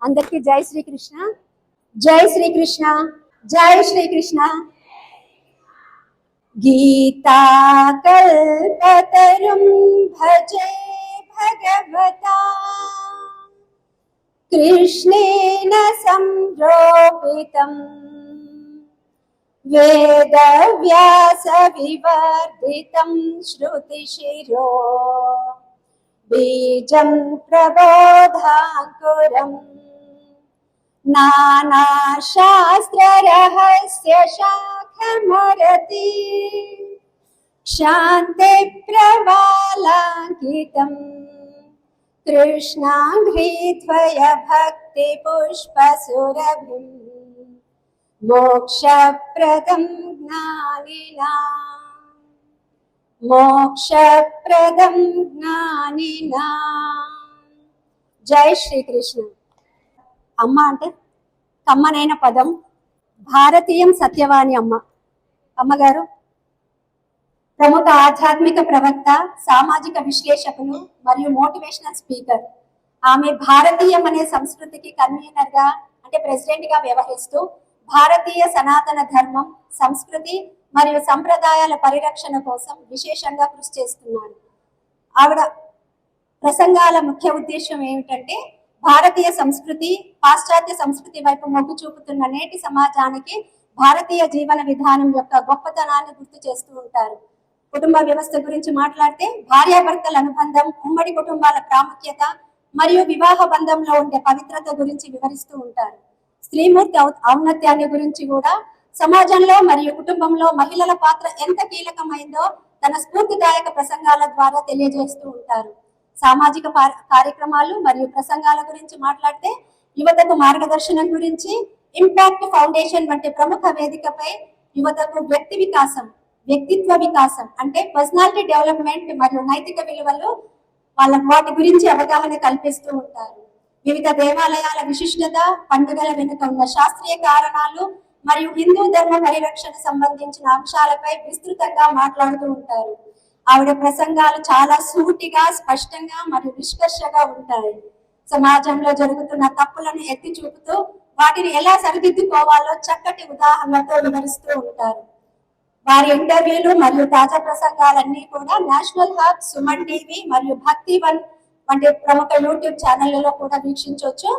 అందరికీ జై శ్రీకృష్ణ. జై శ్రీకృష్ణ. జై శ్రీకృష్ణ. గీతా కల్పతరుం భజే భగవతా కృష్ణేన సంరోపితం వేద వ్యాస వివర్ధితం శ్రుతిశిరో బీజం ప్రబోధాంకురం నానాశాస్త్ర రహస్య శాఖమరతి శాంతి ప్రవాలాంకితం కృష్ణాంఘ్రిద్వయ భక్తి పుష్పసురభిం మోక్షప్రదం జ్ఞానినాం మోక్షప్రదం జ్ఞానినాం. జై శ్రీకృష్ణ. అమ్మ అంటే కమ్మనైన పదం. భారతీయం సత్యవాణి అమ్మ. అమ్మగారు ప్రముఖ ఆధ్యాత్మిక ప్రవక్త, సామాజిక విశ్లేషకులు మరియు మోటివేషనల్ స్పీకర్. ఆమె భారతీయం అనే సంస్కృతికి కన్వీనర్ గా అంటే ప్రెసిడెంట్ గా వ్యవహరిస్తూ భారతీయ సనాతన ధర్మం, సంస్కృతి మరియు సంప్రదాయాల పరిరక్షణ కోసం విశేషంగా కృషి చేస్తున్నారు. ఆవిడ ప్రసంగాల ముఖ్య ఉద్దేశం ఏమిటంటే భారతీయ సంస్కృతి, పాశ్చాత్య సంస్కృతి వైపు మొగ్గు చూపుతున్న నేటి సమాజానికి భారతీయ జీవన విధానం యొక్క గొప్పతనాన్ని గుర్తు చేస్తూ ఉంటారు. కుటుంబ వ్యవస్థ గురించి మాట్లాడితే భార్యాభర్తల అనుబంధం, ఉమ్మడి కుటుంబాల ప్రాముఖ్యత మరియు వివాహ బంధంలో ఉండే పవిత్రత గురించి వివరిస్తూ ఉంటారు. స్త్రీమూర్తి ఔన్నత్యాన్ని గురించి కూడా, సమాజంలో మరియు కుటుంబంలో మహిళల పాత్ర ఎంత కీలకమైందో తన స్ఫూర్తిదాయక ప్రసంగాల ద్వారా తెలియజేస్తూ ఉంటారు. సామాజిక కార్యక్రమాలు మరియు ప్రసంగాల గురించి మాట్లాడితే యువతకు మార్గదర్శనం గురించి ఇంపాక్ట్ ఫౌండేషన్ వంటి ప్రముఖ వేదికపై యువతకు వ్యక్తిత్వ వికాసం అంటే పర్సనాలిటీ డెవలప్మెంట్ మరియు నైతిక విలువలు వాటి గురించి అవగాహన కల్పిస్తూ ఉంటారు. వివిధ దేవాలయాల విశిష్టత, పండుగల వెనుక ఉన్న శాస్త్రీయ కారణాలు మరియు హిందూ ధర్మ పరిరక్షణ సంబంధించిన అంశాలపై విస్తృతంగా మాట్లాడుతూ ఉంటారు. ఆవిడ ప్రసంగాలు చాలా సూటిగా, స్పష్టంగా మరియు నిష్కర్షగా ఉంటాయి. సమాజంలో జరుగుతున్న తప్పులను ఎత్తి చూపుతూ వాటిని ఎలా సరిదిద్దుకోవాలో చక్కటి ఉదాహరణలతో వివరిస్తూ ఉంటారు. వారి ఇంటర్వ్యూలు మరియు తాజా ప్రసంగాలన్నీ కూడా నేషనల్ హబ్, సుమన్ టీవీ మరియు భక్తి వన్ వంటి ప్రముఖ యూట్యూబ్ ఛానళ్లలో కూడా వీక్షించవచ్చు.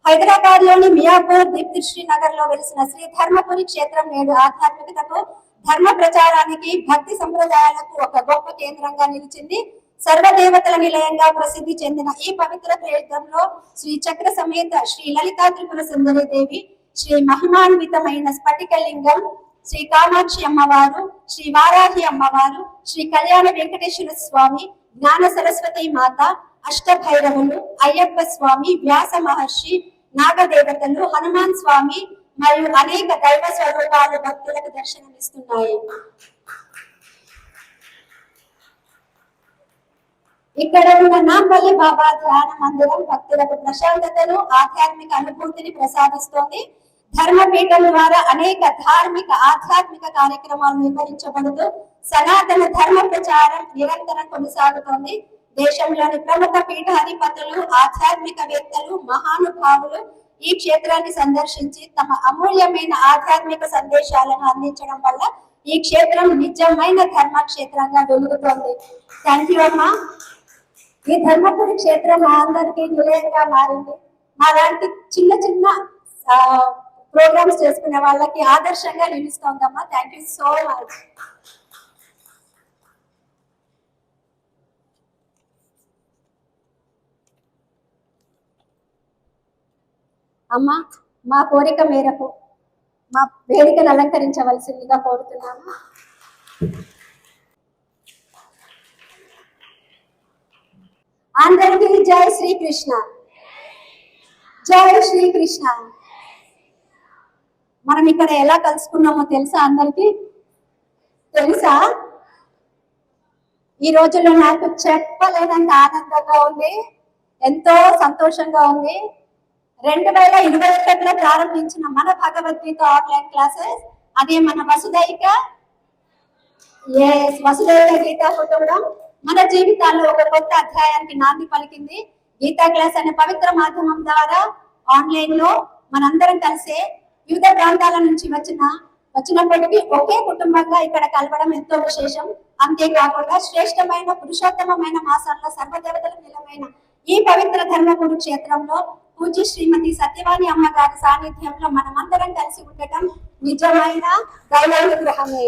హైదరాబాద్ లోని మియాపూర్, దీప్తి శ్రీనగర్ లో వెలిసిన శ్రీ ధర్మపురి క్షేత్రం నేడు ఆధ్యాత్మికతకు, ధర్మ ప్రచారానికి, భక్తి సంప్రదాయాలకు ఒక గొప్ప కేంద్రంగా నిలిచింది. సర్వదేవతల నిలయంగా ప్రసిద్ధి చెందిన ఈ పవిత్ర క్షేత్రంలో శ్రీ చక్ర సమేత శ్రీ లలితా త్రిపుర సుందరి దేవి, శ్రీ మహిమాన్వితమైన స్ఫటికలింగం, శ్రీ కామాక్షి అమ్మవారు, శ్రీ వారాహి అమ్మవారు, శ్రీ కళ్యాణ వెంకటేశ్వర స్వామి, జ్ఞాన సరస్వతి మాత, అష్టభైరవులు, అయ్యప్ప స్వామి, వ్యాస మహర్షి, నాగదేవతలు, హనుమాన్ స్వామి మరియు అనేక దైవ స్వరూపాలు భక్తులకు దర్శనమిస్తున్నాయి. ఇక్కడ ఉన్న నాంపల్లి బాబా ధ్యాన మందిరం భక్తులకు ప్రశాంతతను, ఆధ్యాత్మిక అనుభూతిని ప్రసాదిస్తోంది. ధర్మపీఠం ద్వారా అనేక ధార్మిక, ఆధ్యాత్మిక కార్యక్రమాలు నిర్వహించబడుతూ సనాతన ధర్మ ప్రచారం నిరంతరం కొనసాగుతోంది. దేశంలోని ప్రముఖ పీఠాధిపతులు, ఆధ్యాత్మికవేత్తలు, మహానుభావులు ఈ క్షేత్రాన్ని సందర్శించి తమ అమూల్యమైన ఆధ్యాత్మిక సందేశాలను అందించడం వల్ల ఈ క్షేత్రం నిజమైన ధర్మక్షేత్రంగా వెలుగుతోంది. థ్యాంక్ యూ అమ్మా. ఈ ధర్మపురి క్షేత్రం మా అందరికీ నిలయంగా మారింది. అలాంటి చిన్న చిన్న ప్రోగ్రామ్స్ చేసుకునే వాళ్ళకి ఆదర్శంగా నిలుస్తోందమ్మా. Thank you so much. అమ్మా, మా కోరిక మేరకు మా వేదికను అలంకరించవలసిందిగా కోరుతున్నాము. అందరికీ జై శ్రీకృష్ణ. జై శ్రీకృష్ణ. మనం ఇక్కడ ఎలా కలుసుకున్నామో తెలుసా? అందరికీ తెలుసా? ఈ రోజుల్లో నాకు చెప్పలేనంత ఆనందంగా ఉంది, ఎంతో సంతోషంగా ఉంది. 2021లో ప్రారంభించిన మన భగవద్గీత ఆన్లైన్ క్లాసెస్, అదే మన వసుదైక గీతా కుటుంబం మన జీవితాల్లో ఒక కొత్త అధ్యాయానికి నాంది పలికింది. గీతా క్లాస్ అనే పవిత్ర మాధ్యమం ద్వారా ఆన్లైన్ లో మనందరం కలిసే వివిధ ప్రాంతాల నుంచి వచ్చినప్పటికీ ఒకే కుటుంబంగా ఇక్కడ కలవడం ఎంతో విశేషం. అంతేకాకుండా శ్రేష్టమైన పురుషోత్తమమైన మాసాల్లో సర్వదేవతలకు నిలమైన ఈ పవిత్ర ధర్మ కురుక్షేత్రంలో పూజ్య శ్రీమతి సత్యవాణి అమ్మగారి సాన్నిధ్యంలో మనమందరం కలిసి ఉండటం నిజమైన దైవానుగ్రహమే.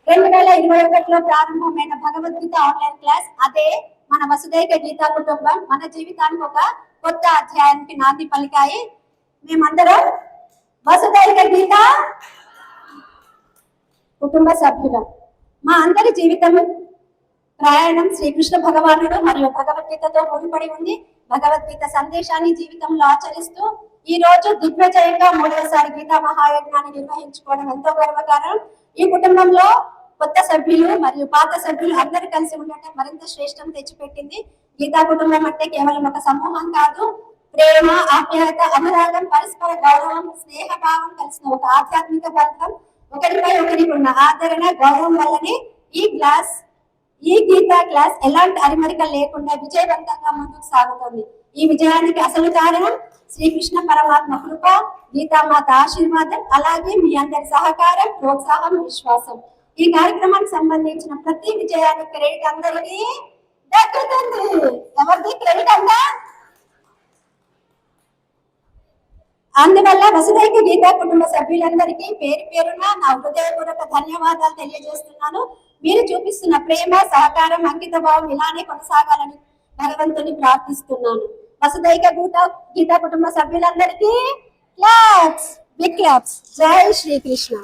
2021లో ప్రారంభమైన భగవద్గీత ఆన్లైన్ క్లాస్ అదే మన వసుదైక గీతా కుటుంబం మన జీవితానికి ఒక కొత్త అధ్యాయానికి నాంది పలికాయి. మేమందరం వసుదైక గీత కుటుంబ సభ్యులం. మా అందరి జీవితం ప్రయాణం శ్రీకృష్ణ భగవానుడు మరియు భగవద్గీతతో ముడిపడి ఉంది. భగవద్గీత సందేశాన్ని జీవితంలో ఆచరిస్తూ ఈ రోజు దిగ్విజయంగా 3వసారి గీతా మహాయజ్ఞాన్ని నిర్వహించుకోవడం ఎంతో గర్వకారణం. ఈ కుటుంబంలో కొత్త సభ్యులు మరియు పాత సభ్యులు అందరూ కలిసి ఉండటం మరింత శ్రేష్టం తెచ్చిపెట్టింది. గీతా కుటుంబం అంటే కేవలం ఒక సమూహం కాదు, ప్రేమ, ఆప్యాయత, అనురాగం, పరస్పర గౌరవం, స్నేహభావం కలిసిన ఒక ఆధ్యాత్మిక బంధం. ఒకరిపై ఒకరికి ఉన్న ఆదరణ, గౌరవం వల్లనే ఈ గీతా క్లాస్ ఎలాంటి అరిమరిక లేకుండా విజయవంతంగా ముందుకు సాగుతుంది. ఈ విజయానికి అసలు కారణం శ్రీకృష్ణ పరమాత్మ కృప, గీతామాత ఆశీర్వాదం, అలాగే మీ అందరి సహకారం, ప్రోత్సాహం, విశ్వాసం. ఈ కార్యక్రమానికి సంబంధించిన ప్రతి విజయానికి క్రెడిట్ అందరికీ దక్కుతుంది. ఎవరిది క్రెడిట్ అంతా? అందువల్ల వసుదైక గీతా కుటుంబ సభ్యులందరికీ పేరు పేరున నా హృదయపూర్వక ధన్యవాదాలు తెలియజేస్తున్నాను. మీరు చూపిస్తున్న ప్రేమ, సహకారం, అంకిత భావం ఇలానే కొనసాగాలని భగవంతుని ప్రార్థిస్తున్నాను. వసుదైక గీతా కుటుంబ సభ్యులందరికీ క్లాప్స్, బిగ్ క్లాప్స్. జై శ్రీకృష్ణ.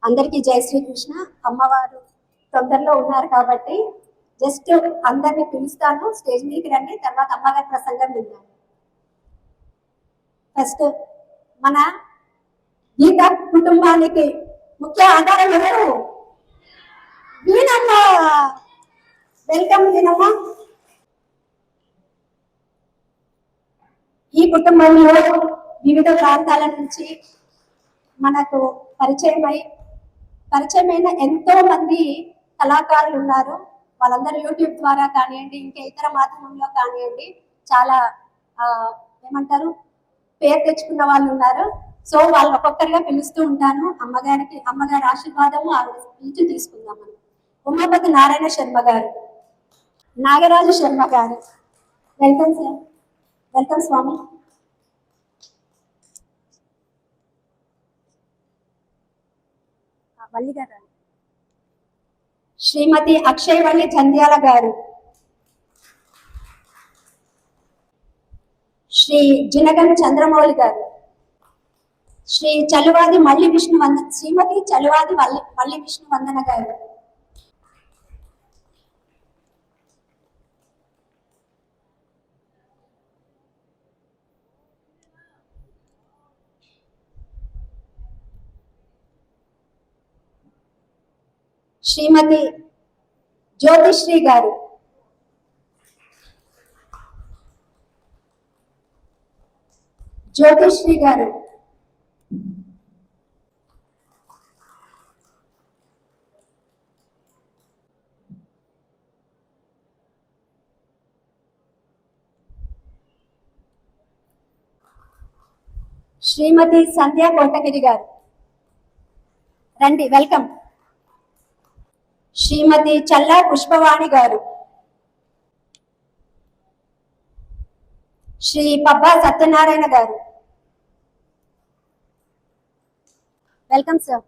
అందరికీ జై శ్రీకృష్ణ. అమ్మవారు తొందరలో ఉన్నారు కాబట్టి జస్ట్ అందరిని పిలుస్తాను, స్టేజ్ మీదకి రండి, తర్వాత అమ్మగారి ప్రసంగం విందాం. ఫస్ట్ మన గీత కుటుంబానికి ముఖ్య ఆధారం ఎవరు? వీణమ్మ. వెల్కమ్ వీణమ్మ. ఈ కుటుంబంలో వివిధ ప్రాంతాల నుంచి మనకు పరిచయమైన ఎంతో మంది కళాకారులు ఉన్నారు. వాళ్ళందరూ యూట్యూబ్ ద్వారా కానివ్వండి, ఇంకా ఇతర మాధ్యమంలో కానివ్వండి, చాలా ఏమంటారు పేరు తెచ్చుకున్న వాళ్ళు ఉన్నారు. సో వాళ్ళు ఒక్కొక్కరిగా పిలుస్తూ ఉంటాను. అమ్మగారి ఆశీర్వాదము ఆవిడ స్పీచ్ తీసుకుందాం. మనం ఉమాపతి నారాయణ శర్మ గారు, నాగరాజు శర్మ గారు. Welcome sir. వెల్కమ్ స్వామి. వల్లి గారు. శ్రీమతి అక్షయవల్లి జంధ్యాల గారు, శ్రీ జినగం చంద్రమౌళి గారు, శ్రీమతి చలువాది మల్లి విష్ణువందన గారు, శ్రీమతి జ్యోతిశ్రీ గారు, శ్రీమతి సంధ్యా కోటగిరి గారు. రండి, వెల్కమ్. శ్రీమతి చల్లా పుష్పవాణి గారు, Shri Pabba Satyanarayana garu. Welcome sir.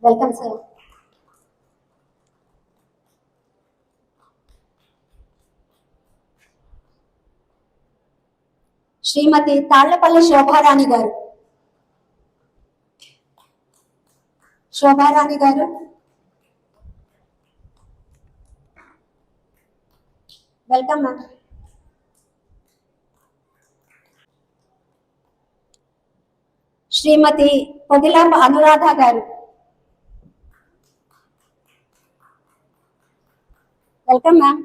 Welcome sir. Shrimati Tallapalli Shobharani garu. Welcome ma'am. Shrimati Podilamba Anuradha garu. Welcome ma'am.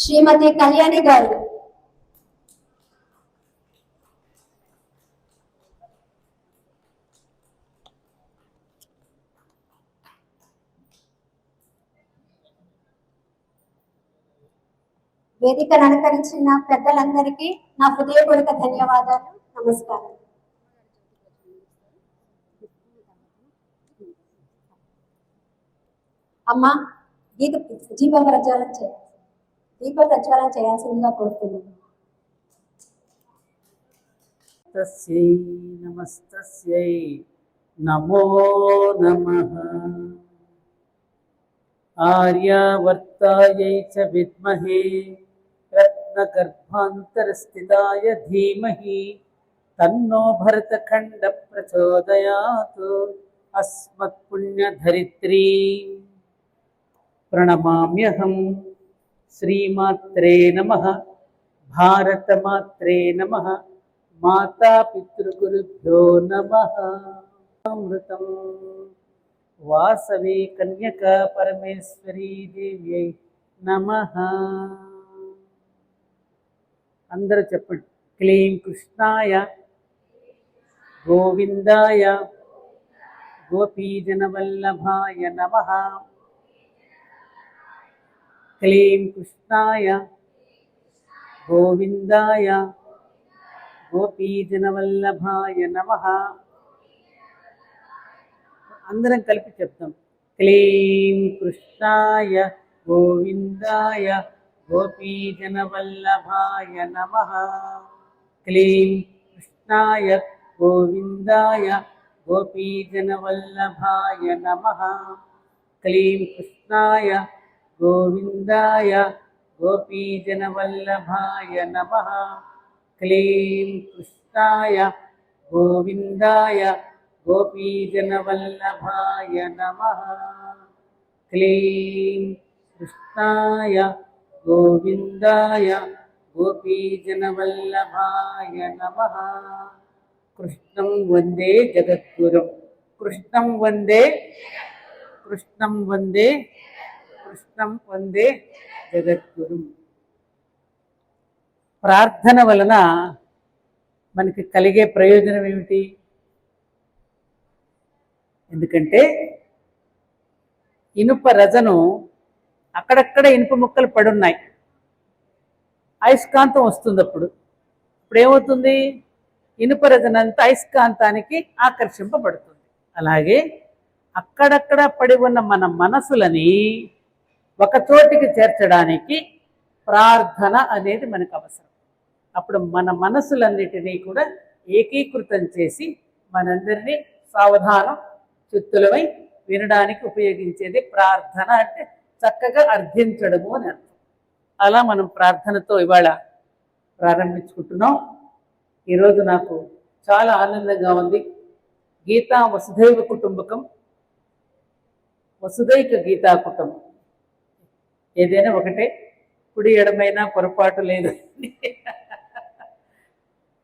శ్రీమతి కళ్యాణి గారు, వేదికను అలంకరించిన పెద్దలందరికీ నా హృదయపూర్వక ధన్యవాదాలు. నమస్కారం. అమ్మ దీప ప్రజ్వలన చేయాల్సిందిగా కోరుతున్నాను. తస్యై నమస్తస్యై నమో నమః. ఆర్యావర్తాయై చ విద్మహే రత్నగర్భాంతరస్థితాయ ధీమహి తన్నో భరతఖండ ప్రచోదయాత్. అస్మత్పుణ్యధరిత్రీ ప్రణమామ్యహం. శ్రీమాత్రే నమః. భారతమాత్రే నమః. మాతా పితృగురుభ్యో నమః. అమృతం వాసవి కన్యకా పరమేశ్వరీ దేవ్యై నమః. అందరూ చెప్పండి. క్లీం కృష్ణాయ గోవిందాయ గోపీజనవల్లభాయ నమః. క్లీం కృష్ణాయ గోవిందాయ గోపీజనవల్లభాయ నమః. అందరం కలిపి చెప్తాం. క్లీం కృష్ణాయ గోవిందాయ గోపీజనవల్లభాయ నమః. క్లీం కృష్ణాయ గోవిందాయ గోపీజనవల్లభాయ నమః. క్లీం కృష్ణాయ గోవిందాయ గోపీజనవల్లభాయ నమః. క్లీం కృష్ణాయ గోవిందాయ గోపీజనవల్లభాయ నమః. క్లీం కృష్ణాయ గోవిందాయ గోపీజనవల్లభాయ నమః. కృష్ణం వందే జగద్గురుం. కృష్ణం వందే కృష్ణం వందే కృష్ణం వందే జగద్గురుం. ప్రార్థన వలన మనకి కలిగే ప్రయోజనం ఏమిటి? ఎందుకంటే ఇనుప రజను అక్కడక్కడ ఇనుప ముక్కలు పడున్నాయి, అయస్కాంతం వస్తుంది. అప్పుడు ఏమవుతుంది? ఇనుప రజనంతా అయస్కాంతానికి ఆకర్షింపబడుతుంది. అలాగే అక్కడక్కడ పడి ఉన్న మన మనసులని ఒక చోటికి చేర్చడానికి ప్రార్థన అనేది మనకు అవసరం. అప్పుడు మన మనసులన్నిటినీ కూడా ఏకీకృతం చేసి మనందరినీ సావధానం చిత్తులమై వినడానికి ఉపయోగించేది ప్రార్థన. అంటే చక్కగా అర్థించడము అని అర్థం. అలా మనం ప్రార్థనతో ఇవాళ ప్రారంభించుకుంటున్నాం. ఈరోజు నాకు చాలా ఆనందంగా ఉంది. గీతా వసుధైవ కుటుంబకం, వసుధైక గీతా కుటుంబం ఏదైనా ఒకటే, కుడి ఎడమైనా పొరపాటు లేదు.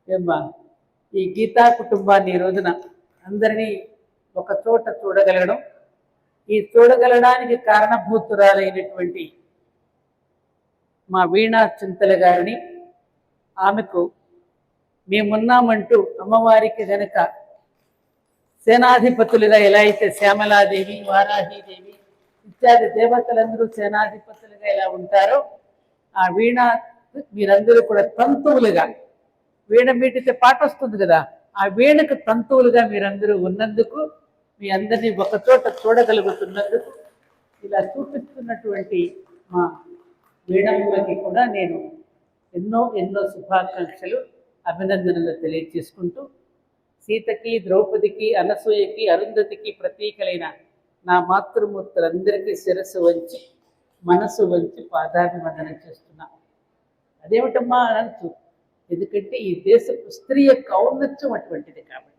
ఏమ్మా, ఈ గీతా కుటుంబాన్ని ఈ రోజున అందరినీ ఒక చోట చూడగలగడం, ఈ చూడగలడానికి కారణభూతురాలైనటువంటి మా వీణా చింతల గారిని, ఆమెకు మేమున్నామంటూ అమ్మవారికి గనక సేనాధిపతులుగా ఎలా అయితే శ్యామలాదేవి, వారాహీదేవి ఇత్యాది దేవతలందరూ సేనాధిపతులుగా ఎలా ఉంటారో, ఆ వీణ మీరందరూ కూడా తంతువులుగా, వీణ మీటితే పాట వస్తుంది కదా, ఆ వీణకు తంతువులుగా మీరందరూ ఉన్నందుకు, మీ అందరినీ ఒకచోట చూడగలుగుతున్నందుకు, ఇలా చూపిస్తున్నటువంటి మా వీణమ్మకి కూడా నేను ఎన్నో ఎన్నో శుభాకాంక్షలు, అభినందనలు తెలియజేసుకుంటూ, సీతకి, ద్రౌపదికి, అనసూయకి, అరుంధతికి ప్రతీకలైన నా మాతృమూర్తులందరికీ శిరస్సు వంచి మనసు వంచి పాదాభివందనం చేస్తున్నా. అదేమిటమ్మా అనొచ్చు, ఎందుకంటే ఈ దేశపు స్త్రీ యొక్క ఔన్నత్యం అటువంటిది కాబట్టి.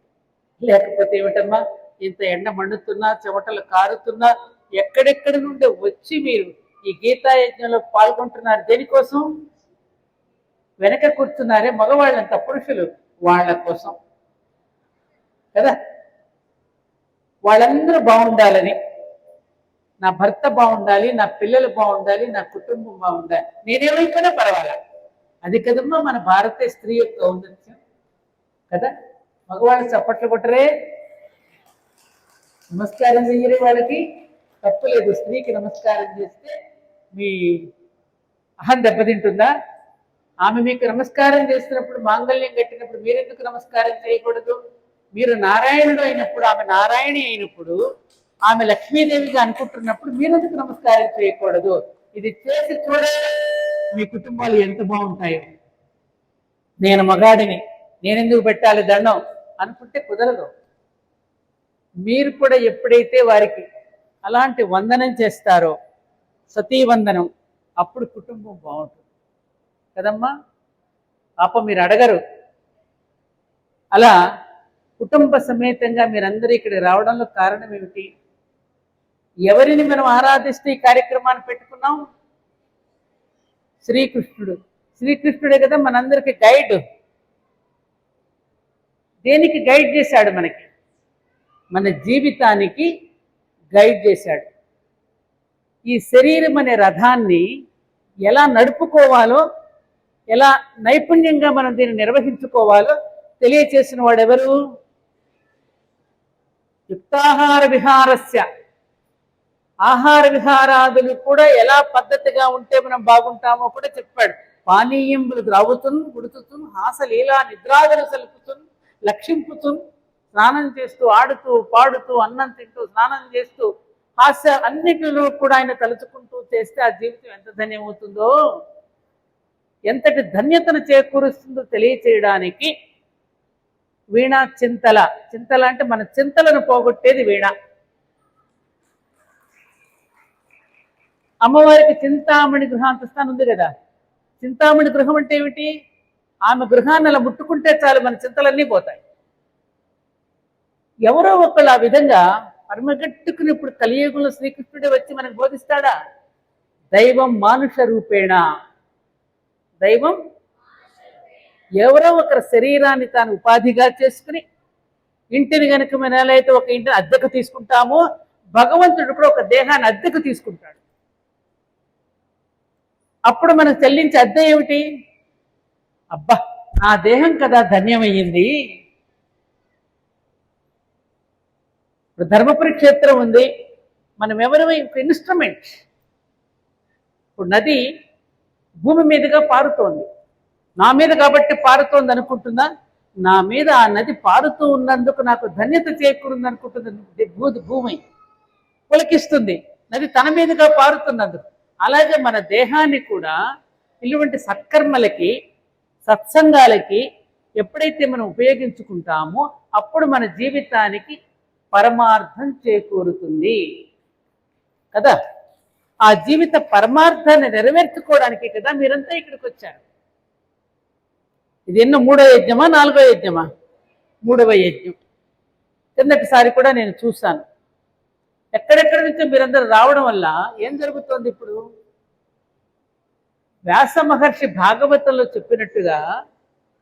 లేకపోతే ఏమిటమ్మా, ఇంత ఎండ మండుతున్నా, చెమటలు కారుతున్నా, ఎక్కడెక్కడి నుండి వచ్చి మీరు ఈ గీతాయజ్ఞంలో పాల్గొంటున్నారు. దేనికోసం? వెనక కూర్చున్నారే మగవాళ్ళంత పురుషులు, వాళ్ళ కోసం కదా. వాళ్ళందరూ బాగుండాలని, నా భర్త బాగుండాలి, నా పిల్లలు బాగుండాలి, నా కుటుంబం బాగుండాలి, నేనేమైపోయినా పర్వాలా. అది కదమ్మా మన భారతీయ స్త్రీ యొక్క ఔన్నత్యం కదా. మగవాళ్ళు చప్పట్లు కొట్టరే, నమస్కారం చెయ్యరే, వాళ్ళకి తప్పులేదు. స్త్రీకి నమస్కారం చేస్తే మీ అహం దెబ్బతింటుందా? ఆమె మీకు నమస్కారం చేస్తున్నప్పుడు, మాంగళ్యం కట్టినప్పుడు మీరెందుకు నమస్కారం చేయకూడదు? మీరు నారాయణుడు అయినప్పుడు, ఆమె నారాయణి అయినప్పుడు, ఆమె లక్ష్మీదేవిగా అనుకుంటున్నప్పుడు మీరెందుకు నమస్కారం చేయకూడదు? ఇది చేసి చూడే మీ కుటుంబాలు ఎంత బాగుంటాయో. నేను మగాడిని, నేనెందుకు పెట్టాలి దండం అనుకుంటే కుదరదు. మీరు కూడా ఎప్పుడైతే వారికి అలాంటి వందనం చేస్తారో, సతీవందనం, అప్పుడు కుటుంబం బాగుంటుంది కదమ్మా. పాప మీరు అడగరు. అలా కుటుంబ సమేతంగా మీరందరూ ఇక్కడికి రావడంలో కారణం ఏమిటి? ఎవరిని మనం ఆరాధిస్తే ఈ కార్యక్రమాన్ని పెట్టుకున్నాం? శ్రీకృష్ణుడు. శ్రీకృష్ణుడే కదా మనందరికి గైడ్. దేనికి గైడ్ చేశాడు? మనకి మన జీవితానికి గైడ్ చేశాడు. ఈ శరీరం అనే రథాన్ని ఎలా నడుపుకోవాలో, ఎలా నైపుణ్యంగా మనం దీన్ని నిర్వహించుకోవాలో తెలియచేసిన వాడెవరు? యుక్తాహార విహారస్య, ఆహార విహారాదులు కూడా ఎలా పద్ధతిగా ఉంటే మనం బాగుంటామో కూడా చెప్పాడు. పానీయంబులు ద్రావుతున్ గుడుతుతున్ హాసలీలా నిద్రాదులు సలుపుతున్ లక్షింపుతున్, స్నానం చేస్తూ ఆడుతూ పాడుతూ అన్నం తింటూ స్నానం చేస్తూ హాస్య అన్నిటిలో కూడా ఆయన తలుచుకుంటూ చేస్తే ఆ జీవితం ఎంత ధన్యమవుతుందో, ఎంతటి ధన్యతను చేకూరుస్తుందో తెలియచేయడానికి వీణ చింతల. చింతల అంటే మన చింతలను పోగొట్టేది వీణ. అమ్మవారికి చింతామణి గృహాంతస్థానం ఉంది కదా. చింతామణి గృహం అంటే ఏమిటి? ఆమె గృహాన్ని అలా ముట్టుకుంటే చాలు మన చింతలన్నీ పోతాయి. ఎవరో ఒకళ్ళు ఆ విధంగా పరమగట్టుకుని ఇప్పుడు కలియుగంలో శ్రీకృష్ణుడే వచ్చి మనకు బోధిస్తాడా? దైవం మానుష రూపేణ. దైవం ఎవరో ఒకరి శరీరాన్ని తాను ఉపాధిగా చేసుకుని, ఇంటిని కనుక మనం ఎలా అయితే ఒక ఇంటిని అద్దెకు తీసుకుంటామో, భగవంతుడు కూడా ఒక దేహాన్ని అద్దెకు తీసుకుంటాడు. అప్పుడు మనకు చెల్లించే అద్దె ఏమిటి? అబ్బా నా దేహం కదా ధన్యమయ్యింది. ఇప్పుడు ధర్మపురి క్షేత్రం ఉంది, మనం ఎవరు ఇన్స్ట్రుమెంట్. ఇప్పుడు నది భూమి మీదుగా పారుతోంది, నా మీద కాబట్టి పారుతోంది అనుకుంటుందా? నా మీద ఆ నది పారుతూ ఉన్నందుకు నాకు ధన్యత చేకూరుంది అనుకుంటుంది భూమి, పులకిస్తుంది నది తన మీదుగా పారుతున్నందుకు. అలాగే మన దేహాన్ని కూడా ఇటువంటి సత్కర్మలకి సత్సంగాలకి ఎప్పుడైతే మనం ఉపయోగించుకుంటామో అప్పుడు మన జీవితానికి పరమార్థం చేకూరుతుంది కదా. ఆ జీవిత పరమార్థాన్ని నెరవేర్చుకోవడానికి కదా మీరంతా ఇక్కడికి వచ్చారు. ఇది ఎన్నో 3వ యజ్ఞమా 4వ యజ్ఞమా? 3వ యజ్ఞం. కిందటిసారి కూడా నేను చూశాను. ఎక్కడెక్కడి నుంచో మీరందరూ రావడం వల్ల ఏం జరుగుతోంది? ఇప్పుడు వ్యాస మహర్షి భాగవతంలో చెప్పినట్టుగా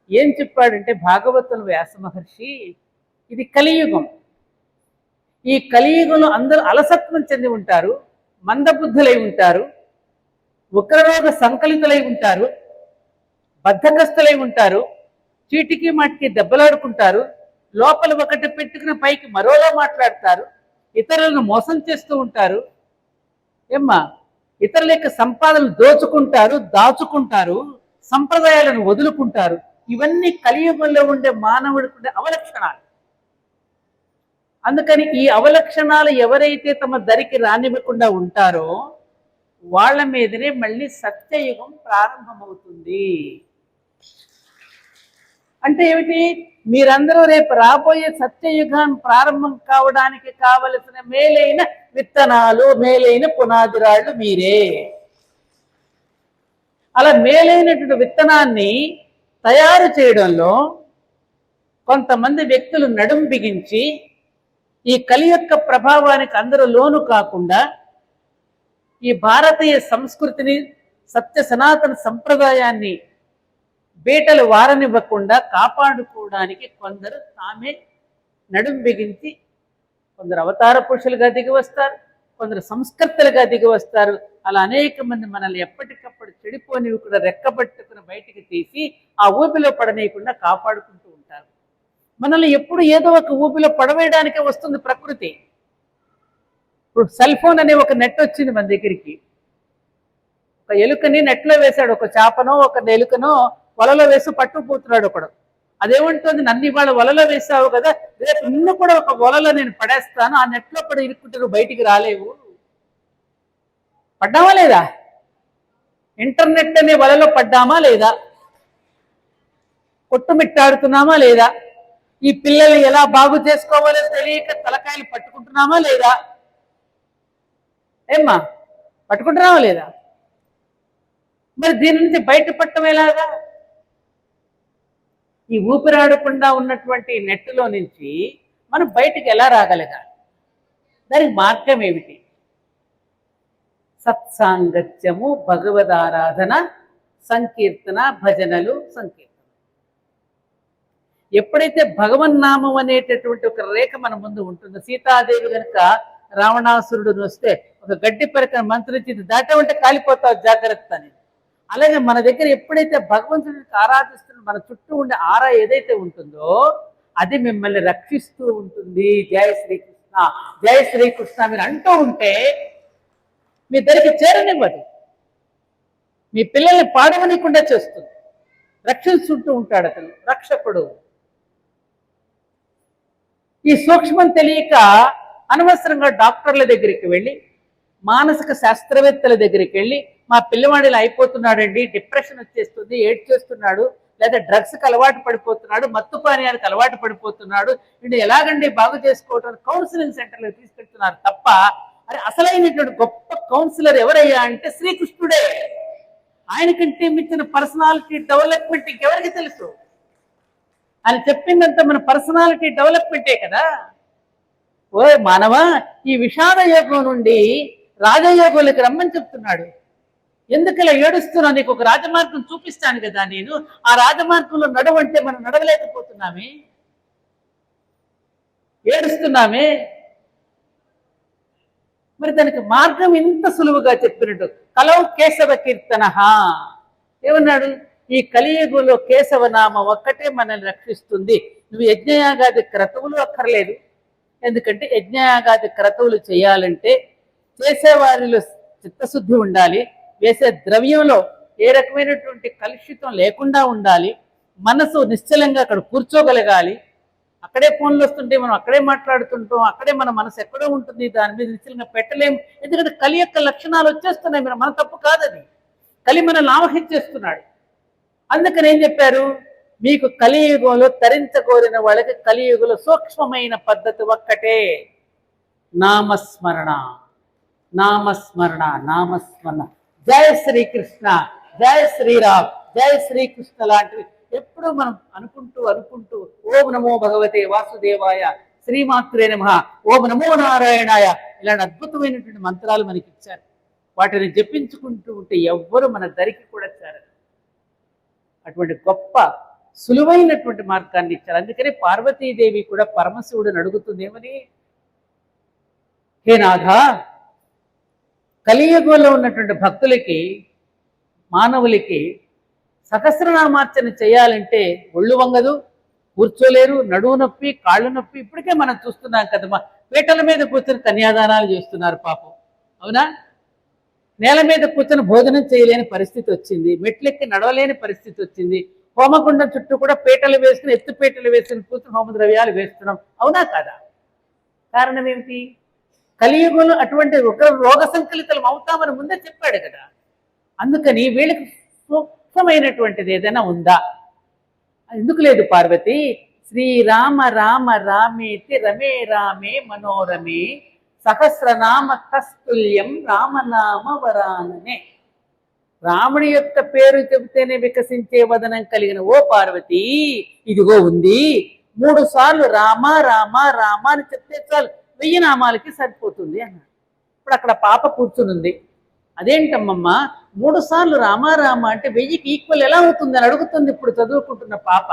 ఏం చెప్పాడంటే, భాగవతం వ్యాస మహర్షి, ఇది కలియుగం. ఈ కలియుగంలో అందరూ అలసత్వం చెంది ఉంటారు, మందబుద్ధులై ఉంటారు, ఉగ్రరోగ సంకలితులై ఉంటారు, బద్ధకస్తులై ఉంటారు, చీటికి మాటికి దెబ్బలాడుకుంటారు, లోపల ఒకటి పెట్టుకుని పైకి మరోలా మాట్లాడతారు, ఇతరులను మోసం చేస్తూ ఉంటారు. ఏమ్మా, ఇతరుల యొక్క సంపాదనలు దోచుకుంటారు, దాచుకుంటారు, సంప్రదాయాలను వదులుకుంటారు. ఇవన్నీ కలియుగంలో ఉండే మానవుడికి ఉండే అవలక్షణాలు. అందుకని ఈ అవలక్షణాలు ఎవరైతే తమ దరికి రానివ్వకుండా ఉంటారో వాళ్ళ మీదనే మళ్ళీ సత్యయుగం ప్రారంభమవుతుంది. అంటే ఏమిటి? మీరందరూ రేపు రాబోయే సత్యయుగం ప్రారంభం కావడానికి కావలసిన మేలైన విత్తనాలు, మేలైన పునాది రాళ్ళు మీరే. అలా మేలైనటువంటి విత్తనాన్ని తయారు చేయడంలో కొంతమంది వ్యక్తులు నడుం బిగించి ఈ కలి యొక్క ప్రభావానికి అందరూ లోను కాకుండా ఈ భారతీయ సంస్కృతిని, సత్య సనాతన సంప్రదాయాన్ని బీటలు వారనివ్వకుండా కాపాడుకోవడానికి కొందరు తామే నడుం బిగించి కొందరు అవతార పురుషులుగా దిగి వస్తారు, కొందరు సంస్కర్తలుగా దిగి వస్తారు. అలా అనేక మంది మనల్ని ఎప్పటికప్పుడు చెడిపోనివి కూడా రెక్కబట్టుకుని బయటికి తీసి ఆ ఊపిలో పడనీయకుండా కాపాడుకుంటూ ఉంటారు. మనల్ని ఎప్పుడు ఏదో ఒక ఊపిలో పడవేయడానికే వస్తుంది ప్రకృతి. ఇప్పుడు సెల్ ఫోన్ అనే ఒక నెట్ వచ్చింది మన దగ్గరికి. ఒక ఎలుకని నెట్లో వేశాడు, ఒక చేపనో ఒక ఎలుకనో వలలో వేసి పట్టుకుపోతున్నాడు ఒకడు. అదేమంటుంది, నన్ను ఇవాళ వలలో వేసావు కదా, రేపు నిన్ను కూడా ఒక వలలో నేను పడేస్తాను, ఆ నెట్లో కూడా ఇరుక్కుంటే నువ్వు బయటికి రాలేవు. పడ్డామా లేదా? ఇంటర్నెట్ అనే వలలో పడ్డామా లేదా? కొట్టుమిట్టాడుతున్నామా లేదా? ఈ పిల్లలు ఎలా బాగు చేసుకోవాలో తెలియక తలకాయలు పట్టుకుంటున్నామా లేదా? ఏమ్మా, పట్టుకుంటున్నావా లేదా? మరి దీని నుంచి బయటపడటం ఎలాగా? ఈ ఊపిరాడకుండా ఉన్నటువంటి నెట్లో నుంచి మనం బయటికి ఎలా రాగలగాలి? దానికి మార్గం ఏమిటి? సత్సాంగత్యము, భగవదారాధన, సంకీర్తన, భజనలు, సంకీర్తన. ఎప్పుడైతే భగవన్నామం అనేటటువంటి ఒక రేఖ మన ముందు ఉంటుందో, సీతాదేవి కనుక రావణాసురుడు వస్తే ఒక గడ్డి పరికర మంత్రించి దాటమంటే కాలిపోతావు జాగ్రత్త అని. అలాగే మన దగ్గర ఎప్పుడైతే భగవంతుడికి ఆరాధిస్తున్న మన చుట్టూ ఉండే ఆరా ఏదైతే ఉంటుందో అది మిమ్మల్ని రక్షిస్తూ ఉంటుంది. జయ శ్రీకృష్ణ, జయ శ్రీకృష్ణ మీరు అంటూ ఉంటే మీ దగ్గరికి చేరనివ్వదు, మీ పిల్లల్ని పాడవనికుండా చేస్తుంది, రక్షిస్తుంటూ ఉంటాడు అతను, రక్షకుడు. ఈ సూక్ష్మం తెలియక అనవసరంగా డాక్టర్ల దగ్గరికి వెళ్ళి, మానసిక శాస్త్రవేత్తల దగ్గరికి వెళ్ళి, మా పిల్లవాడు ఇలా అయిపోతున్నాడండి, డిప్రెషన్ వచ్చేస్తుంది, ఏడ్ చేస్తున్నాడు, లేదా డ్రగ్స్కి అలవాటు పడిపోతున్నాడు, మత్తు పానీయానికి అలవాటు పడిపోతున్నాడు, వీళ్ళు ఎలాగండి బాగు చేసుకోవటం కౌన్సిలింగ్ సెంటర్లకు తీసుకెళ్తున్నారు తప్ప, అది అసలైనటువంటి గొప్ప కౌన్సిలర్ ఎవరయ్యా అంటే శ్రీకృష్ణుడే. ఆయనకంటే మించిన పర్సనాలిటీ డెవలప్మెంట్ ఇంకెవరికి తెలుసు? ఆయన చెప్పిందంతా మన పర్సనాలిటీ డెవలప్మెంటే కదా. ఓ మానవా, ఈ విషాద యోగం నుండి రాజయోగులకు రమ్మని చెప్తున్నాడు. ఎందుకు ఇలా ఏడుస్తున్నా? నీకు ఒక రాజమార్గం చూపిస్తాను కదా నేను, ఆ రాజమార్గంలో నడవంటే మనం నడవలేకపోతున్నామే, ఏడుస్తున్నామే. మరి దానికి మార్గం ఇంత సులువుగా చెప్పినట్టు కలవు కేశవ కీర్తన. ఏమన్నాడు? ఈ కలియుగంలో కేశవనామం ఒక్కటే మనల్ని రక్షిస్తుంది. నువ్వు యజ్ఞయాగాది క్రతువులు అక్కర్లేదు. ఎందుకంటే యజ్ఞయాగాది క్రతువులు చేయాలంటే చేసేవారిలో చిత్తశుద్ధి ఉండాలి, వేసే ద్రవ్యంలో ఏ రకమైనటువంటి కలుషితం లేకుండా ఉండాలి, మనసు నిశ్చలంగా అక్కడ కూర్చోగలగాలి. అక్కడే ఫోన్లు వస్తుంటే మనం అక్కడే మాట్లాడుతుంటాం, అక్కడే మన మనసు ఎక్కడో ఉంటుంది, దాని మీద నిశ్చలంగా పెట్టలేము. ఎందుకంటే కలి యొక్క లక్షణాలు వచ్చేస్తున్నాయి. మన తప్పు కాదది, కలి మనల్ని ఆవహించేస్తున్నాడు. అందుకని ఏం చెప్పారు? మీకు కలియుగంలో తరించకోరిన వాళ్ళకి కలియుగంలో సూక్ష్మమైన పద్ధతి ఒక్కటే, నామస్మరణ, నామస్మరణ, నామస్మరణ. జయ శ్రీకృష్ణ, జయ శ్రీరామ్, జయ శ్రీకృష్ణ లాంటివి ఎప్పుడు మనం అనుకుంటూ అనుకుంటూ ఓం నమో భగవతే వాసుదేవాయ, శ్రీమాత్రే నమః, ఓం నమో నారాయణాయ, ఇలాంటి అద్భుతమైనటువంటి మంత్రాలు మనకి ఇచ్చారు. వాటిని జపించుకుంటూ ఉంటే ఎవ్వరు మన దరికి కూడా చేరరు. అటువంటి గొప్ప సులువైనటువంటి మార్గాన్ని ఇచ్చారు. అందుకనే పార్వతీదేవి కూడా పరమశివుడిని అడుగుతుంది ఏమని? హే నాథ, కలియుగంలో ఉన్నటువంటి భక్తులకి, మానవులకి సహస్రనామార్చన చేయాలంటే ఒళ్ళు వంగదు, కూర్చోలేరు, నడువు నొప్పి, కాళ్ళు నొప్పి. ఇప్పటికే మనం చూస్తున్నాం కదమ్మా, పీటల మీద కూర్చొని కన్యాదానాలు చేస్తున్నారు పాపం, అవునా? నేల మీద కూర్చొని భోజనం చేయలేని పరిస్థితి వచ్చింది, మెట్లెక్కి నడవలేని పరిస్థితి వచ్చింది. హోమగుండం చుట్టూ కూడా పీటలు వేసుకుని, ఎత్తు పీటలు వేసుకుని కూర్చొని హోమద్రవ్యాలు వేస్తున్నాం, అవునా కాదా? కారణం ఏమిటి? కలియుగంలో అటువంటి ఒక రోగ సంకలితలం అవుతామని ముందే చెప్పాడు కదా. అందుకని వీళ్ళకి సూక్ష్మమైనటువంటిది ఏదైనా ఉందా? ఎందుకు లేదు పార్వతి? శ్రీరామ రామ రామేతి రమే రామే మనోరమే సహస్రనామ తస్తుల్యం రామనామ వరాననే. రాముడి యొక్క పేరు చెబితేనే వికసించే వదనం కలిగిన ఓ పార్వతి, ఇదిగో ఉంది. 3 సార్లు రామ రామ రామ అని చెప్తే చాలు, 1000 నామాలకి సరిపోతుంది అన్నాడు. ఇప్పుడు అక్కడ పాప కూర్చునుంది. అదేంటమ్మమ్మ 3 సార్లు రామ రామ అంటే 1000కి ఈక్వల్ ఎలా అవుతుంది అని అడుగుతుంది ఇప్పుడు చదువుకుంటున్న పాప.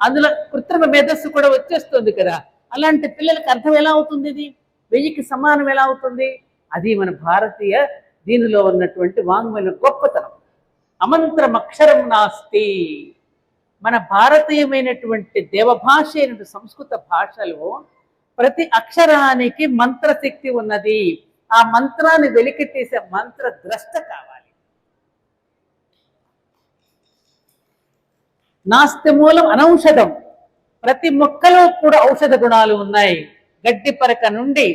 అందులో కృత్రిమ మేధస్సు కూడా వచ్చేస్తుంది కదా. అలాంటి పిల్లలకి అర్థం ఎలా అవుతుంది? ఇది 1000కి సమానం ఎలా అవుతుంది? అది మన భారతీయ దీనిలో ఉన్నటువంటి వాంగ్మయ గొప్పతనం. అమంత్రమక్షరం నాస్తి. మన భారతీయమైనటువంటి దేవభాష అయిన సంస్కృత భాషలో ప్రతి అక్షరానికి మంత్రశక్తి ఉన్నది. ఆ మంత్రాన్ని వెలికి తీసే మంత్ర ద్రష్ట కావాలి. నాస్తి మూలం అనౌషధం. ప్రతి మొక్కలో కూడా ఔషధ గుణాలు ఉన్నాయి. గడ్డి పరక నుండి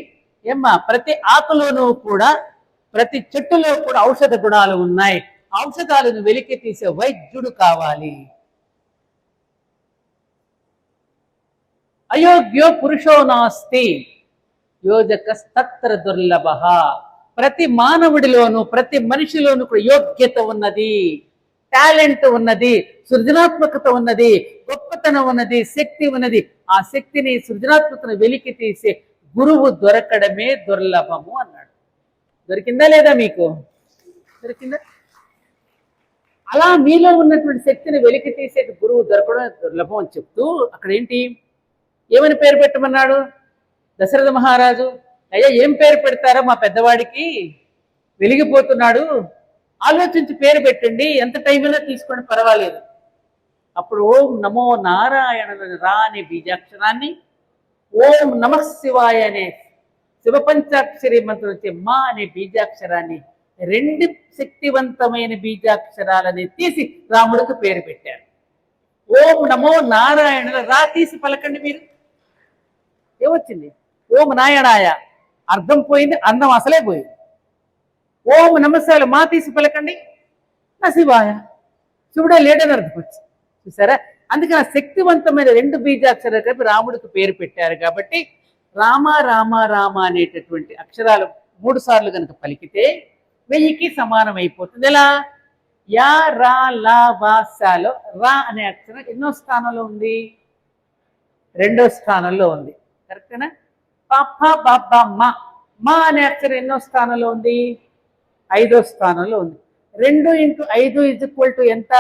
ప్రతి ఆకులోనూ కూడా, ప్రతి చెట్టులో కూడా ఔషధ గుణాలు ఉన్నాయి. ఔషధాలను వెలికి తీసే వైద్యుడు కావాలి. అయోగ్యో పురుషో నాస్తి యోజకస్తత్ర దుర్లభ. ప్రతి మానవుడిలోనూ ప్రతి మనిషిలోనూ కూడా యోగ్యత ఉన్నది, టాలెంట్ ఉన్నది, సృజనాత్మకత ఉన్నది, గొప్పతనం ఉన్నది, శక్తి ఉన్నది. ఆ శక్తిని, సృజనాత్మకతను వెలికి తీసే గురువు దొరకడమే దుర్లభము అన్నాడు. దొరికిందా లేదా మీకు? దొరికిందా? అలా మీలో ఉన్నటువంటి శక్తిని వెలికి తీసే గురువు దొరకడం దుర్లభం అని చెప్తూ అక్కడ ఏంటి, ఏమని పేరు పెట్టమన్నాడు దశరథ మహారాజు? అయ్యా ఏం పేరు పెడతారో మా పెద్దవాడికి, వెలిగిపోతున్నాడు, ఆలోచించి పేరు పెట్టండి, ఎంత టైంలో తీసుకోండి పర్వాలేదు. అప్పుడు ఓం నమో నారాయణ రా అనే బీజాక్షరాన్ని, ఓం నమః శివాయ అనే శివపంచాక్షరి మంత్రం వచ్చే మా అనే బీజాక్షరాన్ని, రెండు శక్తివంతమైన బీజాక్షరాలని తీసి రాముడికి పేరు పెట్టారు. ఓం నమో నారాయణ రా తీసి పలకండి మీరు, ఏమొచ్చింది? ఓం నారాయణాయ, అర్థం పోయింది, అందం అసలే పోయింది. ఓం నమస్కారం మా తీసి పలకండి, నా శివాయ, శివుడే లేడని అర్థం వచ్చింది. చూసారా? అందుకని ఆ శక్తివంతమైన రెండు బీజాక్షరాలు కలిపి రాముడికి పేరు పెట్టారు. కాబట్టి రామ రామ రామ అనేటటువంటి అక్షరాలు 3 సార్లు కనుక పలికితే 1000కి సమానం అయిపోతుంది. ఎలా? యా రా లా వా సాలో రా అనే అక్షరం ఎన్నో స్థానంలో ఉంది? 2వ స్థానంలో ఉంది. కరెక్టేనా? పాప బాబా మా మా అనే అక్షరం ఎన్నో స్థానంలో ఉంది? 5వ స్థానంలో ఉంది. 2 × 5 ఎంత?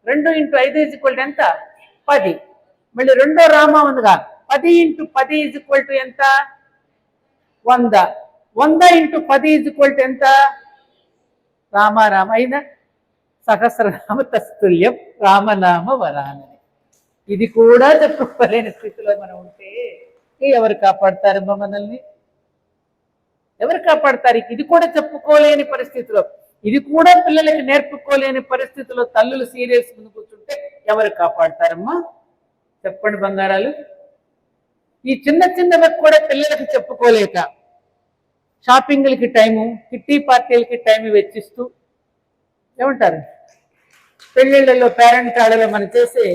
2 × 5 ఎంత? 10. మళ్ళీ రెండో రామ ఉందిగా, 10 × 10 ఎంత? 100. 100 × 10 ఎంత? రామ రామ అయినా సహస్రనామ తస్తుల్యం రామనామ వరానని. ఇది కూడా చెప్పుకోలేని స్థితిలో మనం ఉంటే ఎవరు కాపాడతారమ్మా మనల్ని? ఎవరు కాపాడతారు? ఇది కూడా చెప్పుకోలేని పరిస్థితిలో, ఇది కూడా పిల్లలకి నేర్పుకోలేని పరిస్థితిలో తల్లులు సీరియస్ ముందు కూర్చుంటే ఎవరు కాపాడతారమ్మా? చెప్పండి బంగారాలు. ఈ చిన్న చిన్నవి కూడా పిల్లలకి చెప్పుకోలేక షాపింగ్లకి టైము, కిట్టి పార్టీలకి టైం వెచ్చిస్తూ ఏమంటారు, పెళ్ళిళ్ళలో పేరెంట్ ఆడలో మనం చేసే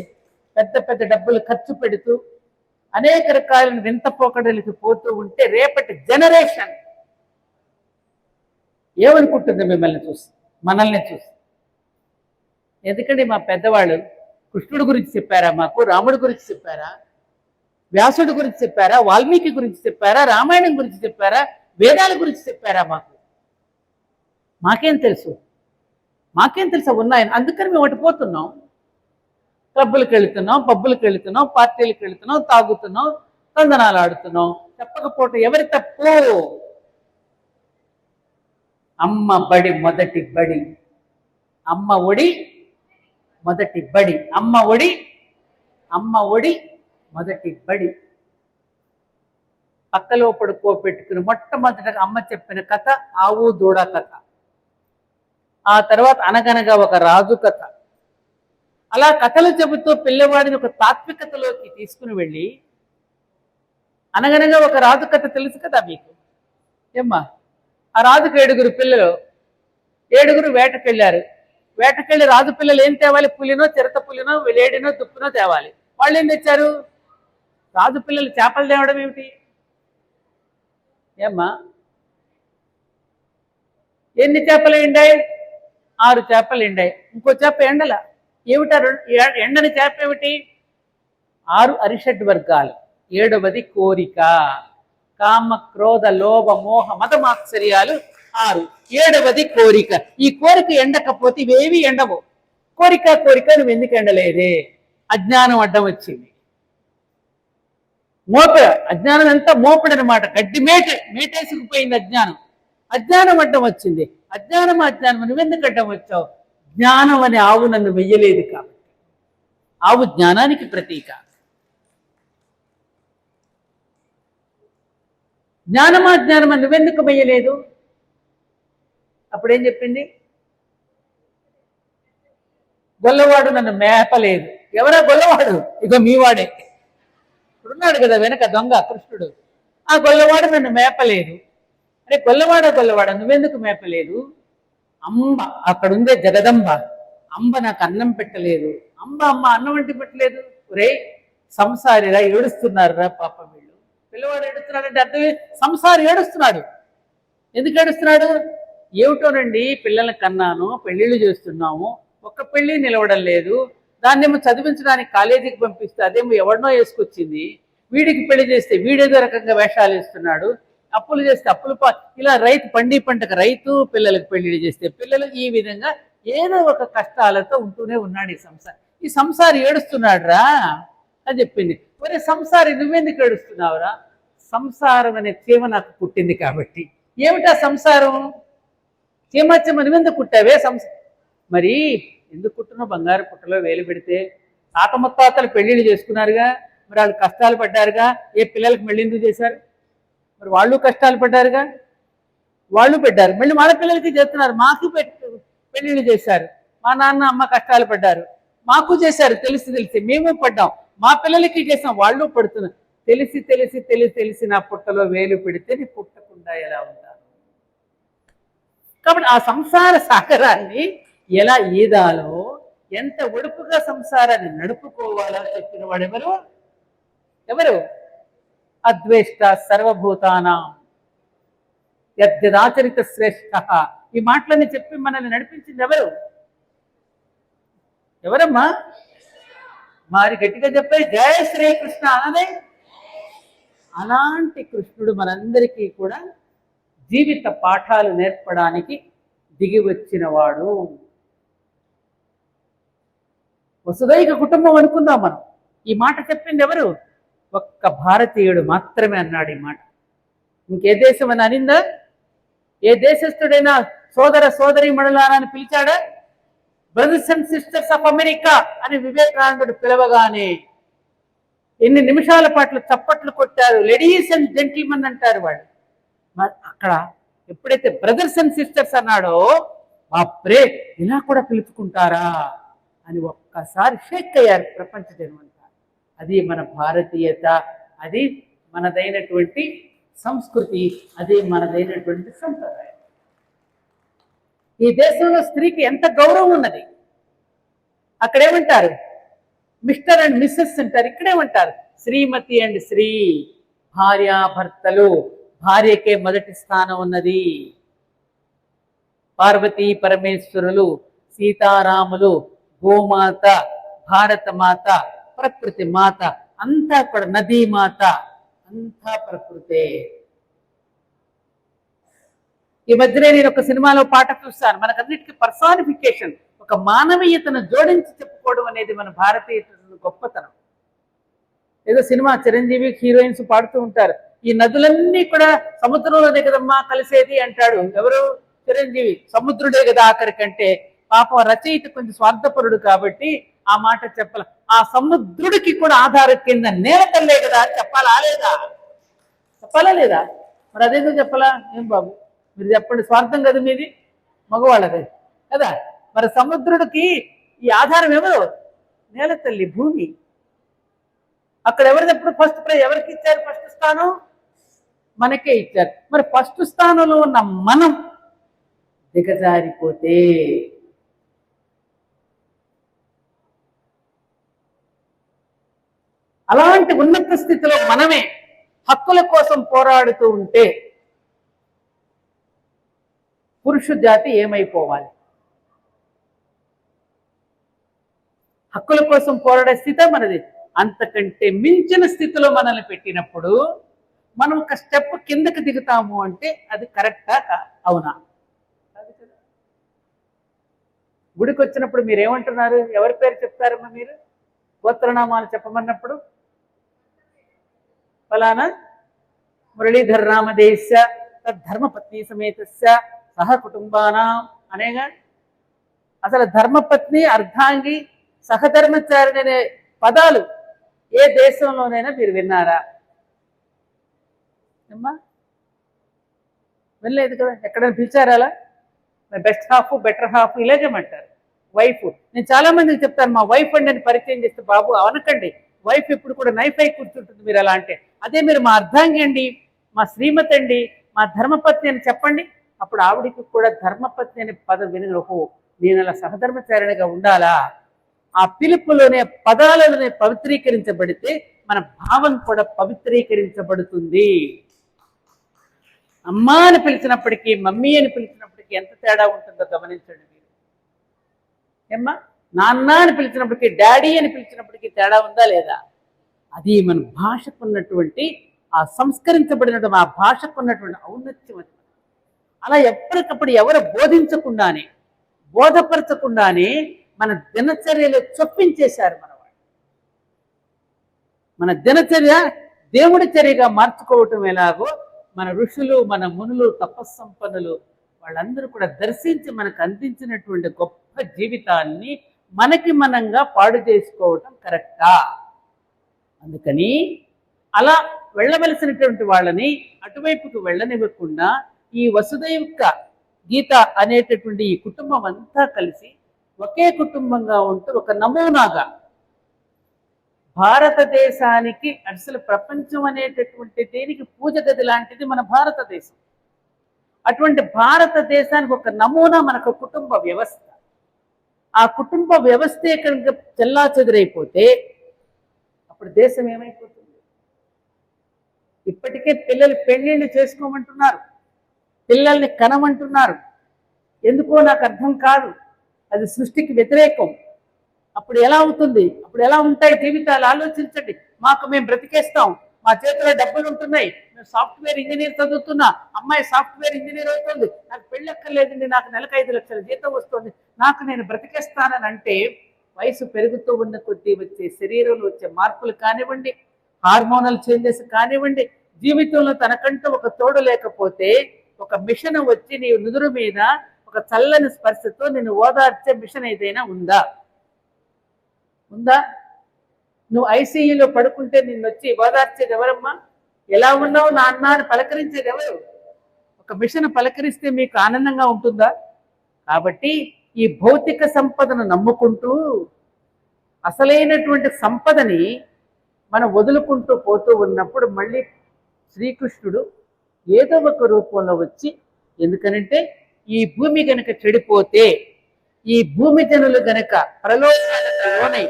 పెద్ద పెద్ద డబ్బులు ఖర్చు పెడుతూ అనేక రకాలైన వింత పోకడలకి పోతూ ఉంటే రేపటి జనరేషన్ ఏమనుకుంటుంది మిమ్మల్ని చూసి, మనల్ని చూసి? ఎందుకంటే మా పెద్దవాళ్ళు కృష్ణుడి గురించి చెప్పారా మాకు? రాముడి గురించి చెప్పారా? వ్యాసుడి గురించి చెప్పారా? వాల్మీకి గురించి చెప్పారా? రామాయణం గురించి చెప్పారా? వేదాల గురించి చెప్పారా మాకు? మాకేం తెలుసు? మాకేం తెలుసా ఉన్నాయని? అందుకని మేము అటు పోతున్నాం. క్లబ్బులకు వెళుతున్నాం, పబ్బులకు వెళుతున్నాం, పార్టీలకు వెళుతున్నాం, తాగుతున్నాం, తందనాలు ఆడుతున్నాం. చెప్పకపోతే ఎవరి తప్పు? అమ్మ బడి మొదటి బడి, అమ్మ ఒడి మొదటి బడి, అమ్మ ఒడి, అమ్మ ఒడి మొదటి బడి. పక్కలో పడుకోబెట్టుకుని మొట్టమొదటిగా అమ్మ చెప్పిన కథ ఆవు దూడ కథ. ఆ తర్వాత అనగనగా ఒక రాజు కథ. అలా కథలు చెబుతూ పిల్లవాడిని ఒక తాత్వికతలోకి తీసుకుని వెళ్ళి, అనగనగా ఒక రాజు కథ తెలుసు కదా మీకు? ఏమ్మా, ఆ రాజుకు 7 పిల్లలు, 7 వేటకెళ్ళారు. వేటకెళ్ళి రాజు పిల్లలు ఏం తేవాలి? పులినో, చిరత పులినో, లేడినో, దుప్పునో తేవాలి. వాళ్ళు ఏం తెచ్చారు? రాజు పిల్లలు చేపలు తేవడం ఏమిటి? ఏమ్మా, ఎన్ని చేపలు ఎండాయి? 6 చేపలు ఎండాయి. ఇంకో చేప ఎండల. ఏమిటారు ఎండని చేప ఏమిటి? 6 అరిషడ్ వర్గాలు. 7వది కోరిక. కామ, క్రోధ, లోభ, మోహ, మదమాత్సర్యాలు 6. 7వది కోరిక. ఈ కోరిక ఎండకపోతే ఇవేవి ఎండవు. కోరిక నువ్వు ఎందుకు ఎండలేదే? అజ్ఞానం అడ్డం వచ్చింది. అజ్ఞానం అంతా మోపడు అనమాట. గడ్డి మేటేసుకుపోయింది అజ్ఞానం. అజ్ఞానం అడ్డం వచ్చింది. అజ్ఞానం నువ్వెందుకు అడ్డం వచ్చావు? జ్ఞానం అనే ఆవు నన్ను వెయ్యలేదు కాబట్టి. ఆవు జ్ఞానానికి ప్రతీక. జ్ఞానం నువ్వెందుకు వెయ్యలేదు? అప్పుడేం చెప్పింది? గొల్లవాడు నన్ను మేపలేదు. ఎవరా గొల్లవాడు? ఇక మీవాడే. ఇప్పుడున్నాడు కదా వెనక దొంగ కృష్ణుడు. ఆ గొల్లవాడు నన్ను మేపలేదు. అరే గొల్లవాడ నువ్వెందుకు మేపలేదు? అంబ అక్కడుందే జగదంబ. అంబ నాకు అన్నం పెట్టలేదు. అమ్మ అన్నం వంటి పెట్టలేదు. ఒరే సంసారిరా, ఏడుస్తున్నారురా పాప వీళ్ళు. పిల్లవాడు ఏడుస్తున్నాడంటే అర్థమే సంసారి ఏడుస్తున్నాడు. ఎందుకు ఏడుస్తున్నాడు? ఏమిటోనండి, పిల్లల్ని కన్నాను, పెళ్లిళ్ళు చేస్తున్నాము, ఒక్క పెళ్లి నిలవడం లేదు. దాన్నేమో చదివించడానికి కాలేజీకి పంపిస్తే అదేమో ఎవరినో వేసుకొచ్చింది. వీడికి పెళ్లి చేస్తే వీడేదో రకంగా వేషాలు వేస్తున్నాడు. అప్పులు చేస్తే ఇలా రైతు పంటకు రైతు, పిల్లలకు పెళ్లిళ్ళు చేస్తే పిల్లలు, ఈ విధంగా ఏదో ఒక కష్టాలతో ఉంటూనే ఉన్నాడు ఈ సంసారి ఏడుస్తున్నాడు రా అని చెప్పింది. మరి సంసారి నువ్వెందుకు ఏడుస్తున్నావురా? సంసారం అనే చీమ నాకు పుట్టింది కాబట్టి. ఏమిటా సంసారం? చీమ నువ్వెందుకు పుట్టావే? మరి ఎందుకు పుట్టినావు? బంగారు పుట్టలో వేలు పెడితే తాత ముత్తాతలు పెళ్లిళ్ళు చేసుకున్నారుగా, మరి వాళ్ళు కష్టాలు పడ్డారుగా. ఏ పిల్లలకు మెళ్ళిందుకు చేశారు? మరి వాళ్ళు కష్టాలు పడ్డారుగా, వాళ్ళు పెట్టారు. మళ్ళీ మన పిల్లలకి చేస్తున్నారు. మాకు పెళ్లిళ్ళు చేశారు. మా నాన్న అమ్మ కష్టాలు పడ్డారు, మాకు చేశారు. తెలిసి మేము పడ్డాం, మా పిల్లలకి చేసాం, వాళ్ళు పడుతున్నారు. తెలిసి నా పుట్టలో వేలు పెడితే నీ పుట్టకుండా ఎలా ఉంటారు? కాబట్టి ఆ సంసార సాగరాన్ని ఎలా ఈదాలో, ఎంత ఒడుపుగా సంసారాన్ని నడుపుకోవాలో చెప్పిన వాడు ఎవరు? అద్వేష్ట సర్వభూతానాం యద్యదాచరిత శ్రేష్ఠ. ఈ మాటలన్నీ చెప్పి మనల్ని నడిపించింది ఎవరమ్మా? మరి గట్టిగా చెప్పే జయ శ్రీకృష్ణ అనదే. అలాంటి కృష్ణుడు మనందరికీ కూడా జీవిత పాఠాలు నేర్పడానికి దిగి వచ్చినవాడు. వసుదైక కుటుంబం అనుకుందాం మనం. ఈ మాట చెప్పింది ఎవరు? ఒక్క భారతీయుడు మాత్రమే అన్నాడు ఈ మాట. ఇంకే దేశం అని అనిందా? ఏ దేశస్థుడైనా సోదర సోదరి మణులారా అని పిలిచాడా? Brothers and sisters of America అని వివేకానందుడు పిలవగానే ఎన్ని నిమిషాల పాటు చప్పట్లు కొట్టారు. లేడీస్ అండ్ జెంటిల్మెన్ అంటారు వాళ్ళు. మరి అక్కడ ఎప్పుడైతే బ్రదర్స్ అండ్ సిస్టర్స్ అన్నాడో, బాప్రే ఇలా కూడా పిలుచుకుంటారా అని ఒక్కసారి షేక్ అయ్యారు ప్రపంచ జనమంతా. అది మన భారతీయత, అది మనదైనటువంటి సంస్కృతి, అది మనదైనటువంటి సంప్రదాయం. ఈ దేశంలో స్త్రీకి ఎంత గౌరవం ఉన్నది. అక్కడేమంటారు? మిస్టర్ అండ్ మిస్సెస్ అంటారు. ఇక్కడేమంటారు? శ్రీమతి అండ్ శ్రీ. భార్యాభర్తలు. భార్యకే మొదటి స్థానం ఉన్నది. పార్వతీ పరమేశ్వరులు, సీతారాములు, గోమాత, భారత మాత, ప్రకృతి మాత, అంతా కూడా నదీ మాత, అంతా ప్రకృతే. ఈ మధ్యనే నేను ఒక సినిమాలో పాట చూస్తాను. మనకన్నిటికీ పర్సానిఫికేషన్, ఒక మానవీయతను జోడించి చెప్పుకోవడం అనేది మన భారతీయ గొప్పతనం. ఏదో సినిమా చిరంజీవి హీరోయిన్స్ పాడుతూ ఉంటారు, ఈ నదులన్నీ కూడా సముద్రంలోనే కదమ్మా కలిసేది అంటాడు. ఎవరు? చిరంజీవి. సముద్రుడే కదా ఆఖరికంటే. పాపం రచయిత కొంచెం స్వార్థపరుడు కాబట్టి ఆ మాట చెప్పాల. ఆ సముద్రుడికి కూడా ఆధార కింద నేల తల్లే కదా అని చెప్పాలా లేదా? మరి అదేందో చెప్పాలా? ఏం బాబు మీరు చెప్పండి. స్వార్థం కదా మీది, మగవాళ్ళది కదా. మరి సముద్రుడికి ఈ ఆధారం ఎవరు? నేల తల్లి, భూమి. అక్కడ ఎవరిదప్పుడు ఫస్ట్ ప్రైజ్ ఎవరికి ఇచ్చారు? ఫస్ట్ స్థానం మనకే ఇచ్చారు. మరి ఫస్ట్ స్థానంలో ఉన్న మనం దిగజారిపోతే అలాంటి ఉన్నత స్థితిలో మనమే హక్కుల కోసం పోరాడుతూ ఉంటే పురుష జాతి ఏమైపోవాలి? హక్కుల కోసం పోరాడే స్థితి మనది. అంతకంటే మించిన స్థితిలో మనల్ని పెట్టినప్పుడు మనం ఒక స్టెప్ కిందకి దిగుతాము అంటే అది కరెక్టా? అవునా? గుడికి వచ్చినప్పుడు మీరు ఏమంటున్నారు? ఎవరి పేరు చెప్తారమ్మా మీరు? గోత్రనామాలు చెప్పమన్నప్పుడు ఫలానా మురళీధర రామదేశ తద్ధర్మపత్ని సమేతస్య సహ కుటుంబానాం అనేగా. అసలు ధర్మపత్ని, అర్ధాంగి, సహధర్మచారిణి అనే పదాలు ఏ దేశంలోనైనా మీరు విన్నారా? అమ్మా వినలేదు కదా. ఎక్కడైనా పిలిచారా అలా? బెస్ట్ హాఫ్, బెటర్ హాఫ్ ఇలాగేమంటారు. వైఫ్, నేను చాలా మందికి చెప్తాను, మా వైఫ్ అండి అని పరిచయం చేస్తే, బాబు అనకండి, వైఫ్ ఎప్పుడు కూడా నైఫ్ అయి కూర్చుంటుంది మీరు అలా అంటే. అదే మీరు మా అర్ధాంగి అండి, మా శ్రీమతి అండి, మా ధర్మపత్ని అని చెప్పండి. అప్పుడు ఆవిడికి కూడా ధర్మపత్ని అనే పదం విని, ఓహో నేను అలా సహధర్మచారిణిగా ఉండాలా. ఆ పిలుపులోనే, పదాలలోనే పవిత్రీకరించబడితే మన భావం కూడా పవిత్రీకరించబడుతుంది. అమ్మ అని పిలిచినప్పటికీ, మమ్మీ అని పిలిచినప్పటికీ ఎంత తేడా ఉంటుందో గమనించండి మీరు. ఏమ్మా, నాన్న అని పిలిచినప్పటికీ, డాడీ అని పిలిచినప్పటికీ తేడా ఉందా లేదా? అది మన భాషకున్నటువంటి ఆ సంస్కరించబడినటువంటి, ఆ భాషకున్నటువంటి ఔన్నత్యం అది. అలా ఎప్పటికప్పుడు ఎవరు బోధించకుండానే, బోధపరచకుండానే మన దినచర్యలో చొప్పించేశారు మన వాళ్ళు. మన దినచర్య దేవుడి చర్యగా మార్చుకోవటం ఎలాగో మన ఋషులు, మన మునులు, తపస్సంపన్నులు వాళ్ళందరూ కూడా దర్శించి మనకు అందించినటువంటి గొప్ప జీవితాన్ని మనకి మనంగా పాడు చేసుకోవటం కరెక్టా? అందుకని అలా వెళ్ళవలసినటువంటి వాళ్ళని అటువైపుకు వెళ్ళనివ్వకుండా ఈ వసుదైక గీత అనేటటువంటి ఈ కుటుంబం అంతా కలిసి ఒకే కుటుంబంగా ఉంటూ ఒక నమూనాగా భారతదేశానికి, అసలు ప్రపంచం అనేటటువంటి దేనికి పూజ గది లాంటిది మన భారతదేశం. అటువంటి భారతదేశానికి ఒక నమూనా మనకు కుటుంబ వ్యవస్థ. ఆ కుటుంబ వ్యవస్థే కనుక చెల్లా చెదురైపోతే అప్పుడు దేశం ఏమైపోతుంది? ఇప్పటికే పిల్లలు పెళ్ళిళ్ళు చేసుకోమంటున్నారు, పిల్లల్ని కనమంటున్నారు. ఎందుకో నాకు అర్థం కాదు, అది సృష్టికి వ్యతిరేకం. అప్పుడు ఎలా అవుతుంది? అప్పుడు ఎలా ఉంటాయి జీవితాలు? ఆలోచించండి. మాకు మేము బ్రతికేస్తాం, మా చేతిలో డబ్బులు ఉంటున్నాయి, మేము సాఫ్ట్వేర్ ఇంజనీర్ చదువుతున్నా, అమ్మాయి సాఫ్ట్వేర్ ఇంజనీర్ అవుతుంది, నాకు పెళ్ళి అక్కర్లేదండి, నాకు నెలకు 5 లక్షల జీతం వస్తుంది, నాకు నేను బ్రతికేస్తానని అంటే, వయసు పెరుగుతూ ఉన్న కొద్దీ వచ్చే శరీరంలో వచ్చే మార్పులు కానివ్వండి, హార్మోనల్ చేంజెస్ కానివ్వండి, జీవితంలో తనకంటూ ఒక తోడు లేకపోతే ఒక మిషన్ వచ్చి నీ నుదురు మీద ఒక చల్లని స్పర్శతో నిన్ను ఓదార్చే మిషన్ ఏదైనా ఉందా? ఉందా? నువ్వు ఐసీయూలో పడుకుంటే నిన్ను వచ్చి ఓదార్చేది ఎవరమ్మా? ఎలా ఉన్నావు నాన్న అని పలకరించేది ఎవరు? ఒక మిషన్ పలకరిస్తే మీకు ఆనందంగా ఉంటుందా? కాబట్టి ఈ భౌతిక సంపదను నమ్ముకుంటూ అసలైనటువంటి సంపదని మనం వదులుకుంటూ పోతూ ఉన్నప్పుడు మళ్ళీ శ్రీకృష్ణుడు ఏదో ఒక రూపంలో వచ్చి, ఎందుకనంటే ఈ భూమి గనక చెడిపోతే, ఈ భూమి జనులు గనక ప్రలోభాలకు లోనై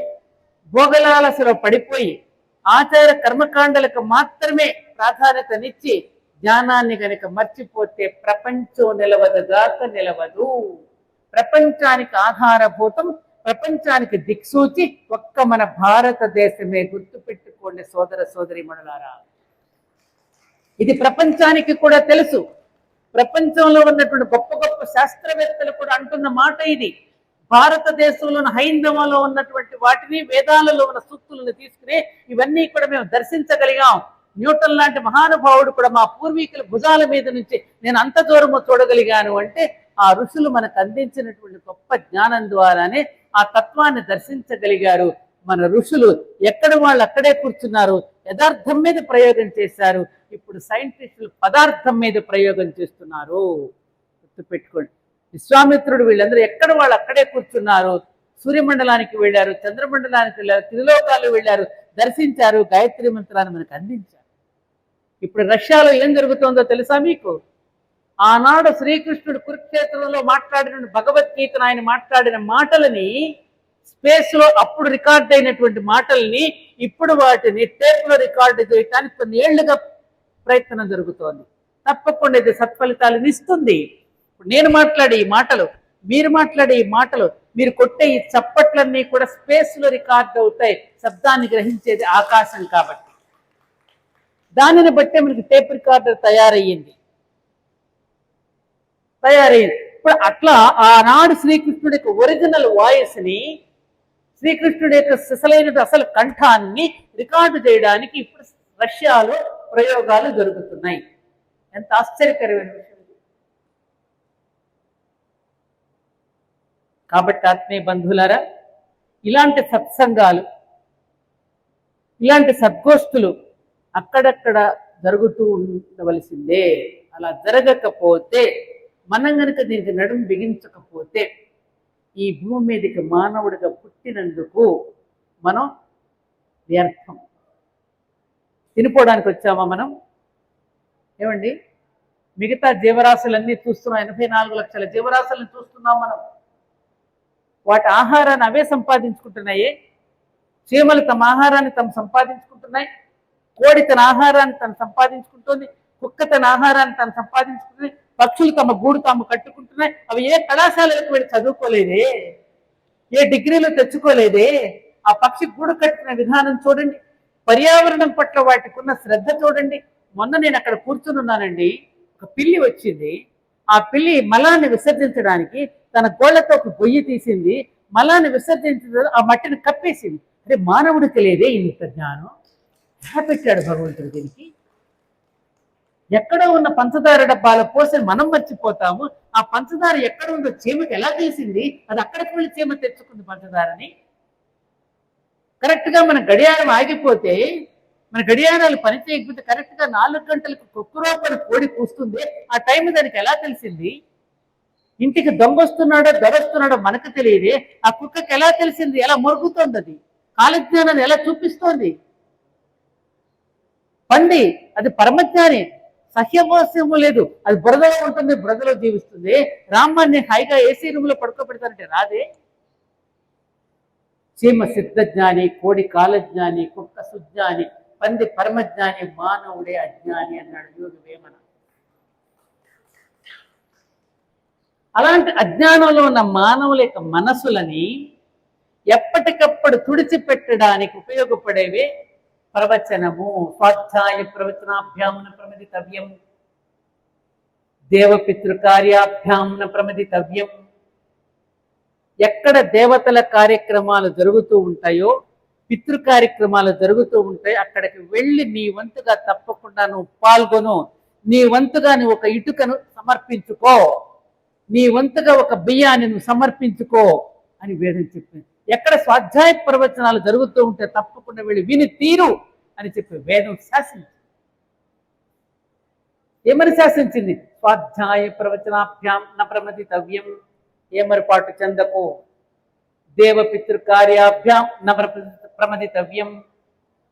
భోగలాలసలో పడిపోయి ఆచార కర్మకాండలకు మాత్రమే ప్రాధాన్యతనిచ్చి జ్ఞానాన్ని గనక మర్చిపోతే ప్రపంచం నిలవదుగాక నిలవదు. ప్రపంచానికి ఆధారభూతం, ప్రపంచానికి దిక్సూచి ఒక్క మన భారతదేశమే. గుర్తుపెట్టుకోండి సోదర సోదరీమణులారా, ఇది ప్రపంచానికి కూడా తెలుసు. ప్రపంచంలో ఉన్నటువంటి గొప్ప గొప్ప శాస్త్రవేత్తలు కూడా అంటున్న మాట ఇది. భారతదేశంలో హైందవంలో ఉన్నటువంటి వాటిని, వేదాలలో ఉన్న సూక్తులను తీసుకుని ఇవన్నీ కూడా మేము దర్శించగలిగాం. న్యూటన్ లాంటి మహానుభావుడు కూడా మా పూర్వీకుల భుజాల మీద నుంచి నేను అంత దూరము చూడగలిగాను అంటే ఆ ఋషులు మనకు అందించినటువంటి గొప్ప జ్ఞానం ద్వారానే ఆ తత్వాన్ని దర్శించగలిగారు. మన ఋషులు ఎక్కడ వాళ్ళు అక్కడే కూర్చున్నారు, యథార్థం మీద ప్రయోగం చేశారు. ఇప్పుడు సైంటిస్టులు పదార్థం మీద ప్రయోగం చేస్తున్నారు. గుర్తుపెట్టుకోండి, విశ్వామిత్రుడు వీళ్ళందరూ ఎక్కడ వాళ్ళు అక్కడే కూర్చున్నారు. సూర్యమండలానికి వెళ్ళారు, చంద్రమండలానికి వెళ్ళారు, త్రిలోకాలు వెళ్ళారు, దర్శించారు, గాయత్రి మంత్రాన్ని మనకు అందించారు. ఇప్పుడు రష్యాలో ఏం జరుగుతుందో తెలుసా మీకు? ఆనాడు శ్రీకృష్ణుడు కురుక్షేత్రంలో మాట్లాడిన భగవద్గీతను, ఆయన మాట్లాడిన మాటలని స్పేస్ లో అప్పుడు రికార్డ్ అయినటువంటి మాటల్ని ఇప్పుడు వాటిని టేప్ లో రికార్డు చేయడానికి కొన్ని ఏళ్లుగా ప్రయత్నం జరుగుతోంది. తప్పకుండా ఇది సత్ఫలితాలను ఇస్తుంది. ఇప్పుడు నేను మాట్లాడే ఈ మాటలు, మీరు మాట్లాడే ఈ మాటలు, మీరు కొట్టే ఈ చప్పట్లన్నీ కూడా స్పేస్ లో రికార్డ్ అవుతాయి. శబ్దాన్ని గ్రహించేది ఆకాశం కాబట్టి దానిని బట్టే మనకి టేప్ రికార్డర్ తయారయ్యింది. ఇప్పుడు అట్లా ఆనాడు శ్రీకృష్ణుడి యొక్క ఒరిజినల్ వాయిస్ ని, శ్రీకృష్ణుడి యొక్క సిసలైన అసలు కంఠాన్ని రికార్డు చేయడానికి ఇప్పుడు రష్యాలో ప్రయోగాలు జరుగుతున్నాయి. ఎంత ఆశ్చర్యకరమైన విషయం ఇది. కాబట్టి ఆత్మీయ బంధువులారా, ఇలాంటి సత్సంగాలు, ఇలాంటి సద్గోష్ఠులు అక్కడక్కడ జరుగుతూ ఉండవలసిందే. అలా జరగకపోతే, మనం గనుక దీనికి నడుము బిగించకపోతే, ఈ భూమి మీదకి మానవుడిగా పుట్టినందుకు మనం వ్యర్థం. తినిపోవడానికి వచ్చామా మనం? ఏమండి, మిగతా జీవరాశులన్నీ చూస్తున్నాం. 84 లక్షల జీవరాశులను చూస్తున్నాం మనం. వాటి ఆహారాన్ని అవే సంపాదించుకుంటున్నాయే. చీమలు తమ ఆహారాన్ని తమ సంపాదించుకుంటున్నాయి, కోడి తన ఆహారాన్ని తను సంపాదించుకుంటుంది, కుక్క తన ఆహారాన్ని తను సంపాదించుకుంటుంది, పక్షులు తమ గూడు తాము కట్టుకుంటున్నాయి. అవి ఏ కళాశాలకు వెళ్ళి చదువుకోలేదే, ఏ డిగ్రీలు తెచ్చుకోలేదే. ఆ పక్షి గూడు కట్టిన విధానం చూడండి, పర్యావరణం పట్ల వాటికి ఉన్న శ్రద్ధ చూడండి. మొన్న నేను అక్కడ కూర్చుని ఉన్నానండి, ఒక పిల్లి వచ్చింది. ఆ పిల్లి మలాన్ని విసర్జించడానికి తన గోళ్లతో ఒక గొయ్యి తీసింది, మలాన్ని విసర్జించిన ఆ మట్టిని కప్పేసింది. అదే మానవుడికి లేదే ఇంత జ్ఞానం? ఎలా పెట్టాడు భగవంతుడు దీనికి? ఎక్కడో ఉన్న పంచదార డబ్బాలో పోసి మనం మర్చిపోతాము. ఆ పంచదార ఎక్కడ ఉందో చీమకి ఎలా తెలిసింది? అది అక్కడికి వెళ్ళి చీమ తెచ్చుకుంది పంచదారని. కరెక్ట్ గా మన గడియారం ఆగిపోతే, మన గడియారాలు పనిచేయకపోతే కరెక్ట్ గా 4 గంటలకు కుక్కురోపని కోడి కూస్తుంది. ఆ టైం దానికి ఎలా తెలిసింది? ఇంటికి దొంగ వస్తున్నాడో దొరొస్తున్నాడో మనకు తెలియదే. ఆ కుక్కకి ఎలా తెలిసింది? ఎలా మొరుగుతోంది? అది కాలజ్ఞానాన్ని ఎలా చూపిస్తోంది? పంది అది పరమజ్ఞాని, సహ్యవాస్యము లేదు, అది బురదలో ఉంటుంది, బురదలో జీవిస్తుంది. రామాన్ని హాయిగా ఏసీ రూమ్ లో పడుకోబెడతారంటే రాదే. చీమ సిద్ధజ్ఞాని, కోడి కాలజ్ఞాని, కుక్క సుజ్ఞాని, పంది పరమజ్ఞాని, మానవుడే అజ్ఞాని అన్నాడు యోగి వేమన. అలాంటి అజ్ఞానంలో ఉన్న మానవుల యొక్క మనసులని ఎప్పటికప్పుడు తుడిచిపెట్టడానికి ఉపయోగపడేవే ప్రవచనము. స్వాధ్యాయ ప్రవచనాభ్యామున ప్రమదితవ్యం, దేవపితృ కార్యాభ్యామున ప్రమదితవ్యం. ఎక్కడ దేవతల కార్యక్రమాలు జరుగుతూ ఉంటాయో, పితృ కార్యక్రమాలు జరుగుతూ ఉంటాయి, అక్కడికి వెళ్ళి నీ వంతుగా తప్పకుండా నువ్వు పాల్గొను. నీ వంతుగా నువ్వు ఒక ఇటుకను సమర్పించుకో, నీ వంతుగా ఒక బియ్యాన్ని నువ్వు సమర్పించుకో అని వేదం చెప్పింది. ఎక్కడ స్వాధ్యాయ ప్రవచనాలు జరుగుతూ ఉంటే తప్పకుండా వెళ్ళి విని తీరు అని చెప్పి వేదం శాసించింది. ఏమని శాసించింది? స్వాధ్యాయ ప్రవచనాభ్యాం న ప్రమదితవ్యం, ఏమరపాటు చెందకు. దేవపితృ కార్యాభ్యాం న ప్రమదితవ్యం.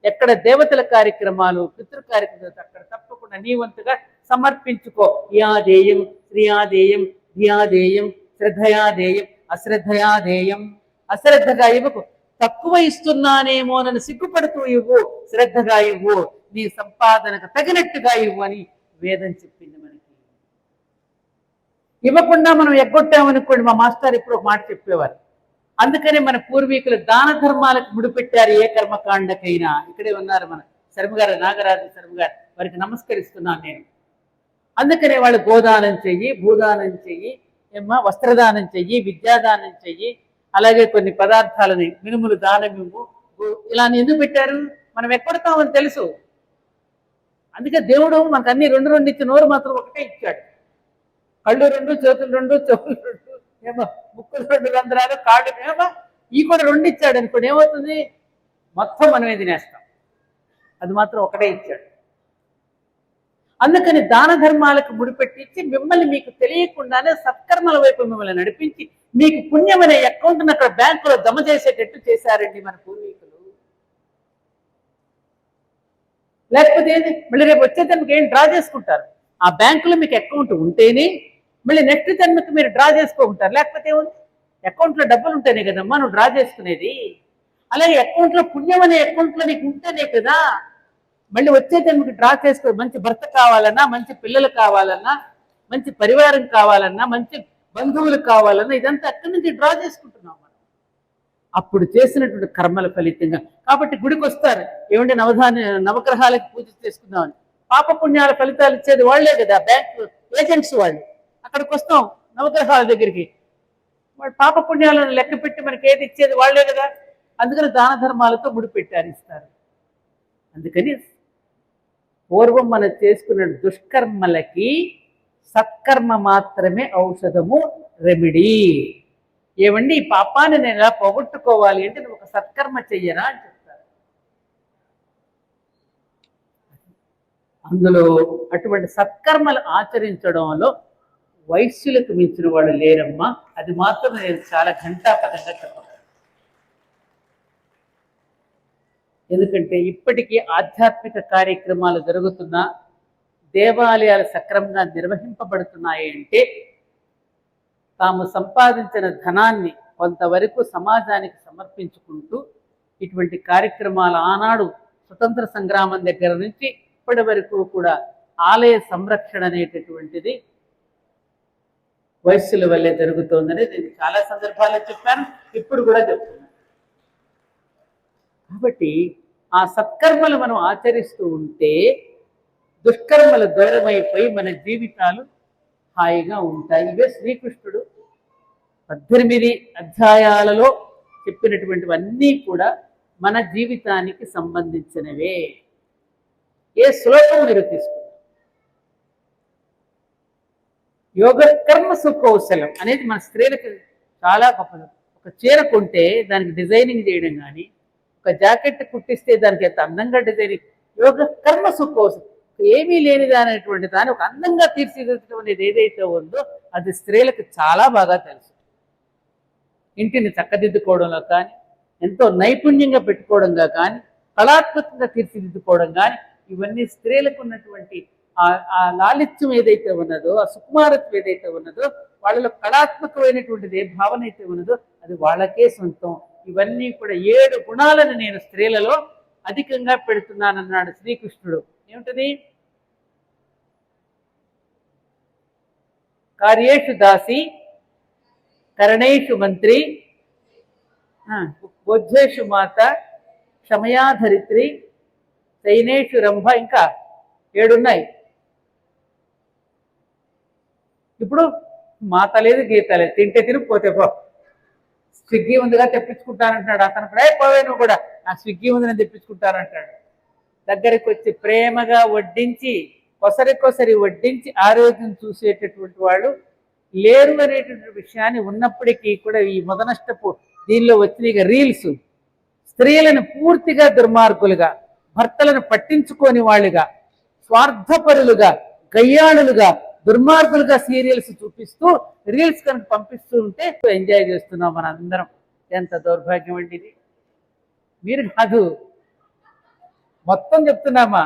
ఎక్కడ దేవతల కార్యక్రమాలు, పితృ కార్యక్రమాలు అక్కడ తప్పకుండా నీ వంతుగా సమర్పించుకో. యాదేయం శ్రియాదేయం ధియాదేయం శ్రద్ధయాదేయం అశ్రద్ధయాదేయం. అశ్రద్ధగా ఇవ్వకు, తక్కువ ఇస్తున్నానేమోనని సిగ్గుపడుతూ ఇవ్వు, శ్రద్ధగా ఇవ్వు, నీ సంపాదనకు తగినట్టుగా ఇవ్వు అని వేదం చెప్పింది మనకి. ఇవ్వకుండా మనం ఎగ్గొట్టామనుకోండి, మా మాస్టర్ ఇప్పుడు ఒక మాట చెప్పేవారు. అందుకనే మన పూర్వీకులు దాన ధర్మాలకు ముడిపెట్టారు ఏ కర్మకాండకైనా. ఇక్కడే ఉన్నారు మన శర్మ గారు, నాగరాజు శర్మ గారు, వారికి నమస్కరిస్తున్నాను నేను. అందుకనే వాళ్ళు గోదానం చెయ్యి, భూదానం చెయ్యి, వస్త్రదానం చెయ్యి, విద్యాదానం చెయ్యి, అలాగే కొన్ని పదార్థాలని మినుములు దానం ఇవ్వు, ఇలా ఎందుకు పెట్టారు? మనం ఎక్కడతామని తెలుసు. అందుకే దేవుడు మనకు అన్ని 2 ఇచ్చి నోరు మాత్రం ఒకటే ఇచ్చాడు. కళ్ళు 2, చేతులు 2, చెవులు 2, ఏమో ముక్కులు 2 రంధ్రాలు, కాళ్ళు ఏమో ఈ కూడా 2 ఇచ్చాడు అనుకోండి, ఏమవుతుంది? మొత్తం మనమే తినేస్తాం. అది మాత్రం ఒకటే ఇచ్చాడు. అందుకని దాన ధర్మాలకు ముడిపెట్టించి మిమ్మల్ని మీకు తెలియకుండానే సత్కర్మల వైపు మిమ్మల్ని నడిపించి మీకు పుణ్యం అనే అకౌంట్ని అక్కడ బ్యాంకులో జమ చేసేటట్టు చేశారండి మన పూర్వీకులు. లేకపోతే ఏంది, మళ్ళీ రేపు వచ్చే జన్మకి ఏం డ్రా చేసుకుంటారు? ఆ బ్యాంకులో మీకు అకౌంట్ ఉంటేనే మళ్ళీ నెక్స్ట్ జన్మకి మీరు డ్రా చేసుకుంటారు. లేకపోతే ఏముంది? అకౌంట్లో డబ్బులు ఉంటేనే కదమ్మా నువ్వు డ్రా చేసుకునేది. అలాగే అకౌంట్లో పుణ్యం అనే అకౌంట్లో నీకు ఉంటేనే కదా మళ్ళీ వచ్చే జన్మకి డ్రా చేసుకో. మంచి భర్త కావాలన్నా, మంచి పిల్లలు కావాలన్నా, మంచి పరివారం కావాలన్నా, మంచి బంధువులు కావాలన్నా ఇదంతా అక్కడి నుంచి డ్రా చేసుకుంటున్నాం మనం అప్పుడు చేసినటువంటి కర్మల ఫలితంగా. కాబట్టి గుడికి వస్తారు, ఏమంటే నవగ్రహాలకు పూజ చేసుకుందామని. పాప పుణ్యాల ఫలితాలు ఇచ్చేది వాళ్లే కదా, బ్యాంక్ ఏజెంట్స్ వాళ్ళు. అక్కడికి వస్తాం నవగ్రహాల దగ్గరికి, వాడు పాప పుణ్యాలను లెక్క పెట్టి మనకి ఏది ఇచ్చేది వాళ్లే కదా. అందుకని దాన ధర్మాలతో ముడిపెట్టారు, ఇస్తారు. అందుకని పూర్వం మనం చేసుకున్న దుష్కర్మలకి సత్కర్మ మాత్రమే ఔషధము, రెమెడీ. ఏమండి ఈ పాపాన్ని నేను ఎలా పోగొట్టుకోవాలి అంటే నువ్వు ఒక సత్కర్మ చెయ్యరా అని చెప్తారు. అందులో అటువంటి సత్కర్మలు ఆచరించడంలో వైశ్యులకు మించిన వాడు లేరమ్మా. అది మాత్రం నేను చాలా ఘంటాపథంగా చెప్పగలను. ఎందుకంటే ఇప్పటికీ ఆధ్యాత్మిక కార్యక్రమాలు జరుగుతున్నా, దేవాలయాలు సక్రమంగా నిర్వహింపబడుతున్నాయి అంటే తాము సంపాదించిన ధనాన్ని కొంతవరకు సమాజానికి సమర్పించుకుంటూ ఇటువంటి కార్యక్రమాలు ఆనాడు స్వతంత్ర సంగ్రామం దగ్గర నుంచి ఇప్పటి వరకు కూడా ఆలయ సంరక్షణ అనేటటువంటిది వైశ్యుల వల్లే జరుగుతోందని నేను చాలా సందర్భాల్లో చెప్పాను, ఇప్పుడు కూడా చెప్తున్నాను. కాబట్టి ఆ సత్కర్మలు మనం ఆచరిస్తూ ఉంటే దుష్కర్మలు దూరమైపోయి మన జీవితాలు హాయిగా ఉంటాయి. ఇవే శ్రీకృష్ణుడు 18 అధ్యాయాలలో చెప్పినటువంటివన్నీ కూడా మన జీవితానికి సంబంధించినవే. ఏ శ్లోకం మీరు తీసుకున్నారు, యోగ కర్మ సుకౌశలం అనేది మన స్త్రీలకు చాలా గొప్పది. ఒక చీర కొంటే దానికి డిజైనింగ్ చేయడం కానీ, ఒక జాకెట్ కుట్టిస్తే దానికి ఎంత అందంగా డిజైనింగ్, యోగ కర్మ సుకౌశలం. ఏమీ లేనిదా అనేటువంటి దాన్ని ఒక అందంగా తీర్చిదిద్దడం అనేది ఏదైతే ఉందో అది స్త్రీలకు చాలా బాగా తెలుసు. ఇంటిని చక్కదిద్దుకోవడంలో కానీ, ఎంతో నైపుణ్యంగా పెట్టుకోవడంగా కానీ, కళాత్మకంగా తీర్చిదిద్దుకోవడం కానీ, ఇవన్నీ స్త్రీలకు ఉన్నటువంటి ఆ లాలిత్యం ఏదైతే ఉన్నదో, ఆ సుకుమారత్వం ఏదైతే ఉన్నదో, వాళ్ళలో కళాత్మకమైనటువంటిది ఏ భావన అయితే ఉన్నదో అది వాళ్ళకే సొంతం. ఇవన్నీ కూడా 7 గుణాలను నేను స్త్రీలలో అధికంగా పెడుతున్నానన్నాడు శ్రీకృష్ణుడు. ఏమిటది? కార్యేషు దాసి, కరణేషు మంత్రి, బోధ్యేషు మాత, క్షమయాధరిత్రి, శయనేషు రంభ, ఇంకా 7 ఉన్నాయి. ఇప్పుడు మాత లేదు, గీత లేదు, తింటే తిని పోతే పో. స్విగ్గీ ఉందిగా తెప్పించుకుంటానంటున్నాడు అతను కూడా. పోవే నువ్వు కూడా, నా స్విగ్గీ ఉంది నేను తెప్పించుకుంటానంటాడు. దగ్గరికి వచ్చి ప్రేమగా వడ్డించి, కొసరి వడ్డించి ఆరోగ్యం చూసేటటువంటి వాళ్ళు లేరు అనేటువంటి విషయాన్ని ఉన్నప్పటికీ కూడా ఈ మొదనష్టపు దీనిలో వచ్చిన రీల్స్ స్త్రీలను పూర్తిగా దుర్మార్గులుగా, భర్తలను పట్టించుకోని వాళ్ళుగా, స్వార్థపరులుగా, గయ్యాళులుగా, దుర్మార్గులుగా సీరియల్స్ చూపిస్తూ రీల్స్ కనుక పంపిస్తూ ఉంటే ఎంజాయ్ చేస్తున్నాం మన అందరం. ఎంత దౌర్భాగ్యం అండి ఇది. మీరు కాదు, మొత్తం చెప్తున్నామా.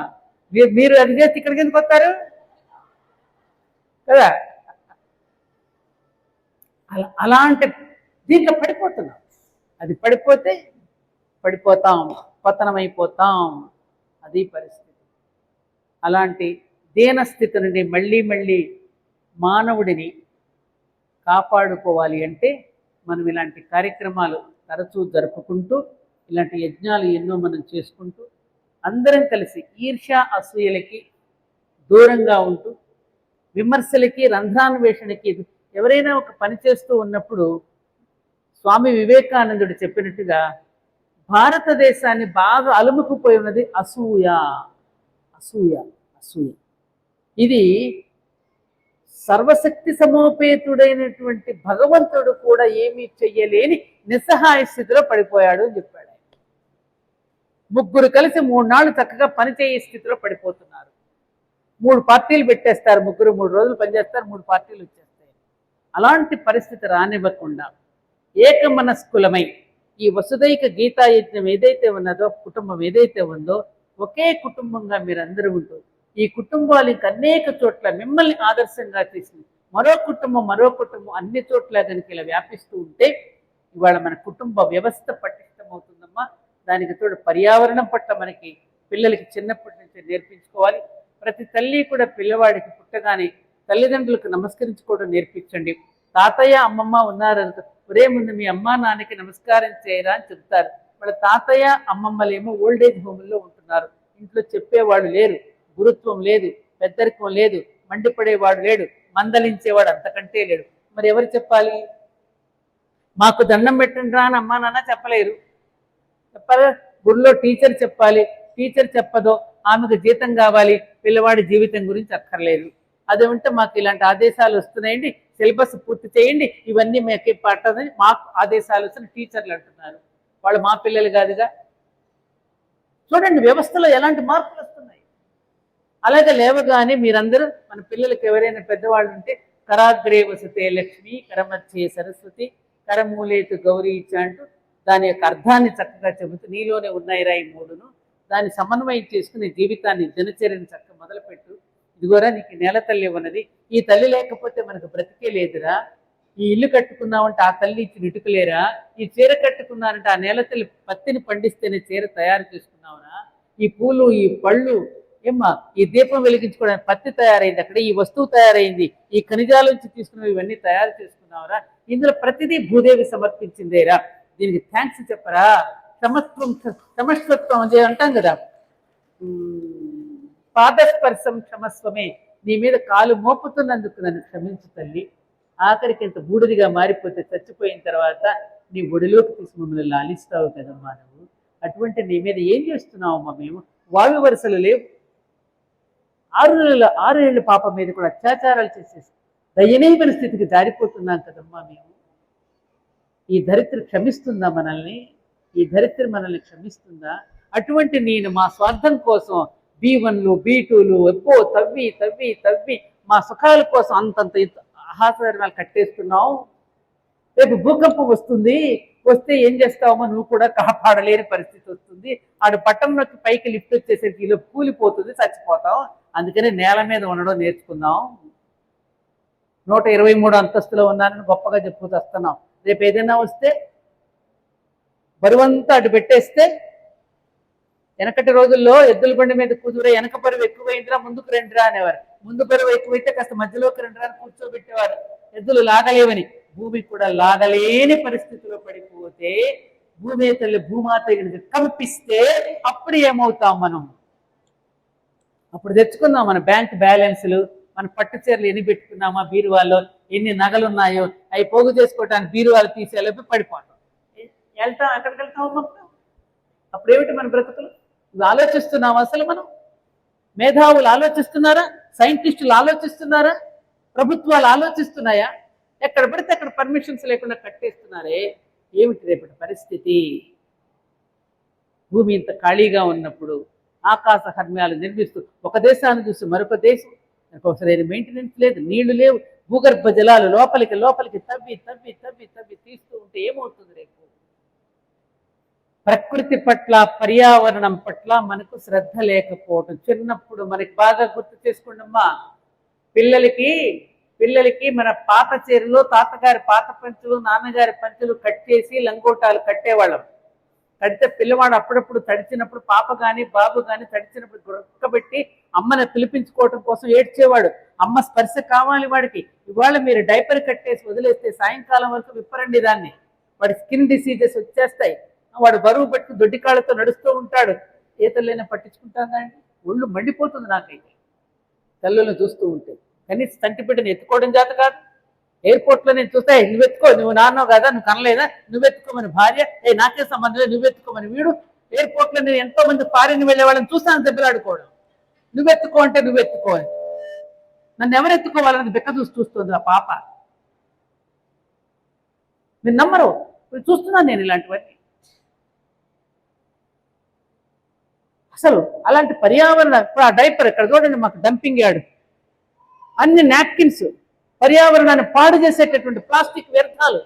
మీరు అది చేసి ఇక్కడికి ఎందుకు వస్తారు కదా. అలాంటి దీంట్లో పడిపోతున్నాం. అది పడిపోతే పడిపోతాం, పతనమైపోతాం. అది పరిస్థితి. అలాంటి దీనస్థితి నుండి మళ్ళీ మానవుడిని కాపాడుకోవాలి అంటే మనం ఇలాంటి కార్యక్రమాలు తరచూ జరుపుకుంటూ, ఇలాంటి యజ్ఞాలు ఎన్నో మనం చేసుకుంటూ, అందరం కలిసి ఈర్ష్య అసూయలకి దూరంగా ఉంటూ, విమర్శలకి, రంధ్రాన్వేషణకి, ఎవరైనా ఒక పని చేస్తూ ఉన్నప్పుడు స్వామి వివేకానందుడు చెప్పినట్టుగా భారతదేశాన్ని బాగా అలుముకుపోయి ఉన్నది అసూయ. అసూయ అసూయ ఇది సర్వశక్తి సమోపేతుడైనటువంటి భగవంతుడు కూడా ఏమీ చెయ్యలేని నిస్సహాయ స్థితిలో పడిపోయాడు అని చెప్పాడు. 3 కలిసి 3 నాళ్ళు చక్కగా పనిచేయే స్థితిలో పడిపోతున్నారు. 3 పార్టీలు పెట్టేస్తారు, 3 రోజులు పనిచేస్తారు, 3 పార్టీలు వచ్చేస్తాయి. అలాంటి పరిస్థితి రానివ్వకుండా ఏకమనస్కులమై ఈ వసుదైక గీతాయజ్ఞం ఏదైతే ఉన్నదో, కుటుంబం ఏదైతే ఉందో, ఒకే కుటుంబంగా మీరందరూ ఉంటూ, ఈ కుటుంబాలు ఇంక అనేక చోట్ల మిమ్మల్ని ఆదర్శంగా చేసింది మరో కుటుంబం అన్ని చోట్ల కనుక ఇలా వ్యాపిస్తూ ఉంటే ఇవాళ మన కుటుంబ వ్యవస్థ పటిష్టమవుతుందమ్మా. దానికి తోడు పర్యావరణం పట్ల మనకి పిల్లలకి చిన్నప్పటి నుంచి నేర్పించుకోవాలి. ప్రతి తల్లి కూడా పిల్లవాడికి పుట్టగానే తల్లిదండ్రులకు నమస్కరించుకోవడం నేర్పించండి. తాతయ్య అమ్మమ్మ ఉన్నారనుకో, ఒరే ముందు మీ అమ్మా నాన్నకి నమస్కారం చేయరా అని చెప్తారు. వాళ్ళ తాతయ్య అమ్మమ్మలేమో ఓల్డేజ్ హోమ్లో ఉంటున్నారు, ఇంట్లో చెప్పేవాళ్ళు లేరు, గురుత్వం లేదు, పెద్దరికం లేదు, మండిపడేవాడు లేడు, మందలించేవాడు అంతకంటే లేడు. మరి ఎవరు చెప్పాలి? మాకు దండం పెట్టండి రా అని అమ్మా నాన్న చెప్పలేరు. చెప్పాలి, గుడిలో టీచర్ చెప్పాలి. టీచర్ చెప్పదో ఆమెకు జీతం కావాలి, పిల్లవాడి జీవితం గురించి అక్కర్లేదు. అదేమంటే మాకు ఇలాంటి ఆదేశాలు వస్తున్నాయండి, సిలబస్ పూర్తి చేయండి, ఇవన్నీ మాకే పట్టదని మాకు ఆదేశాలు వస్తున్న టీచర్లు అంటున్నారు. వాళ్ళు మా పిల్లలు కాదుగా. చూడండి వ్యవస్థలో ఎలాంటి మార్పులు వస్తున్నాయి. అలాగే లేవగానే మీరందరూ మన పిల్లలకి ఎవరైనా పెద్దవాళ్ళు ఉంటే కరాగ్రే వసతే లక్ష్మి, కరమధ్యే సరస్వతి, కరమూలేతు గౌరీ అంటూ దాని యొక్క అర్థాన్ని చక్కగా చెబుతూ నీలోనే ఉన్నాయిరా ఈ మూడును, దాన్ని సమన్వయం చేసుకుని జీవితాన్ని దినచర్యని చక్కగా మొదలుపెట్టు. ఇదిగోరా నీకు నేల తల్లి ఉన్నది, ఈ తల్లి లేకపోతే మనకు బ్రతికే లేదురా. ఈ ఇల్లు కట్టుకున్నామంటే ఆ తల్లి ఇచ్చి నిటుకులేరా. ఈ చీర కట్టుకున్నానంటే ఆ నేల తల్లి పత్తిని పండిస్తేనే చీర తయారు చేసుకున్నావురా. ఈ పూలు, ఈ పళ్ళు, ఏమ్మా ఈ దీపం వెలిగించుకోవడానికి పత్తి తయారైంది, అక్కడ ఈ వస్తువు తయారైంది, ఈ ఖనిజాల నుంచి తీసుకున్నవి ఇవన్నీ తయారు చేసుకున్నావురా. ఇందులో ప్రతిదీ భూదేవి సమర్పించిందేరా. దీనికి థ్యాంక్స్ చెప్పరా. క్షమస్వత్వం అదే అంటాం కదా, పాదస్పర్శం క్షమస్వమే, నీ మీద కాలు మోపుతున్నందుకు నన్ను క్షమించు తల్లి. ఆఖరికి ఇంత బూడిదిగా మారిపోతే చచ్చిపోయిన తర్వాత నీ ఒడిలోకి తీసి మమ్మల్ని లాలిస్తావు కదమ్మా నువ్వు. అటువంటి నీ మీద ఏం చేస్తున్నావమ్మా మేము. వావి వరుసలు లేవు. 6 ఏళ్ళ పాప మీద కూడా అత్యాచారాలు చేసేసి దయనీయమైన స్థితికి జారిపోతున్నాం కదమ్మా మేము. ఈ ధరిత్రి క్షమిస్తుందా మనల్ని? ఈ ధరిత్రి మనల్ని క్షమిస్తుందా? అటువంటి నేను మా స్వార్థం కోసం B1లు B2లు ఎప్పో తవ్వి తవ్వి తవ్వి మా సుఖాల కోసం అంతంత ఆహాసరణాలు కట్టేస్తున్నావు. రేపు భూకంపం వస్తే ఏం చేస్తావమ్మా, నువ్వు కూడా కాపాడలేని పరిస్థితి వస్తుంది. ఆడు పట్టణంలోకి పైకి లిఫ్ట్ వచ్చేసరికి ఇలా కూలిపోతుంది, చచ్చిపోతాం. అందుకని నేల మీద ఉండడం నేర్చుకుందాం. 123 అంతస్తులో ఉన్నానని గొప్పగా చెప్పుతూ వస్తున్నాం. రేపు ఏదైనా వస్తే బరువంతా అటు పెట్టేస్తే, వెనకటి రోజుల్లో ఎద్దుల బండి మీద కూతురే వెనక బరువు ఎక్కువైందిరా ముందుకు రండిరా అనేవారు. ముందు బరువు ఎక్కువైతే కాస్త మధ్యలోకి రండిరా అని కూర్చోబెట్టేవారు, ఎద్దులు లాగలేవని. భూమి కూడా లాగలేని పరిస్థితిలో పడిపోతే భూమి తల్లి భూమాత కంపిస్తే అప్పుడు ఏమవుతాం మనం? అప్పుడు తెచ్చుకుందాం మన బ్యాంక్ బ్యాలెన్స్లు, మన పట్టు చీరలు ఎన్ని పెట్టుకున్నామా, బీరువాల్లో ఎన్ని నగలు ఉన్నాయో అవి పోగు చేసుకోవడానికి బీరువాలు తీసేలోపు పడిపోతాం. వెళ్తాం, అక్కడికి వెళ్తాం అన్నప్పుడు. అప్పుడేమిటి మన బ్రతుకులు? ఆలోచిస్తున్నాం అసలు మనం? మేధావులు ఆలోచిస్తున్నారా? సైంటిస్టులు ఆలోచిస్తున్నారా? ప్రభుత్వాలు ఆలోచిస్తున్నాయా? ఎక్కడ పడితే అక్కడ పర్మిషన్స్ లేకుండా కట్టేస్తున్నారే. ఏమిటి రేపటి పరిస్థితి? భూమి ఇంత ఖాళీగా ఉన్నప్పుడు ఆకాశ హర్మ్యాలు నిర్మిస్తూ ఒక దేశాన్ని చూసి మరొక దేశం, సరైన మెయింటెనెన్స్ లేదు, నీళ్లు లేవు, భూగర్భ జలాలు లోపలికి తవ్వి తవ్వి తవ్వి తవ్వి తీస్తూ ఉంటే ఏమవుతుంది రేపు? ప్రకృతి పట్ల, పర్యావరణం పట్ల మనకు శ్రద్ధ లేకపోవటం. చిన్నప్పుడు మనకి బాగా గుర్తు చేసుకోండమ్మా, పిల్లలకి మన పాత చీరలో తాతగారి పాత పంచులు, నాన్నగారి పంచులు కట్ చేసి లంగోటాలు కట్టేవాళ్ళం. కడితే పిల్లవాడు అప్పుడప్పుడు తడిచినప్పుడు, పాప కానీ బాబు కానీ తడిచినప్పుడు గురక్కబెట్టి అమ్మని పిలిపించుకోవటం కోసం ఏడ్చేవాడు. అమ్మ స్పర్శ కావాలి వాడికి. ఇవాళ మీరు డైపర్ కట్టేసి వదిలేస్తే సాయంకాలం వరకు విప్పరండి దాన్ని, వాడి స్కిన్ డిసీజెస్ వచ్చేస్తాయి. వాడు బరువు పట్టుకు దొడ్డికాళ్ళతో నడుస్తూ ఉంటాడు. ఏ తల్లైనా పట్టించుకుంటాను అండి? ఒళ్ళు మండిపోతుంది నాకైతే తల్లులను చూస్తూ ఉంటే. కనీసం తంటి బిడ్డని ఎత్తుకోవడం చేత కాదు. ఎయిర్పోర్ట్లో నేను చూస్తే నువ్వెత్తుకో, నువ్వు నాన్నో కదా, నువ్వు కనలేదా, నువ్వెత్తుకోమని భార్య, నాకే సంబంధం లేదు నువ్వెత్తుకోమని వీడు. ఎయిర్పోర్ట్లో నేను ఎంతో మంది ఫారిన్ వెళ్ళే వాళ్ళని చూస్తాను దెబ్బలాడుకోవడం. నువ్వెత్తుకో అంటే నువ్వెత్తుకో అని. నన్ను ఎవరు ఎత్తుకోవాలని బెక్క చూస్తుంది ఆ పాప. మీరు నమ్మరు, చూస్తున్నాను నేను ఇలాంటివన్నీ. అసలు అలాంటి పర్యావరణ, ఇప్పుడు ఆ డైపర్ ఇక్కడ చూడండి, మాకు డంపింగ్ యార్డ్, అన్ని నాప్కిన్స్, పర్యావరణాన్ని పాడు చేసేటటువంటి ప్లాస్టిక్ వ్యర్థాలు,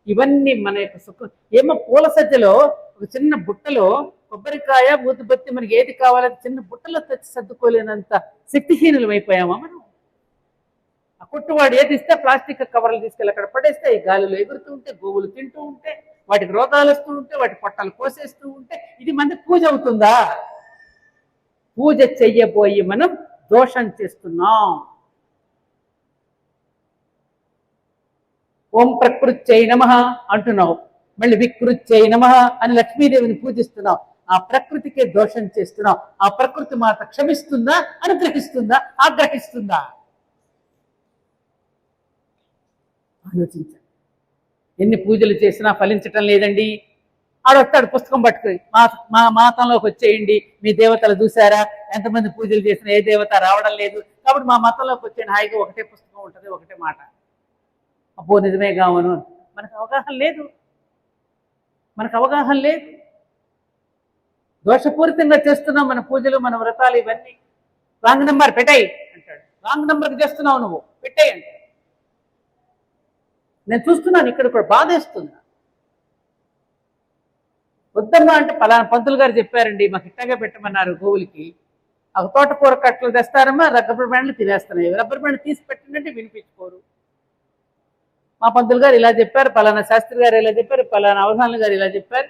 ఇవన్నీ మన యొక్క సుఖం. ఏమో పూల సజ్జలో ఒక చిన్న బుట్టలో కొబ్బరికాయ, ఊదుబత్తి, మనకి ఏది కావాలని చిన్న బుట్టలో తెచ్చి సర్దుకోలేనంత శక్తిహీనులు అయిపోయామా మనం? ఆ కొట్టువాడు ఏది ఇస్తే ప్లాస్టిక్ కవర్లు తీసుకెళ్ళి అక్కడ పడేస్తే ఈ గాలిలో ఎగురుతూ ఉంటే, గోవులు తింటూ ఉంటే, వాటికి రోగాలు వస్తూ ఉంటే, వాటి పొట్టాలు కోసేస్తూ ఉంటే, ఇది మన పూజ అవుతుందా? పూజ చెయ్యబోయి మనం దోషం చేస్తున్నాం. ఓం ప్రకృత్యై నమః అంటున్నావు, మళ్ళీ వికృత్యై నమః అని లక్ష్మీదేవిని పూజిస్తున్నావు. ఆ ప్రకృతికే దోషం చేస్తున్నావు. ఆ ప్రకృతి మాత క్షమిస్తుందా, అనుగ్రహిస్తుందా, ఆగ్రహిస్తుందా? ఆలోచించండి. ఎన్ని పూజలు చేసినా ఫలించటం లేదండి. ఆడొస్తాడు పుస్తకం పట్టుకుని, మా మతంలోకి వచ్చేయండి, మీ దేవతలు చూసారా, ఎంతమంది పూజలు చేసినా ఏ దేవత రావడం లేదు, కాబట్టి మా మతంలోకి వచ్చేయండి, హాయిగా ఒకటే పుస్తకం ఉంటుంది, ఒకటే మాట. అబ్బో నిజమే కావను. మనకు అవగాహన లేదు, మనకు అవగాహన లేదు. దోషపూరితంగా చేస్తున్నాం మన పూజలు, మన వ్రతాలు, ఇవన్నీ. రాంగ్ నెంబర్ పెట్టాయి అంటాడు. రాంగ్ నెంబర్కి చేస్తున్నావు నువ్వు, పెట్టాయి అంటాడు. నేను చూస్తున్నాను, ఇక్కడ కూడా బాధేస్తుంది. వద్దమ్మా అంటే పలానా పంతులు గారు చెప్పారండి, మాకు ఇట్టగా పెట్టమన్నారు గోవులకి. ఒక తోటకూర కట్టలు తెస్తారమ్మా, రబ్బర్ బ్యాండ్లు తినేస్తున్నాయి. రబ్బర్ బ్యాండ్ తీసి పెట్టిందంటే వినిపించుకోరు. మా పంతులు గారు ఇలా చెప్పారు, పలానా శాస్త్రి గారు ఇలా చెప్పారు, పలానా అవధానులు గారు ఇలా చెప్పారు,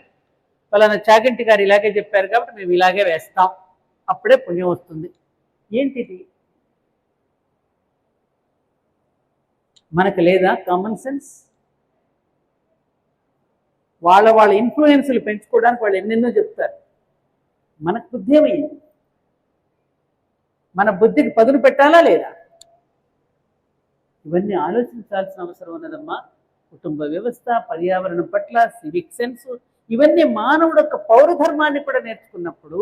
పలానా చాగంటి గారు ఇలాగే చెప్పారు, కాబట్టి మేము ఇలాగే వేస్తాం, అప్పుడే పుణ్యం వస్తుంది. ఏంటిది? మనకు లేదా కామన్ సెన్స్? వాళ్ళ ఇన్ఫ్లుయెన్స్లు పెంచుకోవడానికి వాళ్ళు ఎన్నెన్నో చెప్తారు. మనకు బుద్ధి ఏమైంది? మన బుద్ధికి పదును పెట్టాలా లేదా? ఇవన్నీ ఆలోచించాల్సిన అవసరం ఉన్నదమ్మా. కుటుంబ వ్యవస్థ, పర్యావరణం పట్ల సివిక్ సెన్స్, ఇవన్నీ మానవుడు యొక్క పౌరధర్మాన్ని కూడా నేర్చుకున్నప్పుడు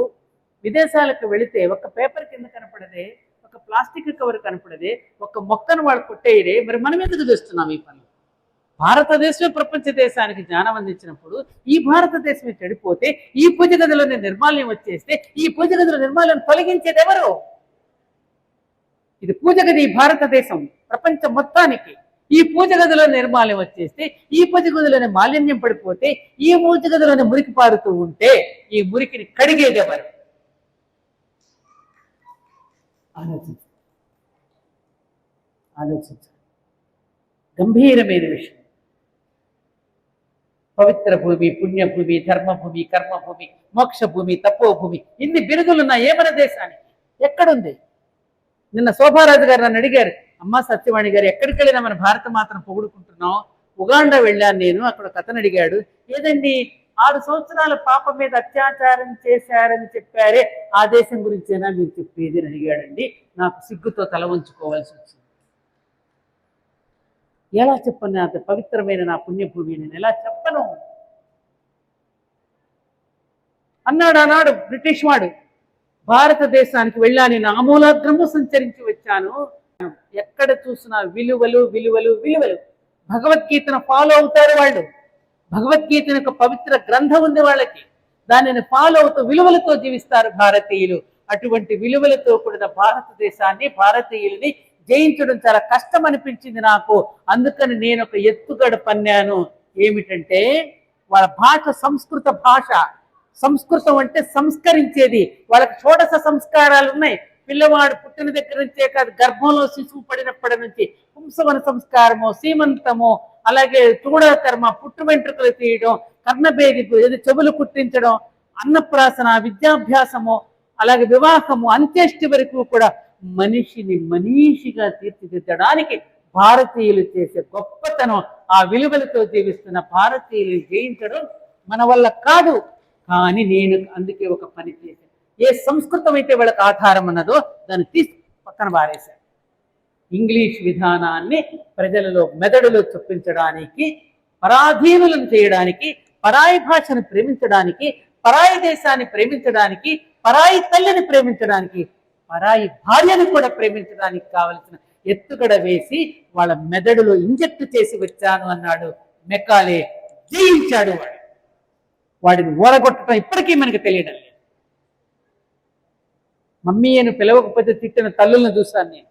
విదేశాలకు వెళితే ఒక పేపర్ కింద కనపడదే, ఒక ప్లాస్టిక్ కవర్ కనపడదే, ఒక మొక్కను వాళ్ళు కొట్టేయరే, మరి మనం ఎందుకు చేస్తున్నాం ఈ పనులు? భారతదేశమే ప్రపంచ దేశానికి జ్ఞానం అందించినప్పుడు ఈ భారతదేశమే చెడిపోతే, ఈ పూజ గదిలోనే నిర్మాల్యం వచ్చేస్తే, ఈ పూజ గదిలో నిర్మాల్యం తొలగించేది ఎవరు? ఇది పూజ గది భారతదేశం ప్రపంచం మొత్తానికి. ఈ పూజ గదిలో నిర్మాల్యం వచ్చేస్తే, ఈ పూజ గదిలోనే మాలిన్యం పడిపోతే, ఈ పూజ గదిలోనే మురికి పారుతూ ఉంటే, ఈ మురికిని కడిగేది ఎవరు? ఆలోచించాలి. గంభీరమైన విషయం. పవిత్ర భూమి, పుణ్యభూమి, ధర్మభూమి, కర్మభూమి, మోక్షభూమి, తపోభూమి, ఇన్ని బిరుదులున్న ఏమన దేశానికి ఎక్కడుంది? నిన్న శోభారాజు గారు నన్ను అడిగారు, అమ్మా సత్యవాణి గారు, ఎక్కడికి వెళ్ళినా మన భారత మాతను పొగుడుకుంటున్నాం, ఉగాండా వెళ్ళాను నేను, అక్కడ ఒక అతను అడిగాడు, ఏదండి 6 సంవత్సరాల పాప మీద అత్యాచారం చేశారని చెప్పారే, ఆ దేశం గురించేనా మీరు చెప్పేది అని అడిగాడండి. నాకు సిగ్గుతో తల వంచుకోవాల్సి వచ్చింది. ఎలా చెప్పను? అంత పవిత్రమైన నా పుణ్యభూమి నేను ఎలా చెప్పను అన్నాడు ఆనాడు బ్రిటిష్ వాడు. భారతదేశానికి వెళ్ళాను, నేను ఆమూలాగ్రము సంచరించి వచ్చాను. ఎక్కడ చూసినా విలువలు విలువలు విలువలు. భగవద్గీతను ఫాలో అవుతారు వాళ్ళు. భగవద్గీతను ఒక పవిత్ర గ్రంథం ఉంది వాళ్ళకి, దానిని ఫాలో అవుతూ విలువలతో జీవిస్తారు భారతీయులు. అటువంటి విలువలతో కూడిన భారతదేశాన్ని, భారతీయులని జయించడం చాలా కష్టం అనిపించింది నాకు. అందుకని నేను ఒక ఎత్తుగడ పన్నాను. ఏమిటంటే, వాళ్ళ భాష సంస్కృత భాష. సంస్కృతం అంటే సంస్కరించేది. వాళ్ళకి షోడశ సంస్కారాలు ఉన్నాయి. పిల్లవాడు పుట్టిన దగ్గర నుంచే కాదు, గర్భంలో శిశువు పడినప్పటి నుంచి పుంసవన సంస్కారము, సీమంతము, అలాగే చూడకర్మ, పుట్టు వెంట్రుకలు తీయడం, కర్ణభేది, చెవులు కుట్టించడం, అన్నప్రాసన, విద్యాభ్యాసము, అలాగే వివాహము, అంత్యేష్టి వరకు కూడా మనిషిని మనీషిగా తీర్చిదిద్దడానికి భారతీయులు చేసే గొప్పతనం. ఆ విలువలతో జీవిస్తున్న భారతీయులు జయించడం మన వల్ల కాదు. కానీ నేను అందుకే ఒక పని చేశాను. ఏ సంస్కృతం అయితే వాళ్ళకి ఆధారం ఉన్నదో దాన్ని తీసి పక్కన పారేశాను. ఇంగ్లీష్ విధానాన్ని ప్రజలలో మెదడులో చొప్పించడానికి, పరాధీనులను చేయడానికి, పరాయి భాషను ప్రేమించడానికి, పరాయి దేశాన్ని ప్రేమించడానికి, పరాయి తల్లిని ప్రేమించడానికి, పరాయి భార్యను కూడా ప్రేమించడానికి కావలసిన ఎత్తుగడ వేసి వాళ్ళ మెదడులో ఇంజెక్ట్ చేసి వచ్చాను అన్నాడు మెకాలే. జయించాడు వాడు. వాడిని ఓరగొట్టడం ఇప్పటికీ మనకు తెలియడం లేదు. మమ్మీ అని పిలవకపోతే తిట్టిన తల్లులను చూశాను నేను.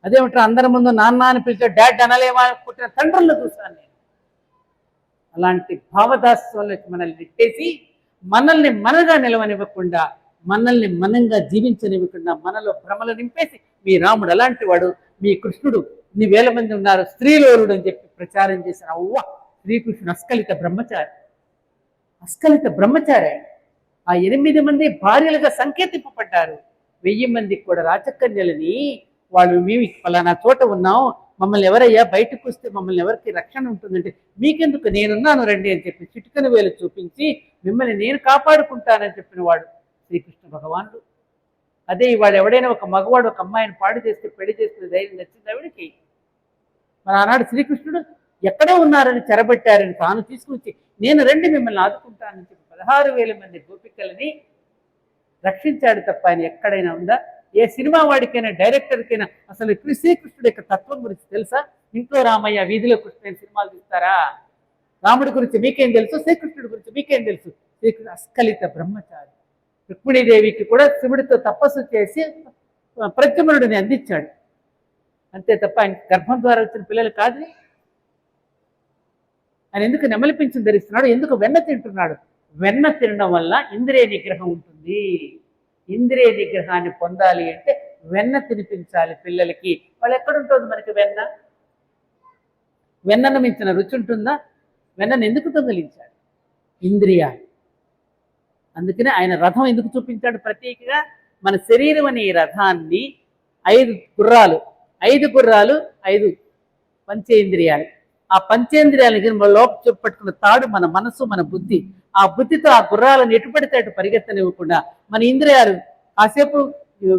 అదేమిట్రా అందరి ముందు నాన్న అని పిలిచే డాడ్ అనలేమా పుట్టిన తండ్రులను చూశాను నేను. అలాంటి భావదాస్యంలోకి మనల్ని నెట్టేసి, మనల్ని మనగా నిలవనివ్వకుండా, మనల్ని మనంగా జీవించనివ్వకుండా, మనలో భ్రమలు నింపేసి, మీ రాముడు అలాంటి వాడు, మీ కృష్ణుడు ఇన్ని వేల మంది ఉన్నారు, స్త్రీలోరుడు అని చెప్పి ప్రచారం చేసిన అవ్వ శ్రీకృష్ణుడు అస్కలిత బ్రహ్మచారి. అస్కలిత బ్రహ్మచారి. ఆ 8 మంది భార్యలుగా సంకేతింపబడ్డారు. 1000 మందికి కూడా రాచకన్యలని వాళ్ళు, మేము పలానా చోట ఉన్నాం, మమ్మల్ని ఎవరయ్యా బయటకు వస్తే మమ్మల్ని ఎవరికి రక్షణ ఉంటుందంటే, మీకెందుకు నేనున్నాను రండి అని చెప్పి చిటికన వేలు చూపించి మిమ్మల్ని నేను కాపాడుకుంటానని చెప్పిన వాడు శ్రీకృష్ణ భగవానుడు. అదే ఇవాడు ఎవడైనా ఒక మగవాడు ఒక అమ్మాయిని పాడు చేస్తే పెళ్లి చేసుకునే ధైర్యం నచ్చింది ఆవిడికి. మన ఆనాడు శ్రీకృష్ణుడు ఎక్కడో ఉన్నారని చెరబట్టారని తాను తీసుకొచ్చి నేను రండి మిమ్మల్ని ఆదుకుంటానని చెప్పి 16,000 మంది గోపికలని రక్షించాడు తప్ప ఆయన ఎక్కడైనా ఉందా? ఏ సినిమా వాడికైనా డైరెక్టర్కైనా అసలు శ్రీకృష్ణుడి యొక్క తత్వం గురించి తెలుసా? ఇంట్లో రామయ్య వీధిలో కృష్ణ సినిమాలు తీస్తారా? రాముడి గురించి మీకేం తెలుసు? శ్రీకృష్ణుడి గురించి మీకేం తెలుసు? శ్రీకృష్ణుడు అస్కలిత బ్రహ్మచారి. రుక్మిణీదేవికి కూడా శివుడితో తపస్సు చేసి ప్రద్యుమ్నుడిని అందించాడు. అంతే తప్ప ఆయన గర్భం ద్వారా వచ్చిన పిల్లలు కాదు. ఆయన ఎందుకు నెమలి పింఛను ధరిస్తున్నాడు? ఎందుకు వెన్న తింటున్నాడు? వెన్న తినడం వల్ల ఇంద్రియ నిగ్రహం ఉంటుంది. ఇంద్రియ నిగ్రహాన్ని పొందాలి అంటే వెన్న తినిపించాలి పిల్లలకి. వాళ్ళు ఎక్కడుంటుంది మనకి వెన్న? వెన్నను మించిన రుచి ఉంటుందా? వెన్నను ఎందుకు దొంగిలించాడు? ఇంద్రియాలు. అందుకనే ఆయన రథం ఎందుకు చూపించాడు ప్రత్యేకంగా? మన శరీరం అనే ఈ రథాన్ని 5 గుర్రాలు 5 పంచేంద్రియాలు. ఆ పంచేంద్రియాలకి లోపల పట్టుకున్న తాడు మన మనసు, మన బుద్ధి. ఆ బుద్ధితో ఆ గుర్రాలను ఎటు పడితే అటు పరిగెత్తనివ్వకుండా మన ఇంద్రియాలు కాసేపు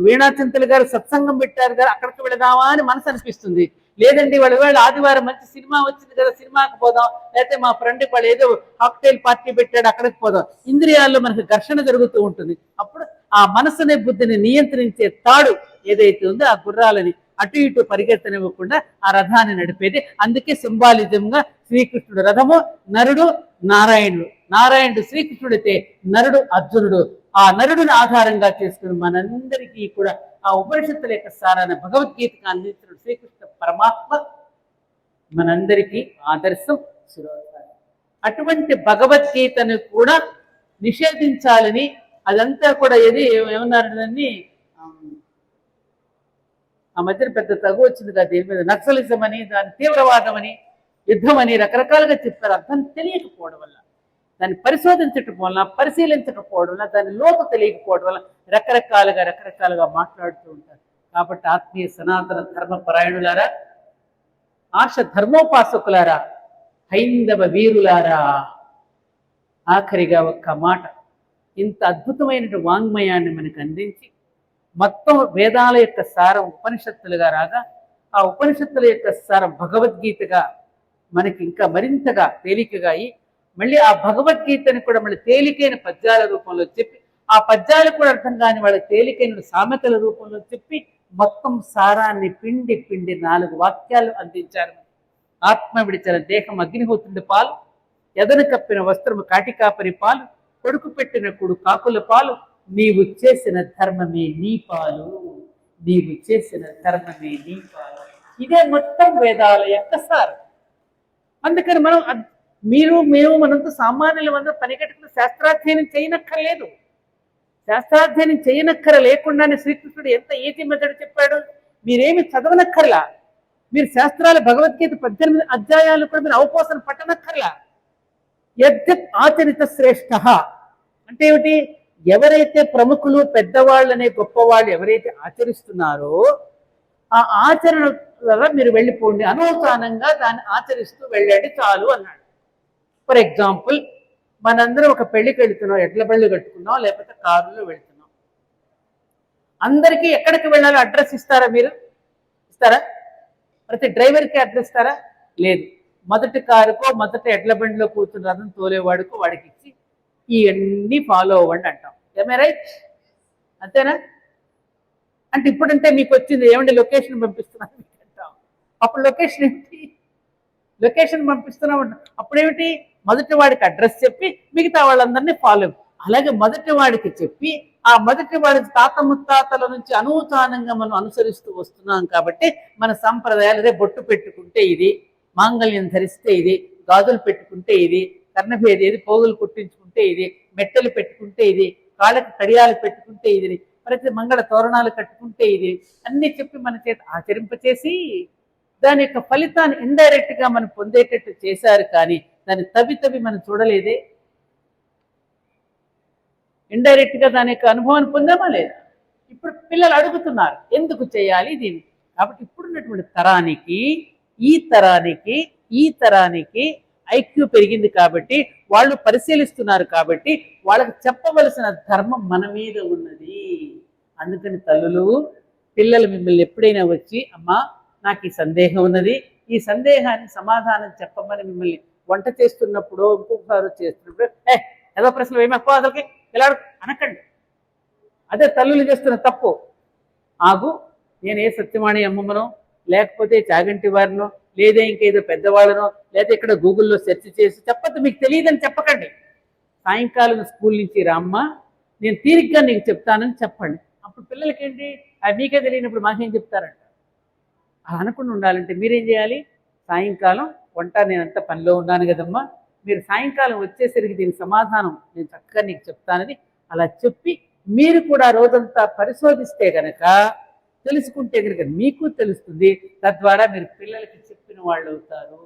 వీణాచింతలు గారు సత్సంగం పెట్టారు కదా అక్కడికి వెళదామా అని మనసు అనిపిస్తుంది. లేదండి వాళ్ళ ఆదివారం మంచి సినిమా వచ్చింది కదా సినిమాకి పోదాం, లేకపోతే మా ఫ్రెండ్ వాళ్ళు ఏదో కాక్టైల్ పార్టీ పెట్టాడు అక్కడికి పోదాం. ఇంద్రియాల్లో మనకు ఘర్షణ జరుగుతూ ఉంటుంది. అప్పుడు ఆ మనసునే బుద్ధిని నియంత్రించే తాడు ఏదైతే ఉందో ఆ గుర్రాలని అటు ఇటు పరిగెత్తనివ్వకుండా ఆ రథాన్ని నడిపేది. అందుకే సింబాలిజంగా శ్రీకృష్ణుడు రథము, నరుడు నారాయణుడు. నారాయణుడు శ్రీకృష్ణుడైతే నరుడు అర్జునుడు. ఆ నరుడిని ఆధారంగా చేసుకుని మనందరికీ కూడా ఆ ఉపనిషత్తుల యొక్క సారాన్ని భగవద్గీతకు అందించిన శ్రీకృష్ణ పరమాత్మ మనందరికీ ఆదర్శం, శిరోధారం. అటువంటి భగవద్గీతను కూడా నిషేధించాలని అదంతా కూడా ఏమన్నారు దాన్ని ఆ మధ్యన పెద్ద తగు వచ్చింది కదా దీని మీద. నక్సలిజం అని, దాని తీవ్రవాదం అని, యుద్ధం అని రకరకాలుగా చెప్పారు. అర్థం తెలియకపోవడం వల్ల, దాన్ని పరిశీలించకపోవడం వల్ల, దాని లోపు తెలియకపోవడం వల్ల రకరకాలుగా మాట్లాడుతూ ఉంటారు. కాబట్టి ఆత్మీయ సనాతన ధర్మ పరాయణులారా, ఆర్ష ధర్మోపాసకులారా, హైందవ వీరులారా, ఆఖరిగా ఒక్క మాట, ఇంత అద్భుతమైన వాంగ్మయాన్ని మనకు అందించి మొత్తం వేదాల యొక్క సారం ఉపనిషత్తులుగా రాగా ఆ ఉపనిషత్తుల యొక్క సారం భగవద్గీతగా మనకి ఇంకా మరింతగా తేలికగా అయి మళ్ళీ ఆ భగవద్గీతని కూడా మళ్ళీ తేలికైన పద్యాల రూపంలో చెప్పి ఆ పద్యాలు కూడా అర్థం కాని వాళ్ళకి తేలికైన సామెతల రూపంలో చెప్పి మొత్తం సారాన్ని పిండి 4 వాక్యాలు అందించారు. ఆత్మ విడిచిన దేహం అగ్నిహోత్రుడి పాలు, ఎదను కప్పిన వస్త్రము కాటికాపరి పాలు, కొడుకు పెట్టిన కుడు కాకుల పాలు, నీవు చేసిన ధర్మమే నీ పాలు, నీవు చేసిన ధర్మమే నీ పాలు. ఇదే మొత్తం వేదాల యొక్క సారం. అందుకని మేము మనంతా సామాన్యుల వద్ద పనిగట్టుకుని శాస్త్రాధ్యయనం చేయనక్కర్లేదు. శాస్త్రాధ్యయనం చేయనక్కర లేకుండానే శ్రీకృష్ణుడు ఎంత ఈజీ మెథడ్ చెప్పాడు. మీరేమి చదవనక్కర్లా, మీరు శాస్త్రాలు భగవద్గీత 18 అధ్యాయాలు కూడా మీరు అవపోసన పట్టనక్కర్లా. యద్యత్ ఆచరిత శ్రేష్ఠ అంటే ఏమిటి? ఎవరైతే ప్రముఖులు, పెద్దవాళ్ళనే గొప్పవాళ్ళు ఎవరైతే ఆచరిస్తున్నారో ఆ ఆచరణ వల్ల మీరు వెళ్ళిపోండి, అనవసానంగా దాన్ని ఆచరిస్తూ వెళ్ళండి చాలు అన్నాడు. ఫర్ ఎగ్జాంపుల్, మనందరం ఒక పెళ్లికి వెళుతున్నాం, ఎడ్ల బళ్ళు కట్టుకున్నాం, లేకపోతే కారులో వెళ్తున్నాం. అందరికీ ఎక్కడికి వెళ్ళాలో అడ్రస్ ఇస్తారా? మీరు ఇస్తారా? ప్రతి డ్రైవర్కి అడ్రస్ ఇస్తారా? లేదు. మొదటి కారుకో మొదటి ఎడ్ల బండిలో కూర్చుని రథం తోలేవాడుకో వాడికి ఇచ్చి ఇవన్నీ ఫాలో అవ్వండి అంటాం. ఏమే రైట్? అంతేనా? అంటే ఇప్పుడంటే మీకు వచ్చింది ఏమంటే లొకేషన్ పంపిస్తున్నాను అంటాం. అప్పుడు లొకేషన్ ఏమిటి? లొకేషన్ పంపిస్తున్నాం అంటాం. అప్పుడేమిటి? మొదటి వాడికి అడ్రస్ చెప్పి మిగతా వాళ్ళందరినీ ఫాలో. అలాగే మొదటి వాడికి చెప్పి ఆ మొదటి వాడి తాత ముత్తాతల నుంచి అనూచానంగా మనం అనుసరిస్తూ వస్తున్నాం. కాబట్టి మన సంప్రదాయాలు అదే బొట్టు పెట్టుకుంటే ఇది, మాంగళ్యం ధరిస్తే ఇది, గాజులు పెట్టుకుంటే ఇది, కర్ణభేది ఇది, పోగులు కుట్టించుకుంటే ఇది, మెట్టలు పెట్టుకుంటే ఇది, కాళ్ళకి కడియాలు పెట్టుకుంటే ఇది, ప్రతి మంగళ తోరణాలు కట్టుకుంటే ఇది అన్ని చెప్పి మన చేత ఆచరింపచేసి దాని యొక్క ఫలితాన్ని ఇండైరెక్ట్ గా మనం పొందేటట్టు చేశారు. కానీ దాన్ని తవ్వి మనం చూడలేదే. ఇండైరెక్ట్ గా దాని యొక్క అనుభవాన్ని పొందామా లేదా? ఇప్పుడు పిల్లలు అడుగుతున్నారు ఎందుకు చేయాలి దీన్ని. కాబట్టి ఇప్పుడున్నటువంటి తరానికి ఈ తరానికి ఐక్యూ పెరిగింది కాబట్టి వాళ్ళు పరిశీలిస్తున్నారు. కాబట్టి వాళ్ళకి చెప్పవలసిన ధర్మం మన మీద ఉన్నది. అందుకని తల్లులు, పిల్లలు మిమ్మల్ని ఎప్పుడైనా వచ్చి అమ్మా నాకు ఈ సందేహం ఉన్నది, ఈ సందేహాన్ని సమాధానం చెప్పమని మిమ్మల్ని వంట చేస్తున్నప్పుడు ఇంకొకసారి చేస్తున్నప్పుడు ఏదో ప్రశ్నలు ఏమి ఎక్కువ అసలుకి ఇలా అనకండి. అదే తల్లులు చేస్తున్న తప్పు. ఆగు, నేను ఏ సత్యవాణి అమ్మమ్మనో లేకపోతే చాగంటి వారినో లేదా ఇంకేదో పెద్దవాళ్ళనో లేదా ఇక్కడ గూగుల్లో సెర్చ్ చేసి చెప్పద్దు, మీకు తెలియదని చెప్పకండి. సాయంకాలం స్కూల్ నుంచి రామ్మ, నేను తీరిగ్గా నీకు చెప్తానని చెప్పండి. అప్పుడు పిల్లలకి ఏంటి, అది మీకే తెలియనప్పుడు మాకేం చెప్తారంట. అలా అనకుండా ఉండాలంటే మీరేం చేయాలి, సాయంకాలం వంట నేనంతా పనిలో ఉన్నాను కదమ్మా, మీరు సాయంకాలం వచ్చేసరికి దీనికి సమాధానం నేను చక్కగా నీకు చెప్తానని అలా చెప్పి మీరు కూడా రోజంతా పరిశోధిస్తే కనుక తెలుసుకుంటే కనుక మీకు తెలుస్తుంది. తద్వారా మీరు పిల్లలకి చెప్పిన వాళ్ళు అవుతారు.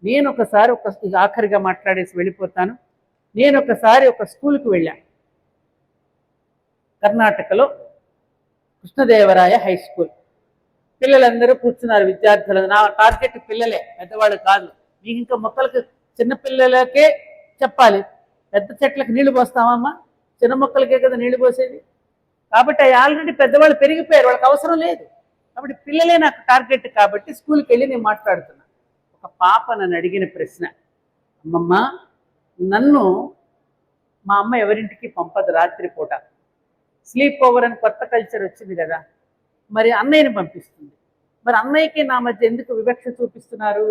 నేను ఒకసారి ఆఖరిగా మాట్లాడేసి వెళ్ళిపోతాను. నేను ఒకసారి ఒక స్కూల్కి వెళ్ళాను, కర్ణాటకలో కృష్ణదేవరాయ హై స్కూల్. పిల్లలందరూ కూర్చున్నారు, విద్యార్థులు. నా టార్గెట్ పిల్లలే, పెద్దవాళ్ళు కాదు. మీకు ఇంకా మొక్కలకు చిన్న పిల్లలకే చెప్పాలి, పెద్ద చెట్లకు నీళ్లు పోస్తామమ్మా, చిన్న మొక్కలకే కదా నీళ్లు పోసేది. కాబట్టి ఆల్రెడీ పెద్దవాళ్ళు పెరిగిపోయారు, వాళ్ళకి అవసరం లేదు. కాబట్టి పిల్లలే నాకు టార్గెట్. కాబట్టి స్కూల్కి వెళ్ళి నేను మాట్లాడుతున్నా. ఒక పాప నన్ను అడిగిన ప్రశ్న, అమ్మమ్మ, నన్ను మా అమ్మ ఎవరింటికి పంపదు రాత్రిపూట, స్లీప్ ఓవర్ అని కొత్త కల్చర్ వచ్చింది కదా, మరి అన్నయ్యని పంపిస్తుంది. మరి అన్నయ్యకి నా మధ్య ఎందుకు వివక్ష చూపిస్తున్నారు?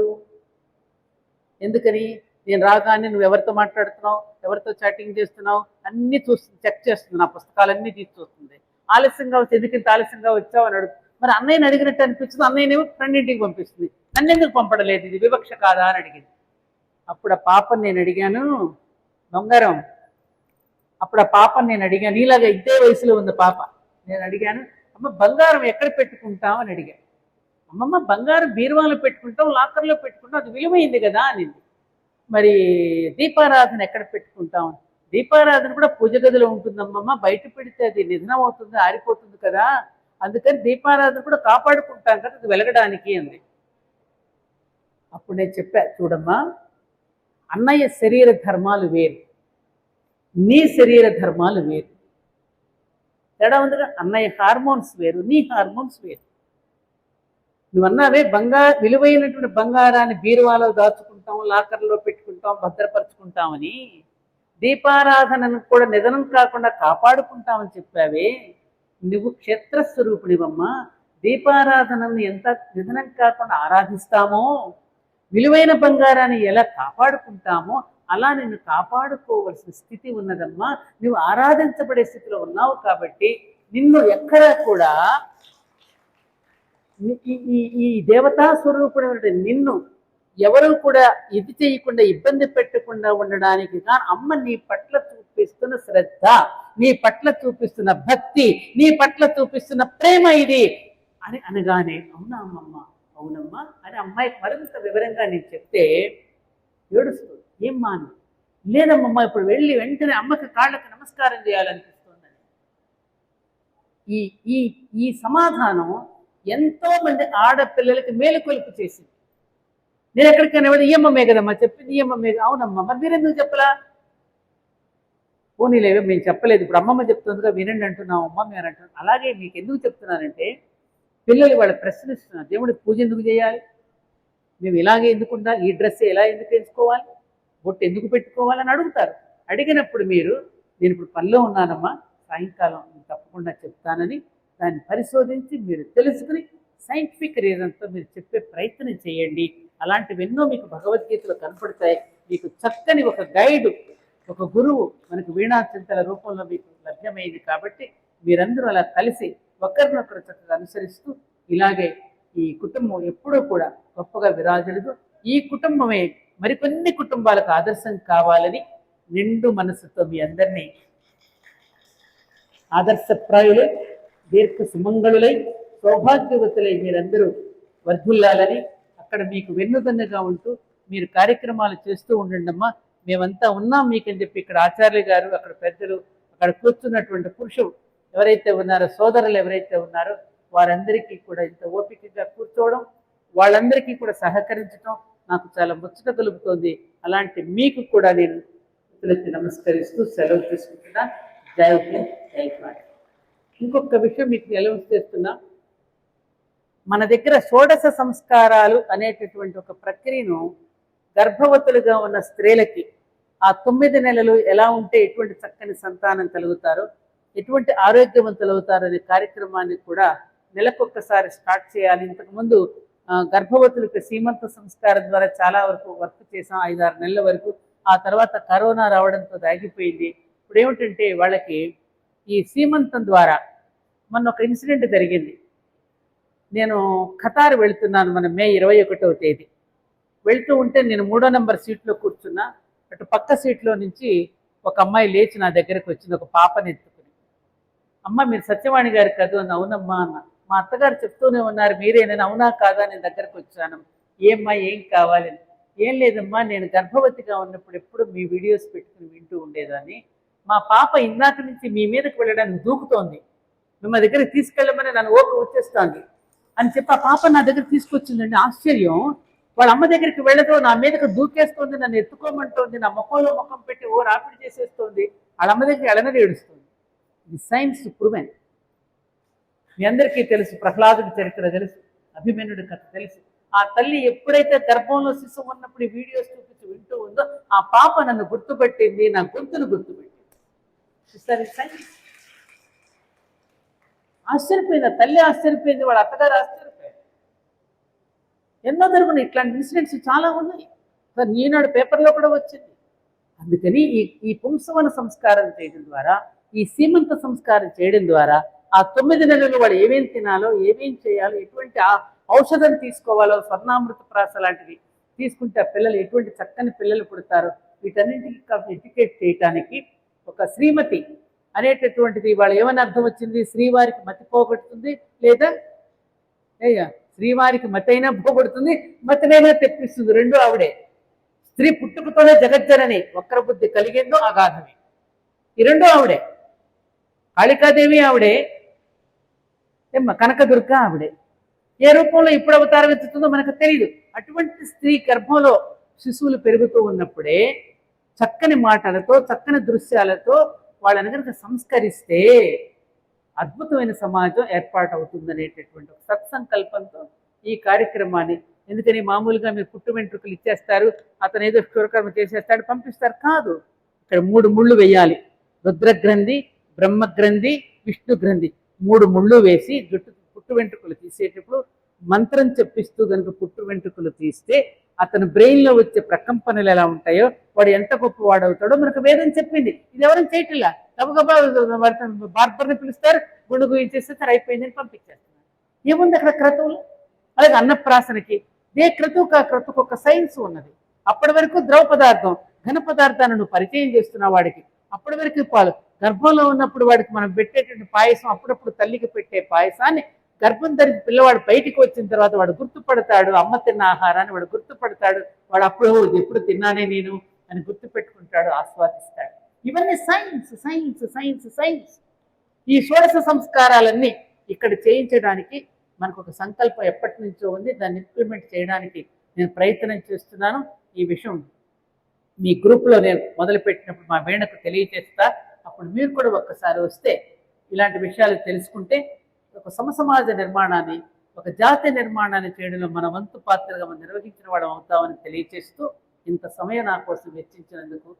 ఎందుకని? నేను రాగానే నువ్వు ఎవరితో మాట్లాడుతున్నావు, ఎవరితో చాటింగ్ చేస్తున్నావు అన్నీ చూస్తుంది, చెక్ చేస్తుంది, నా పుస్తకాలన్నీ తీసి చూస్తుంది. ఆలస్యంగా వచ్చి ఎందుకు ఇంత ఆలస్యంగా వచ్చావు అని అడుగుతుంది. మరి అన్నయ్యని అడిగినట్టు అనిపిస్తుంది, అన్నయ్యనేమో ఫ్రెండ్ ఇంటికి పంపిస్తుంది. నన్ను ఎందుకు పంపడలేదు, ఇది వివక్ష కాదా అని అడిగింది. అప్పుడు ఆ పాపని నేను అడిగాను, బంగారం, అప్పుడు ఆ పాపని నేను అడిగాను, నీలాగా ఇదే వయసులో ఉంది పాప. నేను అడిగాను, అమ్మ బంగారం ఎక్కడ పెట్టుకుంటాం అని అడిగాను. అమ్మమ్మ, బంగారం బీరువాలో పెట్టుకుంటాం, లాకర్లో పెట్టుకుంటాం, అది విలువైంది కదా అనింది. మరి దీపారాధన ఎక్కడ పెట్టుకుంటాం? దీపారాధన కూడా పూజ గదిలో ఉంటుందమ్మమ్మ, బయట పెడితే అది నిధనం అవుతుంది, ఆరిపోతుంది కదా, అందుకని దీపారాధన కూడా కాపాడుకుంటాం కదా, అది వెలగడానికి అంది. అప్పుడు నేను చెప్పా, చూడమ్మా, అన్నయ్య శరీర ధర్మాలు వేరు, నీ శరీర ధర్మాలు వేరు, తేడా ఉందిగా. అన్నయ్య హార్మోన్స్ వేరు, నీ హార్మోన్స్ వేరు. నువ్వన్నావే విలువైనటువంటి బంగారాన్ని బీరువాలో దాచుకుంటాం, లాకర్లో పెట్టుకుంటాం, భద్రపరుచుకుంటామని, దీపారాధనను కూడా నిధనం కాకుండా కాపాడుకుంటామని చెప్పావే. నువ్వు క్షేత్రస్వరూపుడివమ్మా. దీపారాధనను ఎంత నిధనం కాకుండా ఆరాధిస్తామో, విలువైన బంగారాన్ని ఎలా కాపాడుకుంటామో అలా నిన్ను కాపాడుకోవలసిన స్థితి ఉన్నదమ్మా. నువ్వు ఆరాధించబడే స్థితిలో ఉన్నావు కాబట్టి నిన్ను ఎక్కడా కూడా ఈ దేవతా స్వరూపుడు నిన్ను ఎవరు కూడా ఇది చేయకుండా ఇబ్బంది పెట్టకుండా ఉండడానికి కానీ అమ్మ నీ పట్ల చూపిస్తున్న శ్రద్ధ, నీ పట్ల చూపిస్తున్న భక్తి, నీ పట్ల చూపిస్తున్న ప్రేమ ఇది అని అనగానే, అవునా అమ్మమ్మ, అవునమ్మా అని అమ్మాయికి మరింత వివరంగా నేను చెప్తే ఏడుస్తుంది. ఏం మాను? లేదమ్మమ్మ, ఇప్పుడు వెళ్ళి వెంటనే అమ్మకి కాళ్ళకి నమస్కారం చేయాలనిపిస్తుందని. ఈ ఈ ఈ సమాధానం ఎంతో మంది ఆడపిల్లలకి మేలుకొలుపు చేసింది. నేను ఎక్కడికైనా వెళ్ళి ఈయమ్మమ్మే కదమ్మా చెప్పింది, ఈయమ్మమ్మే. అవునమ్మా, మరి మీరెందుకు చెప్పలా? పోనీలేవే, మేము చెప్పలేదు, ఇప్పుడు అమ్మమ్మ చెప్తుందిగా వినండి అంటున్నాం అమ్మ మేము అంటున్నాం. అలాగే మీకు ఎందుకు చెప్తున్నానంటే, పిల్లలు వాళ్ళు ప్రశ్నిస్తున్నారు, దేవుడికి పూజ ఎందుకు చేయాలి, మేము ఇలాగే ఎందుకు ఉండాలి, ఈ డ్రెస్ ఎలా ఎందుకు వేసుకోవాలి, బొట్టు ఎందుకు పెట్టుకోవాలని అడుగుతారు. అడిగినప్పుడు మీరు, నేను ఇప్పుడు పనిలో ఉన్నానమ్మా, సాయంకాలం తప్పకుండా చెప్తానని దాన్ని పరిశోధించి మీరు తెలుసుకుని సైంటిఫిక్ రీజన్తో మీరు చెప్పే ప్రయత్నం చేయండి. అలాంటివి ఎన్నో మీకు భగవద్గీతలో కనపడతాయి. మీకు చక్కని ఒక గైడు, ఒక గురువు మనకు వీణా చింతల రూపంలో మీకు లభ్యమైంది. కాబట్టి మీరందరూ అలా కలిసి ఒకరినొకరు చక్కగా అనుసరిస్తూ ఇలాగే ఈ కుటుంబం ఎప్పుడూ కూడా గొప్పగా విరాజులదు. ఈ కుటుంబమే మరికొన్ని కుటుంబాలకు ఆదర్శం కావాలని నిండు మనసుతో మీ అందరినీ ఆదర్శప్రాయులై, దీర్ఘ సుమంగళులై, సౌభాగ్యవతులై మీరందరూ వర్ధిల్లాలని, అక్కడ మీకు వెన్నుదన్నుగా ఉంటూ మీరు కార్యక్రమాలు చేస్తూ ఉండండి అమ్మా. మేమంతా ఉన్నాం మీకని చెప్పి ఇక్కడ ఆచార్య గారు, అక్కడ పెద్దలు, అక్కడ కూర్చున్నటువంటి పురుషులు ఎవరైతే ఉన్నారో, సోదరులు ఎవరైతే ఉన్నారో వారందరికీ కూడా ఇంత ఓపికగా కూర్చోవడం, వాళ్ళందరికీ కూడా సహకరించడం నాకు చాలా ముచ్చట కలుగుతోంది. అలాంటి మీకు కూడా నేను నమస్కరిస్తూ సెలవు తీసుకుంటున్నా. జై హింద్, జై భారత్. ఇంకొక విషయం మీకు అనౌన్స్ చేస్తున్నా, మన దగ్గర షోడశ సంస్కారాలు అనేటటువంటి ఒక ప్రక్రియను గర్భవతులుగా ఉన్న స్త్రీలకి ఆ 9 నెలలు ఎలా ఉంటే ఎటువంటి చక్కని సంతానం కలుగుతారో, ఎటువంటి ఆరోగ్యవంతులు అవుతారో అనే కార్యక్రమాన్ని కూడా నెలకొక్కసారి స్టార్ట్ చేయాలి. ఇంతకుముందు గర్భవతులకు సీమంత సంస్కారం ద్వారా చాలా వరకు వర్క్ చేసాం, 5-6 నెలల వరకు. ఆ తర్వాత కరోనా రావడంతో ఆగిపోయింది. ఇప్పుడు ఏమిటంటే వాళ్ళకి ఈ సీమంతం ద్వారా మొన్న ఒక ఇన్సిడెంట్ జరిగింది. నేను ఖతార్ వెళుతున్నాను మన మే 21వ తేదీ. వెళ్తూ ఉంటే నేను 3వ నెంబర్ సీట్లో కూర్చున్నా. అటు పక్క సీట్లో నుంచి ఒక అమ్మాయి లేచి నా దగ్గరకు వచ్చింది, ఒక పాపని ఎత్తుకుని. అమ్మ మీరు సత్యవాణి గారు కదా అని. అవునమ్మా అన్న. మా అత్తగారు చెప్తూనే ఉన్నారు మీరే. నేను అవునా కాదా నేను దగ్గరకు వచ్చాను. ఏమ్మా ఏం కావాలి? ఏం లేదమ్మా, నేను గర్భవతిగా ఉన్నప్పుడు ఎప్పుడు మీ వీడియోస్ పెట్టుకుని వింటూ ఉండేదాన్ని. మా పాప ఇందాక నుంచి మీ మీదకి వెళ్ళడానికి దూకుతోంది, మిమ్మల్ని దగ్గరికి తీసుకెళ్ళమని నన్ను వచ్చేస్తోంది అని చెప్పి ఆ పాప నా దగ్గర తీసుకొచ్చిందండి. ఆశ్చర్యం, వాళ్ళ అమ్మ దగ్గరికి వెళ్ళదు, నా మీదకి దూకేస్తోంది, నన్ను ఎత్తుకోమంటోంది, నా ముఖంలో ముఖం పెట్టి రాపిడి చేసేస్తోంది, వాళ్ళ అమ్మ దగ్గరికి ఎడనని ఏడుస్తుంది. ఇది సైన్స్ ప్రూవెన్. మీ అందరికీ తెలుసు, ప్రహ్లాదుడి చరిత్ర తెలుసు, అభిమన్యుడి కథ తెలుసు. ఆ తల్లి ఎప్పుడైతే గర్భంలో శిశువు ఉన్నప్పుడు ఈ వీడియోస్ చూపించి వింటూ ఉందో ఆ పాప నన్ను గుర్తుపెట్టింది, నా గొంతును గుర్తుపెట్టింది. సైన్స్. ఆశ్చర్యపోయింది తల్లి, ఆశ్చర్యపోయింది, వాళ్ళ అత్తగారు ఆశ్చర్యపోయింది. ఎన్నో జరుగుతున్నాయి ఇట్లాంటి ఇన్సిడెంట్స్, చాలా ఉన్నాయి. ఈనాడు పేపర్లో కూడా వచ్చింది. అందుకని ఈ పుంసవన సంస్కారం చేయడం ద్వారా, ఈ సీమంత సంస్కారం చేయడం ద్వారా ఆ 9 నెలలు వాళ్ళు ఏమేం తినాలో, ఏమేం చేయాలో, ఎటువంటి ఔషధం తీసుకోవాలో, స్వర్ణామృత ప్రాస లాంటివి తీసుకుంటే ఆ పిల్లలు ఎటువంటి చక్కని పిల్లలు పుడతారో వీటన్నింటికి ఎడ్యుకేట్ చేయటానికి ఒక శ్రీమతి అనేటటువంటిది వాళ్ళు ఏమని అర్థం వచ్చింది? శ్రీవారికి మతి పోగొడుతుంది, లేదా శ్రీవారికి మతి అయినా పోగొడుతుంది, మతినైనా తెప్పిస్తుంది. రెండు ఆవిడే. స్త్రీ పుట్టుకతోనే జగజ్జనని, వక్ర బుద్ధి కలిగిందో అగాధమే. ఈ రెండో ఆవిడే. కాళికాదేవి ఆవిడే, కనకదుర్గ ఆవిడే. ఏ రూపంలో ఇప్పుడు అవతారం ఎత్తుతుందో మనకు తెలియదు. అటువంటి స్త్రీ గర్భంలో శిశువులు పెరుగుతూ ఉన్నప్పుడే చక్కని మాటలతో, చక్కని దృశ్యాలతో వాళ్ళని కనుక సంస్కరిస్తే అద్భుతమైన సమాజం ఏర్పాటవుతుందనేటటువంటి సత్సంకల్పంతో ఈ కార్యక్రమాన్ని, ఎందుకని మామూలుగా మీరు పుట్టు వెంట్రుకలు ఇచ్చేస్తారు, అతను ఏదో క్షురకర్మ చేసేస్తాడు, పంపిస్తారు. కాదు, ఇక్కడ 3 ముళ్ళు వేయాలి. రుద్రగ్రంథి, బ్రహ్మగ్రంథి, విష్ణు గ్రంథి 3 ముళ్ళు వేసి పుట్టు వెంట్రుకలు తీసేటప్పుడు మంత్రం చెప్పిస్తూ కనుక పుట్టు వెంట్రుకలు తీస్తే అతను బ్రెయిన్లో వచ్చే ప్రకంపనలు ఎలా ఉంటాయో, వాడు ఎంత గొప్ప వాడవుతాడో మనకు వేదం చెప్పింది. ఇది ఎవరైనా చేయట్లా, గబగబా బార్బర్ని పిలుస్తారు, గుండు గుయించేస్తారు, అయిపోయిందని పంపించేస్తున్నారు. ఏముంది అక్కడ క్రతువులు? అలాగే అన్నప్రాసనకి క్రతువుకు ఒక సైన్స్ ఉన్నది. అప్పటి వరకు ద్రవ పదార్థం, ఘన పదార్థాలను నువ్వు పరిచయం చేస్తున్న వాడికి అప్పటి వరకు పాలు, గర్భంలో ఉన్నప్పుడు వాడికి మనం పెట్టేటువంటి పాయసం, అప్పుడప్పుడు తల్లికి పెట్టే పాయసాన్ని గర్భం ధరించి పిల్లవాడు బయటికి వచ్చిన తర్వాత వాడు గుర్తుపడతాడు, అమ్మ తిన్న ఆహారాన్ని వాడు గుర్తుపడతాడు. వాడు అప్పుడు ఎప్పుడు తిన్నానే నేను అని గుర్తుపెట్టుకుంటాడు, ఆస్వాదిస్తాడు. ఇవన్నీ సైన్స్ సైన్స్ సైన్స్ సైన్స్. ఈ షోడశ సంస్కారాలన్నీ ఇక్కడ చేయించడానికి మనకు ఒక సంకల్పం ఎప్పటి నుంచో ఉంది. దాన్ని ఇంప్లిమెంట్ చేయడానికి నేను ప్రయత్నం చేస్తున్నాను. ఈ విషయం మీ గ్రూప్లో నేను మొదలుపెట్టినప్పుడు మా వీణకు తెలియజేస్తా. అప్పుడు మీరు కూడా ఒక్కసారి వస్తే ఇలాంటి విషయాలు తెలుసుకుంటే ఒక సమసమాజ నిర్మాణాన్ని, ఒక జాతి నిర్మాణాన్ని చేయడంలో మన వంతు పాత్రగా మనం నిర్వహించిన వాడు అవుతామని తెలియజేస్తూ, ఇంత సమయం నా కోసం వెచ్చించినందుకు,